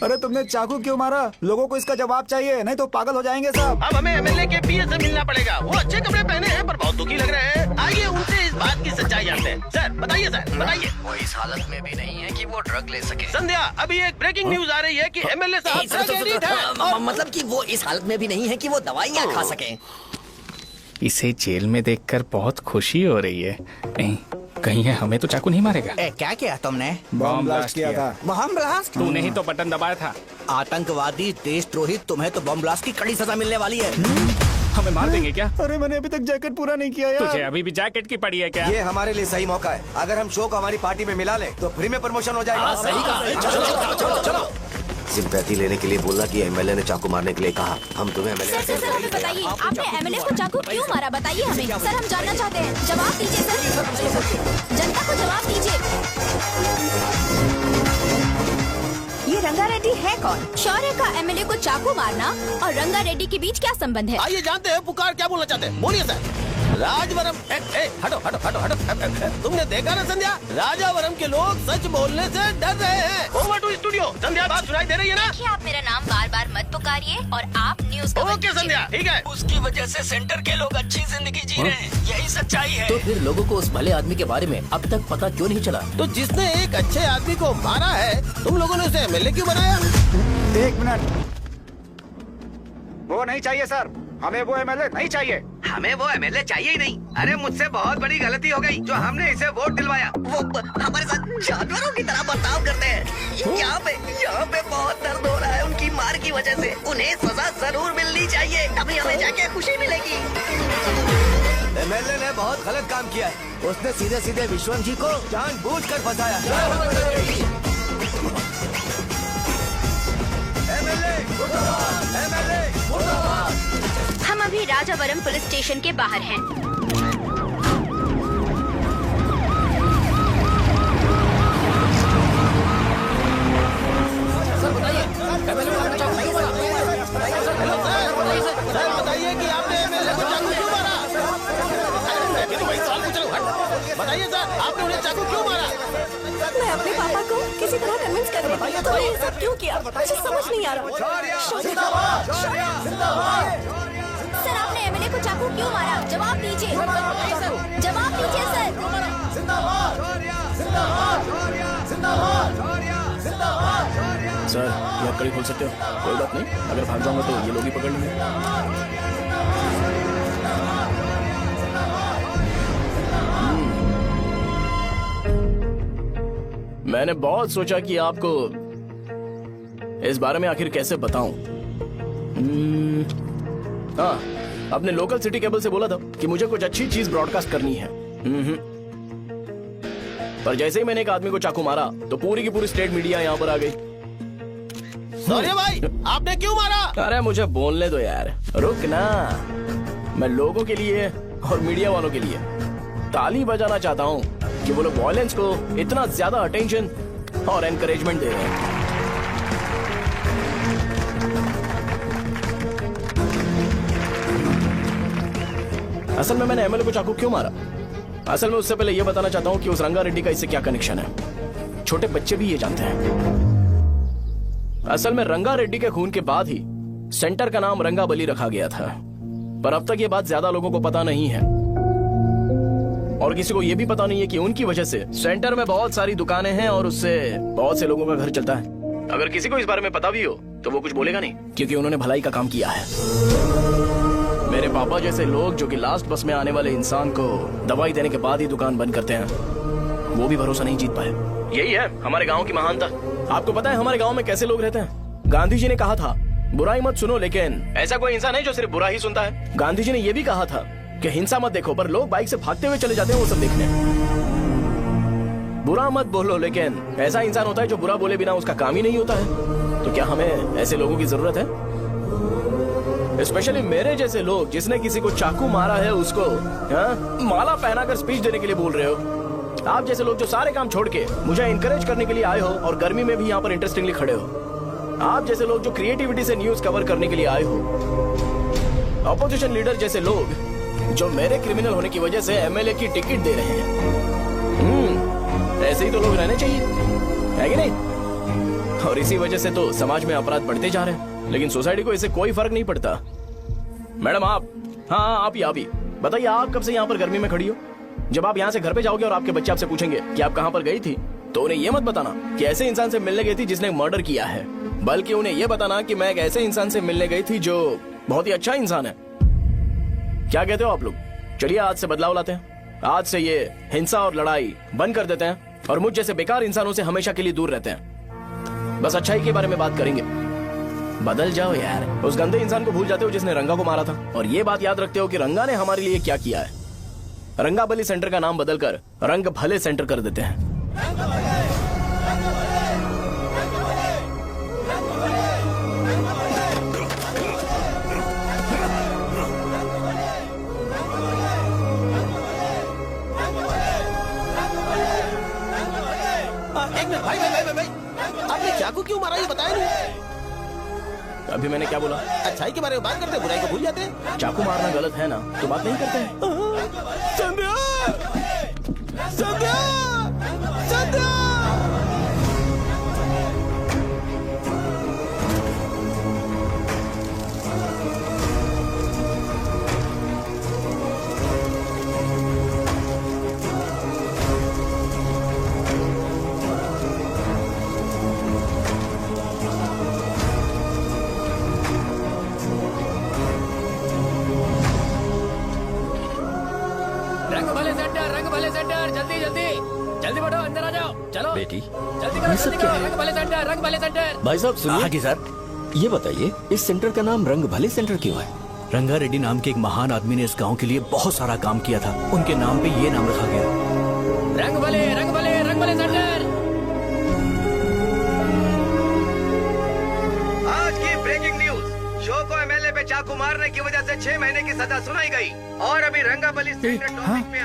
अरे तुमने चाकू क्यों मारा? लोगों को इसका जवाब चाहिए, नहीं तो पागल हो जाएंगे सब। अब हमें एमएलए के पीए से मिलना पड़ेगा। वो अच्छे कपड़े पहने हैं पर बहुत दुखी लग रहे हैं। आइए उनसे इस बात की सच्चाई जानते हैं। सर बताइए, सर बताइए। वो इस हालत में भी नहीं है कि वो ड्रग ले सके। संध्या, अभी एक ब्रेकिंग न्यूज आ रही है कि एमएलए साहब ड्रग एडिक्ट हैं। मतलब कि वो इस हालत में भी नहीं है कि वो दवाइयाँ खा सके। इसे जेल में देखकर बहुत खुशी हो रही है। कहीं है हमें तो चाकू नहीं मारेगा। क्या किया तुमने? बम ब्लास्ट किया था। Bomb blast? तूने ही तो बटन दबाया था। आतंकवादी, देशद्रोही, तुम्हें तो बम ब्लास्ट की कड़ी सजा मिलने वाली है। हमें मार देंगे क्या? अरे मैंने अभी तक जैकेट पूरा नहीं किया यार। तुझे अभी भी जैकेट की पड़ी है क्या? ये हमारे लिए सही मौका है। अगर हम शो को हमारी पार्टी में मिला ले तो फ्री में प्रमोशन हो जाएगा। सही कहा। चलो। सिंपैथी लेने के लिए बोला कि एमएलए ने चाकू मारने के लिए कहा। हम तुम्हें एमएलए सर हमें बताइए, आपने एमएलए को चाकू क्यों मारा? बताइए हमें। सर हम जानना चाहते हैं, जवाब दीजिए सर। जनता को जवाब दीजिए। ये रंगा रेड्डी है कौन? शौर्य का एमएलए को चाकू मारना और रंगा रेड्डी के बीच क्या संबंध है? आइए जानते हैं पुकार क्या बोलना चाहते हैं। बोलिए सर। राजवरम हटो हटो हटो हटो। तुमने देखा ना संध्या, राजावरम के लोग सच बोलने से डर रहे हैं। Over to studio. संध्या बात सुनाई दे रही है ना? देखिए आप मेरा नाम बार बार मत पुकारिए और आप न्यूज ओके संध्या, ठीक है। उसकी वजह से सेंटर के लोग अच्छी जिंदगी जी रहे हैं, यही सच्चाई है। तो फिर लोगों को उस भले आदमी के बारे में अब तक पता क्यों नहीं चला? तो जिसने एक अच्छे आदमी को मारा है, तुम लोगों ने उसे एमएलए क्यों बनाया? 1 मिनट, वो नहीं चाहिए सर, हमें वो एमएलए नहीं चाहिए। हमें वो एमएलए चाहिए ही नहीं। अरे मुझसे बहुत बड़ी गलती हो गई जो हमने इसे वोट दिलवाया। वो हमारे साथ जानवरों की तरह बर्ताव करते हैं। यहाँ पे बहुत दर्द हो रहा है उनकी मार की वजह से। उन्हें सजा जरूर मिलनी चाहिए, अभी हमें जाके खुशी मिलेगी। एमएलए ने बहुत गलत काम किया है। उसने सीधे सीधे विश्वम जी को जानबूझकर फंसाया। हम अभी राजावरम पुलिस स्टेशन के बाहर हैं। सर बताइए कि आपने एमएलए को चाकू क्यों मारा? ये तो वही सवाल पूछ रहा हूँ। बताइए सर, आपने उन्हें चाकू क्यों मारा? मैं अपने पापा को किसी तरह कन्विंस कर रही थी। तो ये सब क्यों किया मुझे समझ नहीं आ रहा। सर आपने एमएलए को चाकू क्यों मारा? जवाब दीजिए। जवाब दीजिए सर। सर ये कड़ी खोल सकते हो? कोई बात नहीं, अगर भाग जाऊंगा तो ये लोग ही पकड़ लेंगे। मैंने बहुत सोचा कि आपको इस बारे में आखिर कैसे बताऊं। हाँ, अपने लोकल सिटी केबल से बोला था कि मुझे कुछ अच्छी चीज ब्रॉडकास्ट करनी है। पर जैसे ही मैंने एक आदमी को चाकू मारा तो पूरी की पूरी स्टेट मीडिया यहाँ पर आ गई। सॉरी भाई, आपने क्यों मारा? अरे मुझे बोलने दो यार, रुक ना। मैं लोगों के लिए और मीडिया वालों के लिए ताली बजाना चाहता हूँ कि वो लोग वायलेंस को इतना ज्यादा अटेंशन और एनकरेजमेंट दे रहे हैं। असल में मैंने एमएलए को चाकू क्यों मारा? असल में उससे पहले यह बताना चाहता हूँ कि उस रंगा रेड्डी का इससे क्या कनेक्शन है। छोटे बच्चे भी ये जानते हैं। असल में रंगा रेड्डी के खून के बाद ही सेंटर का नाम रंगाबली रखा गया था, पर अब तक ये बात ज्यादा लोगों को पता नहीं है और किसी को ये भी पता नहीं है कि उनकी वजह से सेंटर में बहुत सारी दुकानें हैं और उससे बहुत से लोगों का घर चलता है। अगर किसी को इस बारे में पता भी हो तो वो कुछ बोलेगा नहीं, क्योंकि उन्होंने भलाई का काम किया है। मेरे पापा जैसे लोग जो कि लास्ट बस में आने वाले इंसान को दवाई देने के बाद ही दुकान बंद करते हैं, वो भी भरोसा नहीं जीत पाए। यही है हमारे गाँव की महानता। आपको पता है हमारे गाँव में कैसे लोग रहते हैं? गांधी जी ने कहा था बुराई मत सुनो, लेकिन ऐसा कोई इंसान है जो सिर्फ बुरा ही सुनता है। गांधी जी ने यह भी कहा था कि हिंसा मत देखो, पर लोग बाइक से भागते हुए चले जाते हैं वो सब देखने। बुरा मत बोलो, लेकिन ऐसा इंसान होता है जो बुरा बोले बिना उसका काम ही नहीं होता है। तो क्या हमें ऐसे लोगों की जरूरत है? स्पेशली मेरे जैसे लोग जिसने किसी को चाकू मारा है उसको माला पहनाकर स्पीच देने के लिए बोल रहे हो। आप जैसे लोग जो सारे काम छोड़ के मुझे इंकरेज करने के लिए आए हो और गर्मी में भी यहाँ पर इंटरेस्टिंगली खड़े हो, आप जैसे लोग जो क्रिएटिविटी से न्यूज कवर करने के लिए आए हो, ऑपोजिशन लीडर जैसे लोग जो मेरे क्रिमिनल होने की वजह से एमएलए की टिकट दे रहे हैं, ऐसे ही तो लोग रहने चाहिए, है कि नहीं? और इसी वजह से तो समाज में अपराध बढ़ते जा रहे हैं, लेकिन सोसाइटी को इससे कोई फर्क नहीं पड़ता। मैडम आप, हाँ आप ही बताइए, आप कब से यहाँ पर गर्मी में खड़ी हो? जब आप यहाँ से घर पे जाओगे और आपके बच्चे आपसे पूछेंगे कि आप कहाँ पर गई थी, तो उन्हें ये मत बताना कि ऐसे इंसान से मिलने गई थी जिसने मर्डर किया है, बल्कि उन्हें ये बताना कि मैं एक ऐसे इंसान से मिलने गई थी जो बहुत ही अच्छा इंसान है। क्या कहते हो आप लोग? चलिए आज से बदलाव लाते हैं। आज से ये हिंसा और लड़ाई बंद कर देते हैं और मुझ जैसे बेकार इंसानों से हमेशा के लिए दूर रहते हैं। बस अच्छाई के बारे में बात करेंगे। बदल जाओ यार, उस गंदे इंसान को भूल जाते हो जिसने रंगा को मारा था, और ये बात याद रखते हो कि रंगा ने हमारे लिए क्या किया है। रंगाबली सेंटर का नाम बदलकर रंग भले सेंटर कर देते हैं। एक मिनट भाई, आपने चाकू क्यों मारा ये बताया नहीं? अभी मैंने क्या बोला? अच्छाई के बारे में बात करते हैं, बुराई को भूल जाते हैं। चाकू मारना गलत है ना, तो बात नहीं करते हैं। संध्या! संध्या! संध्या! रंग भले सेंटर, जल्दी जल्दी बढ़ो, अंदर आ जाओ, चलो बेटी, जल्दी करो, जल्दी करो, रंग भले सेंटर। भाई साहब सुनिए। हाँ जी सर। ये बताइए, इस सेंटर का नाम रंग भले सेंटर क्यों है? रंगा रेड्डी नाम के एक महान आदमी ने इस गांव के लिए बहुत सारा काम किया था, उनके नाम पे ये नाम रखा गया। रंग भले सेंटर। आज की ब्रेकिंग न्यूज, शो को एमएलए पे चाकू मारने की वजह से 6 महीने की सजा सुनाई गई और अभी रंगाबली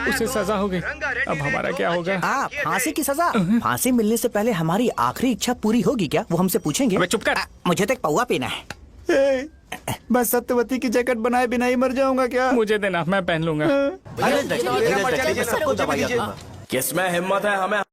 उसे सजा हो गई, अब हमारा क्या होगा? फांसी की सजा? फांसी मिलने से पहले हमारी आखिरी इच्छा पूरी होगी क्या, वो हमसे पूछेंगे? अबे चुप कर। मुझे तो एक पौवा पीना है। मैं सत्यवती की जैकेट बनाए बिना ही मर जाऊंगा क्या? मुझे देना, मैं पहन लूंगा। किसमें हिम्मत है हमें